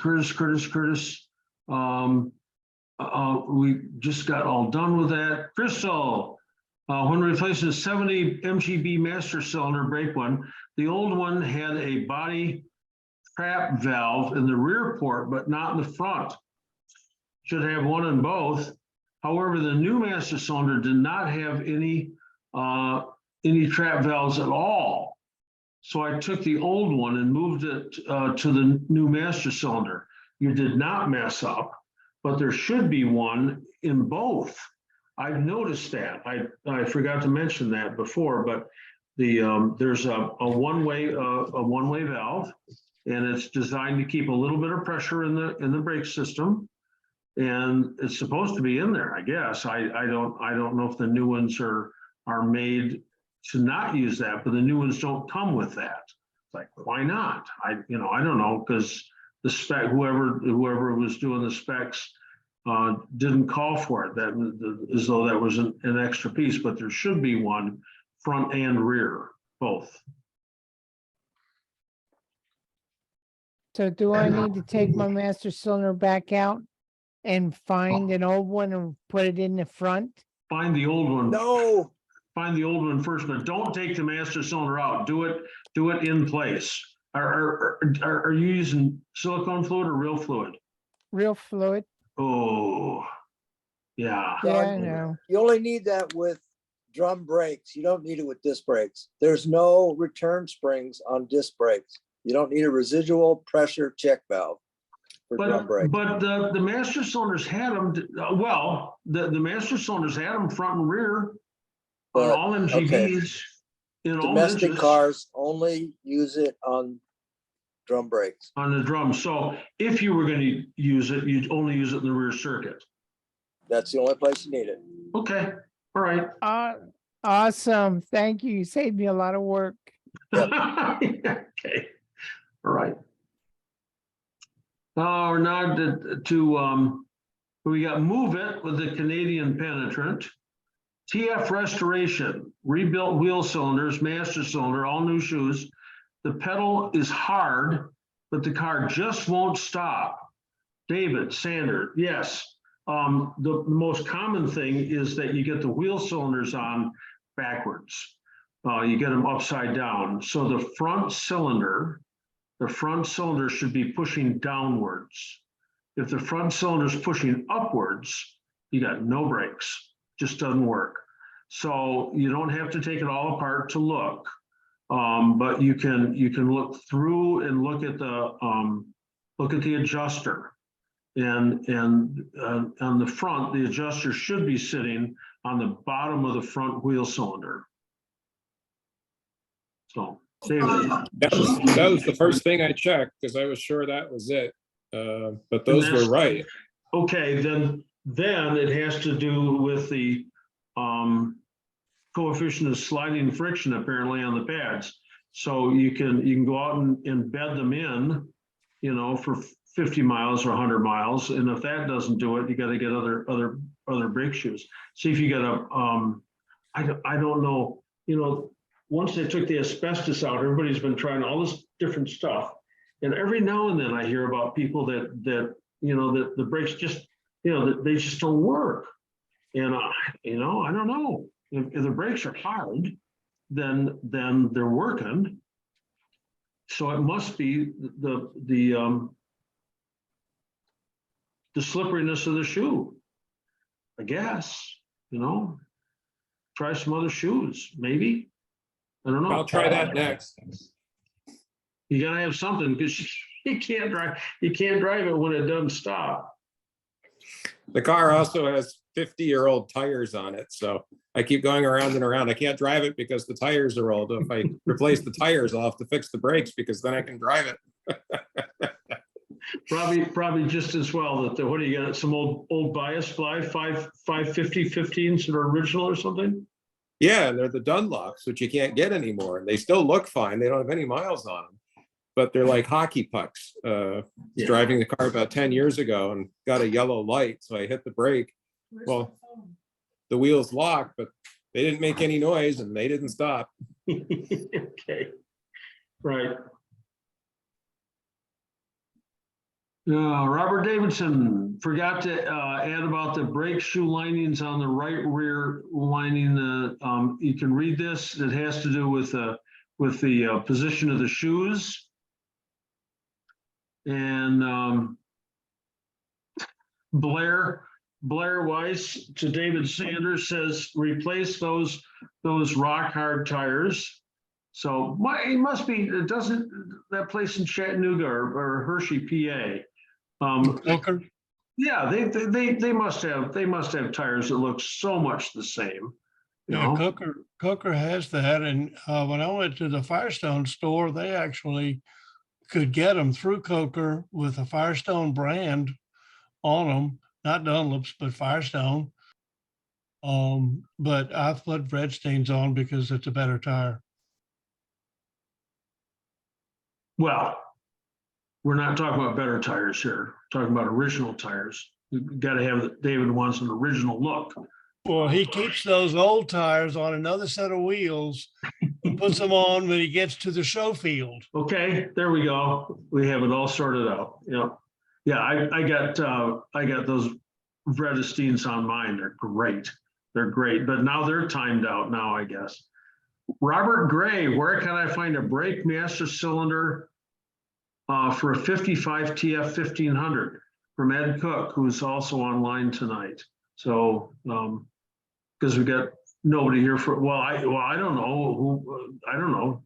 We just got all done with that. Crystal, when replacing a 70 MGB master cylinder brake one, the old one had a body trap valve in the rear port, but not in the front. Should have one in both. However, the new master cylinder did not have any trap valves at all. So I took the old one and moved it to the new master cylinder. You did not mess up, but there should be one in both. I've noticed that. I forgot to mention that before, but there's a one-way valve, and it's designed to keep a little bit of pressure in the brake system. And it's supposed to be in there, I guess. I don't know if the new ones are made to not use that, but the new ones don't come with that. It's like, why not? I don't know, because the spec, whoever was doing the specs didn't call for it. As though that was an extra piece, but there should be one front and rear, both. So do I need to take my master cylinder back out and find an old one and put it in the front? Find the old one. No. Find the old one first, but don't take the master cylinder out. Do it in place. Are you using silicone fluid or real fluid? Real fluid. Oh, yeah. Yeah, I know. You only need that with drum brakes. You don't need it with disc brakes. There's no return springs on disc brakes. You don't need a residual pressure check valve for drum brakes. But the master cylinders had them. The master cylinders had them front and rear on all MGBs. Okay. In all Domestic niches. cars only use it on drum brakes. On the drum. So if you were going to use it, you'd only use it in the rear circuit. That's the only place you need it. Okay. All right. Awesome. Thank you. You saved me a lot of work. Okay. All right. Now we got Move It with the Canadian penetrant. TF Restoration, rebuilt wheel cylinders, master cylinder, all new shoes. The pedal is hard, but the car just won't stop. David Sander, yes. The most common thing is that you get the wheel cylinders on backwards. You get them upside down. So the front cylinder should be pushing downwards. If the front cylinder is pushing upwards, you got no brakes. Just doesn't work. So you don't have to take it all apart to look, but you can look through and look at the adjuster, and on the front, the adjuster should be sitting on the bottom of the front wheel cylinder. So, David. That was the first thing I checked because I was sure that was it. But those were right. Okay, then it has to do with the coefficient of sliding friction apparently on the pads. So you can go out and bed them in, for 50 miles or 100 miles. And if that doesn't do it, you got to get other brake shoes. See if you get I don't know, once they took the asbestos out, everybody's been trying all this different stuff. And every now and then I hear about people that the brakes just, that they just don't work. And I don't know. If the brakes are hard, then they're working. So it must be the slipperiness of the shoe, I guess. Try some other shoes, maybe. I don't know. I'll try that next. You gotta have something because you can't drive it when it doesn't stop. The car also has 50-year-old tires on it, so I keep going around and around. I can't drive it because the tires are old. If I replace the tires, I'll have to fix the brakes because then I can drive it. Probably just as well that what do you got? Some old bias fly 550 15s that are original or something? Yeah, and they're the Dunlops, which you can't get anymore. They still look fine. They don't have any miles on them, but they're like hockey pucks. Driving the car about 10 years ago and got a yellow light, so I hit the brake. Well, the wheels locked, but they didn't make any noise and they didn't stop. Okay, right. Robert Davidson forgot to add about the brake shoe linings on the right rear lining. You can read this. It has to do with the position of the shoes. And Blair Weiss to David Sanders says replace those rock hard tires. So it must be, it doesn't, that place in Chattanooga or Hershey, PA. Coker? Yeah, they must have tires that look so much the same. Yeah, Coker has that. And when I went to the Firestone store, they actually could get them through Coker with a Firestone brand on them, not Dunlops, but Firestone. But I've put Redstains on because it's a better tire. Well, we're not talking about better tires here. We're talking about original tires. You've got to have, David wants an original look. Well, he keeps those old tires on another set of wheels and puts them on when he gets to the show field. Okay, there we go. We have it all sorted out. Yeah, I got those Vredesteins on mine. They're great. They're great, but now they're timed out now, I guess. Robert Gray, where can I find a brake master cylinder for a 55 TF 1500 from Ed Cook, who's also online tonight? So, because we got nobody here for, I don't know who, I don't know.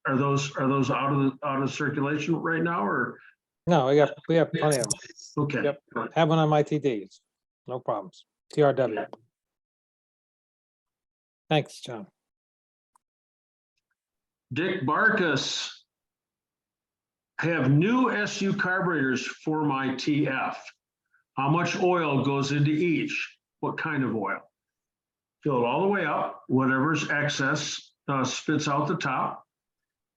Are those out of circulation right now, or? No, we have plenty of them. Okay. Yep. Have one on my TDs. No problems. TRW. Thanks, John. Dick Barkus, have new SU carburetors for my TF. How much oil goes into each? What kind of oil? Fill it all the way up. Whatever's excess spits out the top.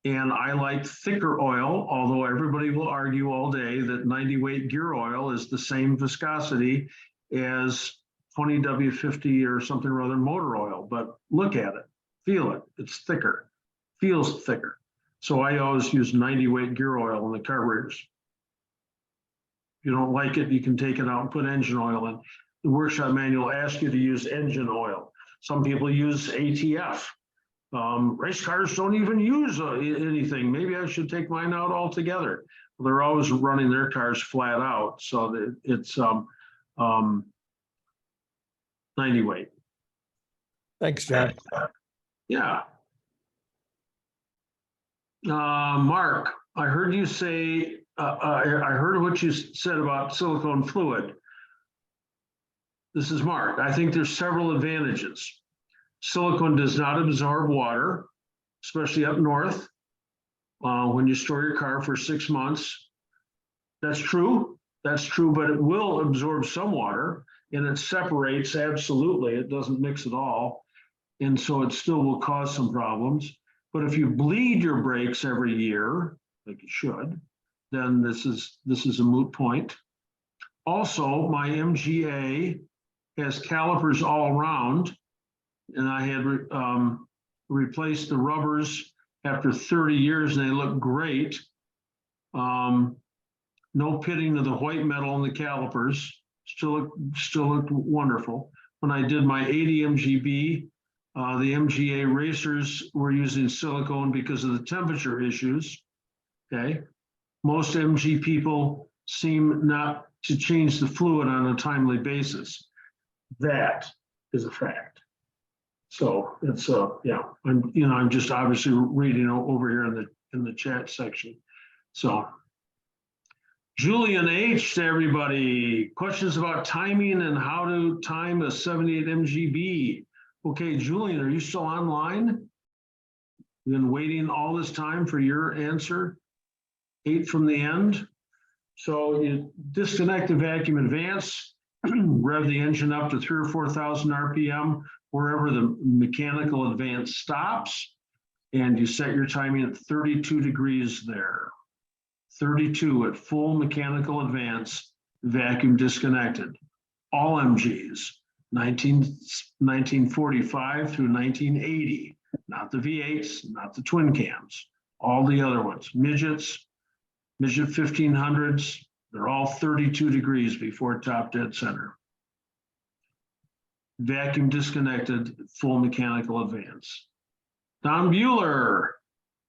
And I like thicker oil, although everybody will argue all day that 90 weight gear oil is the same viscosity as 20 W50 or something or other motor oil. But look at it, feel it, it's thicker, feels thicker. So I always use 90 weight gear oil in the carburetors. If you don't like it, you can take it out and put engine oil in. The workshop manual asks you to use engine oil. Some people use ATF. Race cars don't even use anything. Maybe I should take mine out altogether. Well, they're always running their cars flat out, so that it's 90 weight. Thanks, John. Yeah. Mark, I heard you say, I heard what you said about silicone fluid. This is Mark. I think there's several advantages. Silicone does not absorb water, especially up north, when you store your car for 6 months. That's true, but it will absorb some water, and it separates, absolutely. It doesn't mix at all, and so it still will cause some problems. But if you bleed your brakes every year, like you should, then this is a moot point. Also, my MGA has calipers all around, and I had replaced the rubbers after 30 years, and they look great. No pitting of the white metal on the calipers, still looked wonderful. When I did my 80 MGB, the MGA racers were using silicone because of the temperature issues. Okay, most MG people seem not to change the fluid on a timely basis. That is a fact. So it's yeah, I'm just obviously reading over here in the chat section. So Julian H to everybody, questions about timing and how to time a 78 MGB. Okay, Julian, are you still online? You've been waiting all this time for your answer. 8 from the end. So you disconnect the vacuum advance, rev the engine up to 3,000 or 4,000 RPM, wherever the mechanical advance stops, and you set your timing at 32 degrees there. 32 at full mechanical advance, vacuum disconnected. All MGs. 1945 through 1980, not the V8s, not the twin cams, all the other ones, midget 1500s, they're all 32 degrees before top dead center. Vacuum disconnected, full mechanical advance. Don Bueller,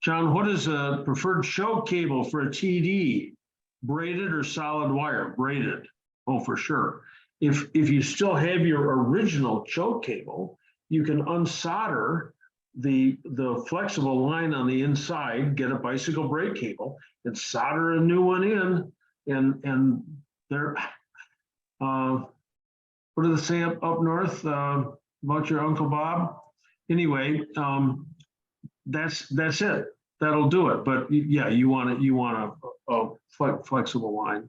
John, what is a preferred choke cable for a TD? Braided or solid wire? Braided. Oh, for sure. If you still have your original choke cable, you can unsolder the flexible line on the inside, get a bicycle brake cable, and solder a new one in, and there. What do they say up north about your Uncle Bob? Anyway, that's it. That'll do it. But yeah, you want a flexible line.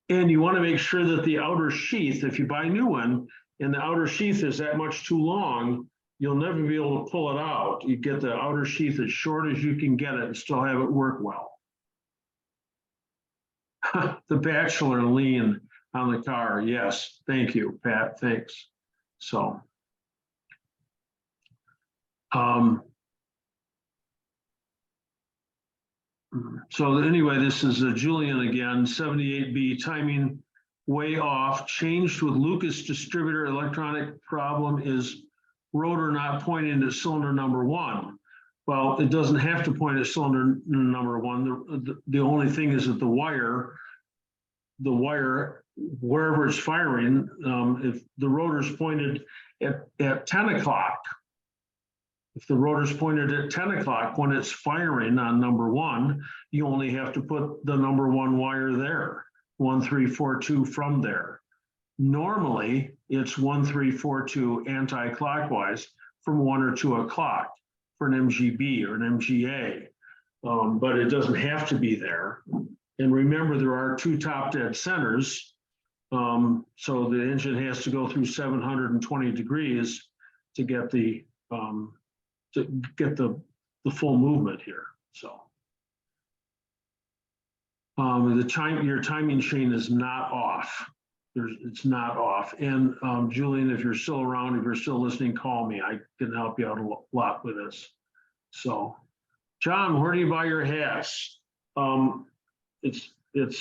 And you want to make sure that the outer sheath, if you buy a new one, and the outer sheath is that much too long, you'll never be able to pull it out. You get the outer sheath as short as you can get it and still have it work well. The Bachelor lean on the car. Yes, thank you, Pat. Thanks. So, so anyway, this is Julian again, 78B, timing way off, changed with Lucas distributor. Electronic problem is rotor not pointing to cylinder number 1. Well, it doesn't have to point at cylinder number 1. The only thing is that the wire, wherever it's firing, if the rotor's pointed at 10 o'clock, if the rotor's pointed at 10 o'clock when it's firing on number 1, you only have to put the number 1 wire there, 1, 3, 4, 2 from there. Normally, it's 1, 3, 4, 2 anti-clockwise from 1 or 2 o'clock for an MGB or an MGA, but it doesn't have to be there. And remember, there are 2 top dead centers, so the engine has to go through 720 degrees to get the full movement here. So your timing chain is not off. It's not off. And Julian, if you're still around, if you're still listening, call me. I can help you out a lot with this. So, John, where do you buy your hats? It's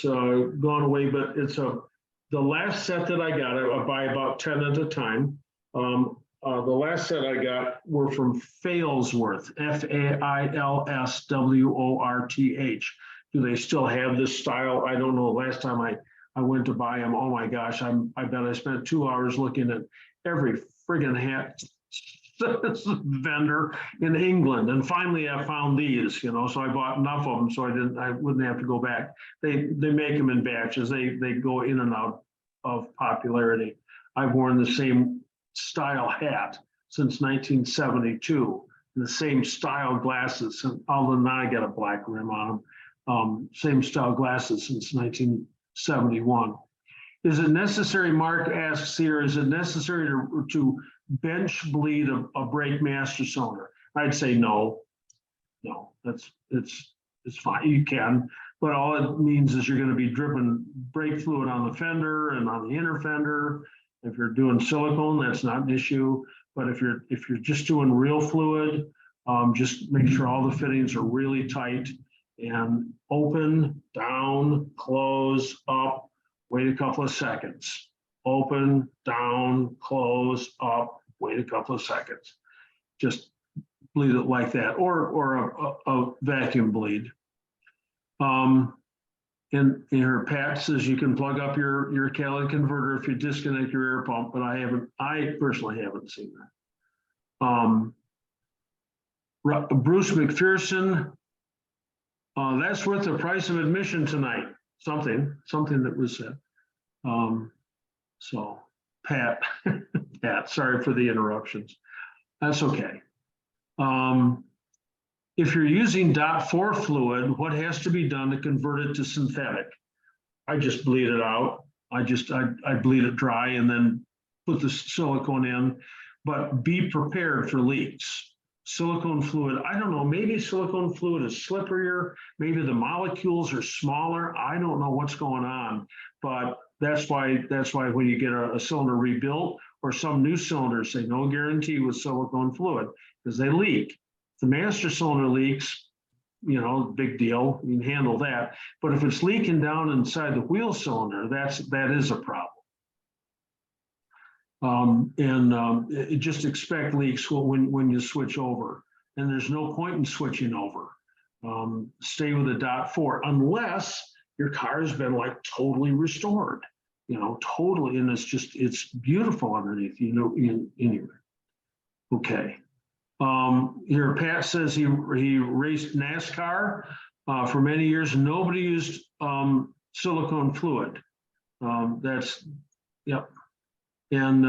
gone away, but it's the last set that I got. I buy about 10 at a time. The last set I got were from Failsworth, Failsworth. Do they still have this style? I don't know. Last time I went to buy them, oh my gosh, I bet I spent 2 hours looking at every friggin' hat vendor in England. And finally I found these, so I bought enough of them so I wouldn't have to go back. They make them in batches. They go in and out of popularity. I've worn the same style hat since 1972, the same style glasses, and although now I got a black rim on them, same style glasses since 1971. Is it necessary, Mark asks here, is it necessary to bench bleed a brake master cylinder? I'd say no. It's fine, you can, but all it means is you're going to be dripping brake fluid on the fender and on the inner fender. If you're doing silicone, that's not an issue. But if you're just doing real fluid, just make sure all the fittings are really tight and open, down, close, up, wait a couple of seconds. Open, down, close, up, wait a couple of seconds. Just bleed it like that, or a vacuum bleed. And here, Pat says you can plug up your catalytic converter if you disconnect your air pump, but I personally haven't seen that. Bruce McPherson, that's worth the price of admission tonight. Something that was said. So Pat, sorry for the interruptions. That's okay. If you're using DOT4 fluid, what has to be done to convert it to synthetic? I just bleed it out. I bleed it dry and then put the silicone in, but be prepared for leaks. Silicone fluid, I don't know, maybe silicone fluid is slipperier, maybe the molecules are smaller. I don't know what's going on, but that's why when you get a cylinder rebuilt or some new cylinders say no guarantee with silicone fluid because they leak. The master cylinder leaks, you know, big deal, you can handle that. But if it's leaking down inside the wheel cylinder, that is a problem. Just expect leaks when you switch over. And there's no point in switching over. Stay with a .4 unless your car has been like totally restored, you know, totally. And it's beautiful underneath, you know, anyway. Okay. Here, Pat says he raced NASCAR for many years. Nobody used silicone fluid. That's, yep. And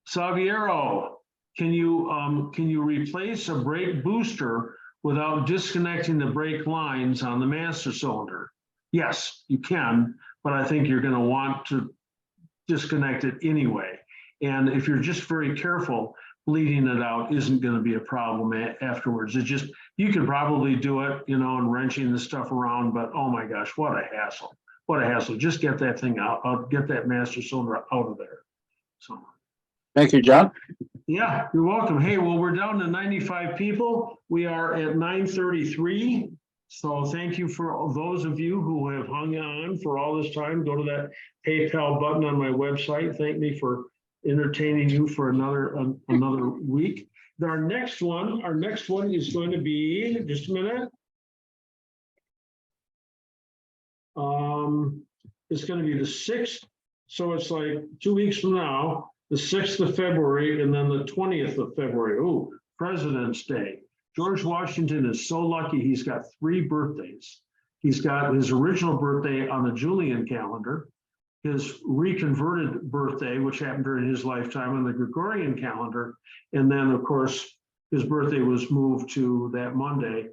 Saviero, can you replace a brake booster without disconnecting the brake lines on the master cylinder? Yes, you can, but I think you're going to want to disconnect it anyway. And if you're just very careful, bleeding it out isn't going to be a problem afterwards. It just, you can probably do it, you know, and wrenching the stuff around, but oh my gosh, what a hassle. What a hassle. Just get that thing out, get that master cylinder out of there. So. Thank you, John. Yeah, you're welcome. Hey, well, we're down to 95 people. We are at 9:33. So thank you for all those of you who have hung on for all this time. Go to that PayPal button on my website. Thank me for entertaining you for another week. Our next one is going to be, just a minute. It's going to be the 6th. So it's like 2 weeks from now, the 6th of February, and then the 20th of February. Oh, President's Day. George Washington is so lucky he's got 3 birthdays. He's got his original birthday on the Julian calendar, his reconverted birthday, which happened during his lifetime, on the Gregorian calendar. And then, of course, his birthday was moved to that Monday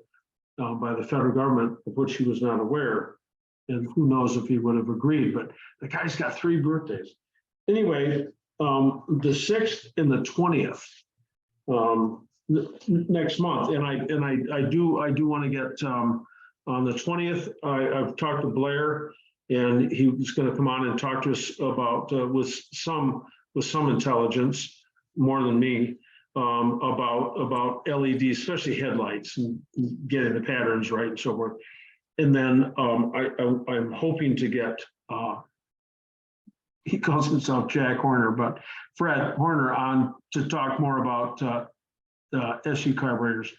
by the federal government, of which he was not aware. And who knows if he would have agreed, but the guy's got 3 birthdays. Anyway, the 6th and the 20th next month. And I do want to get on the 20th, I've talked to Blair, and he was going to come on and talk to us about with some intelligence, more than me, about LEDs, especially headlights, and getting the patterns right and so forth. And then I'm hoping to get, he calls himself Jack Horner, but Fred Horner on to talk more about the SU carburetors.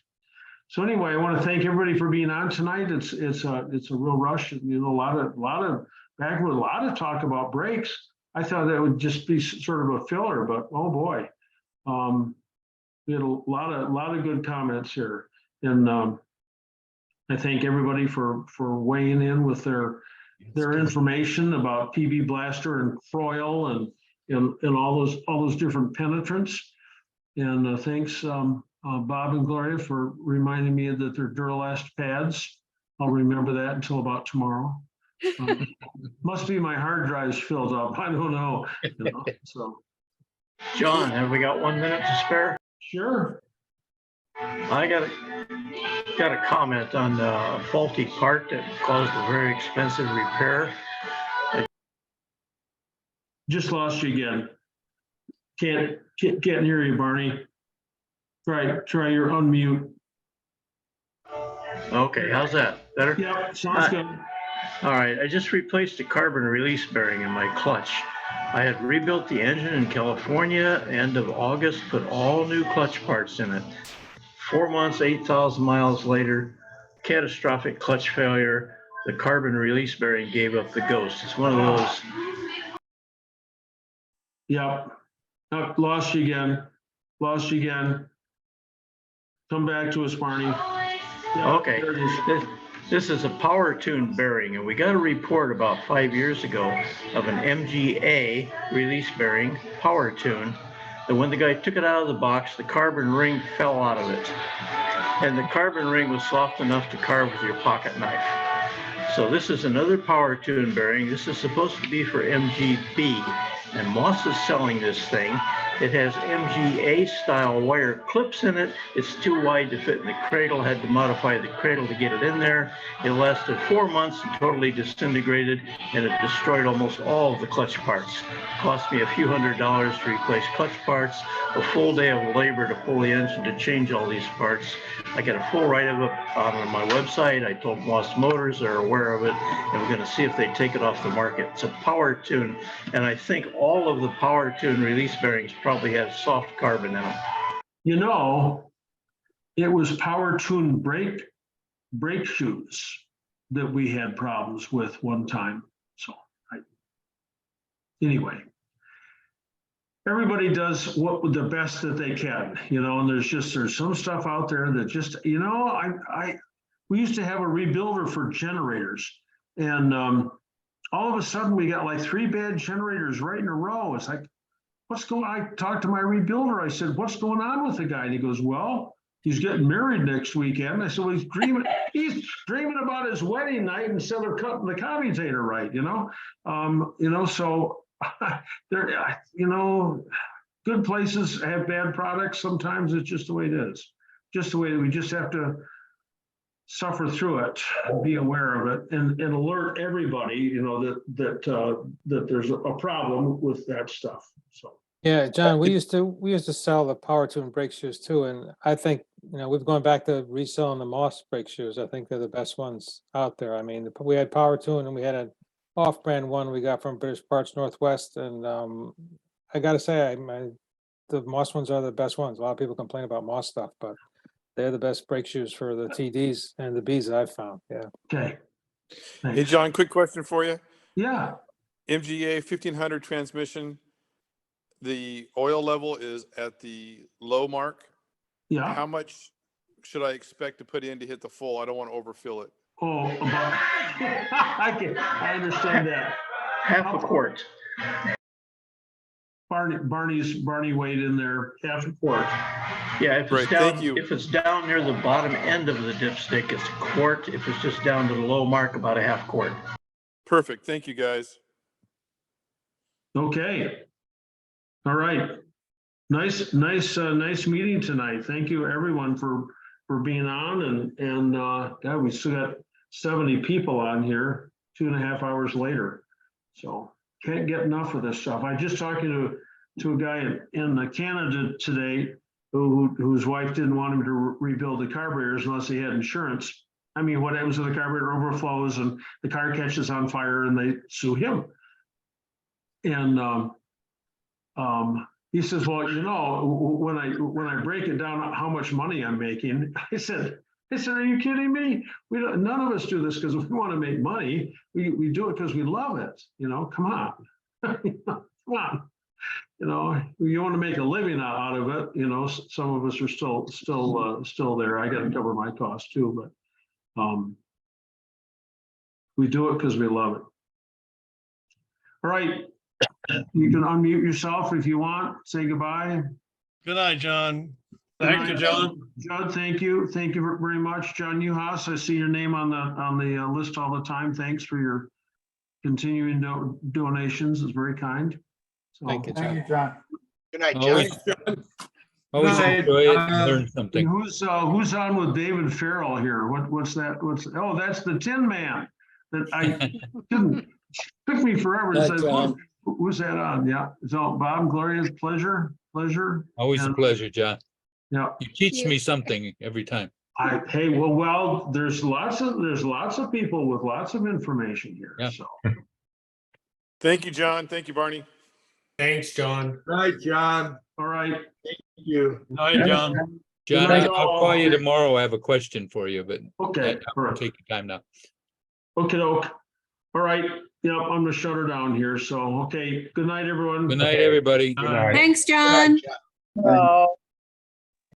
So anyway, I want to thank everybody for being on tonight. It's a real rush. You know, a lot of talk about brakes. I thought that would just be sort of a filler, but oh boy, we had a lot of good comments here, and I thank everybody for weighing in with their information about PB Blaster and Froil and all those different penetrants. And thanks Bob and Gloria for reminding me that they're Duralast pads. I'll remember that until about tomorrow. Must be my hard drive's filled up. I don't know. You know, so. John, have we got 1 minute to spare? Sure. I got a comment on a faulty part that caused a very expensive repair. Just lost you again. Can't hear you, Barney. Try your unmute. Okay, how's that? Better? Yep, sounds good. All right, I just replaced the carbon release bearing in my clutch. I had rebuilt the engine in California, end of August, put all new clutch parts in it. 4 months, 8,000 miles later, catastrophic clutch failure. The carbon release bearing gave up the ghost. It's one of those. Yep. Oh, lost you again. Come back to us, Barney. Yep, okay. This is a power tune bearing, and we got a report about 5 years ago of an MGA release bearing power tune. And when the guy took it out of the box, the carbon ring fell out of it. And the carbon ring was soft enough to carve with your pocket knife. So this is another power tune bearing. This is supposed to be for MGB. And Moss is selling this thing. It has MGA style wire clips in it. It's too wide to fit in the cradle. Had to modify the cradle to get it in there. It lasted 4 months and totally disintegrated, and it destroyed almost all of the clutch parts. Cost me a few $100s to replace clutch parts, a full day of labor to pull the engine to change all these parts. I got a full write-up on my website. I told Moss Motors they're aware of it, and we're going to see if they take it off the market. It's a Power Tune, and I think all of the Power Tune release bearings probably have soft carbon in them. You know, it was Power Tune brake shoes that we had problems with one time. So anyway, everybody does what the best that they can, you know, and there's some stuff out there that just, you know, we used to have a rebuilder for generators, and all of a sudden we got like 3 bad generators right in a row. It's like, I talked to my rebuilder. I said, what's going on with the guy? And he goes, well, he's getting married next weekend. I said, well, he's dreaming about his wedding night instead of cutting the commutator right, you know, so there, you know, good places have bad products. Sometimes it's just the way it is. Just the way that we just have to suffer through it, be aware of it, and alert everybody, you know, that there's a problem with that stuff. So Yeah, John, we used to sell the Power Tune brake shoes too, and I think, you know, we've gone back to reselling the Moss brake shoes. I think they're the best ones out there. I mean, we had Power Tune and we had an off-brand one we got from British Parts Northwest, and I gotta say, the Moss ones are the best ones. A lot of people complain about Moss stuff, but they're the best brake shoes for the TDs and the Bs that I've found. Yeah. Okay. Hey, John, quick question for you. Yeah. MGA 1500 transmission, the oil level is at the low mark. Yeah. How much should I expect to put in to hit the full? I don't want to overfill it. Oh, I understand that. Half a quart. Barney weighed in there, half a quart. Yeah, if Great, it's down, thank you. if it's down near the bottom end of the dipstick, it's a quart. If it's just down to the low mark, about a half quart. Perfect. Thank you, guys. Okay. All right. Nice meeting tonight. Thank you everyone for being on, and God, we still got 70 people on here 2.5 hours later. So can't get enough of this stuff. I just talking to a guy in Canada today whose wife didn't want him to rebuild the carburetors unless he had insurance. I mean, what happens if the carburetor overflows and the car catches on fire and they sue him? And he says, well, you know, when I break it down how much money I'm making, I said, are you kidding me? None of us do this because we want to make money. We do it because we love it. You know, come on. Come on. You know, you want to make a living out of it. You know, some of us are still there. I got to cover my costs too, but we do it because we love it. All right. You can unmute yourself if you want. Say goodbye. Good night, John. Thank you, John. John, thank you. Thank you very much. John Newhouse, I see your name on the list all the time. Thanks for your continuing donations. It's very kind. So, Thank you, John. Thank you, John. Good night, Always, John. always Good enjoy it and night. learn something. Who's on with David Farrell here? What's that? Oh, that's the Tin Man. That I took me forever to That's say. Who's that on? Yeah. So Bob, Gloria's pleasure. Always a pleasure, John. Yeah. You teach me something every time. Hey, well, there's lots of people with lots of information here. Yeah. So Thank you, John. Thank you, Barney. Thanks, John. Right, John. all right. Thank you. Night, John. John, night, I'll call you tomorrow. I have a question for you, but Okay. I'll take your time now. Okay. All right. Yep. I'm gonna shut her down here. So okay. Good night, everyone. Good night, everybody. Good night. Thanks, John. Good night, John.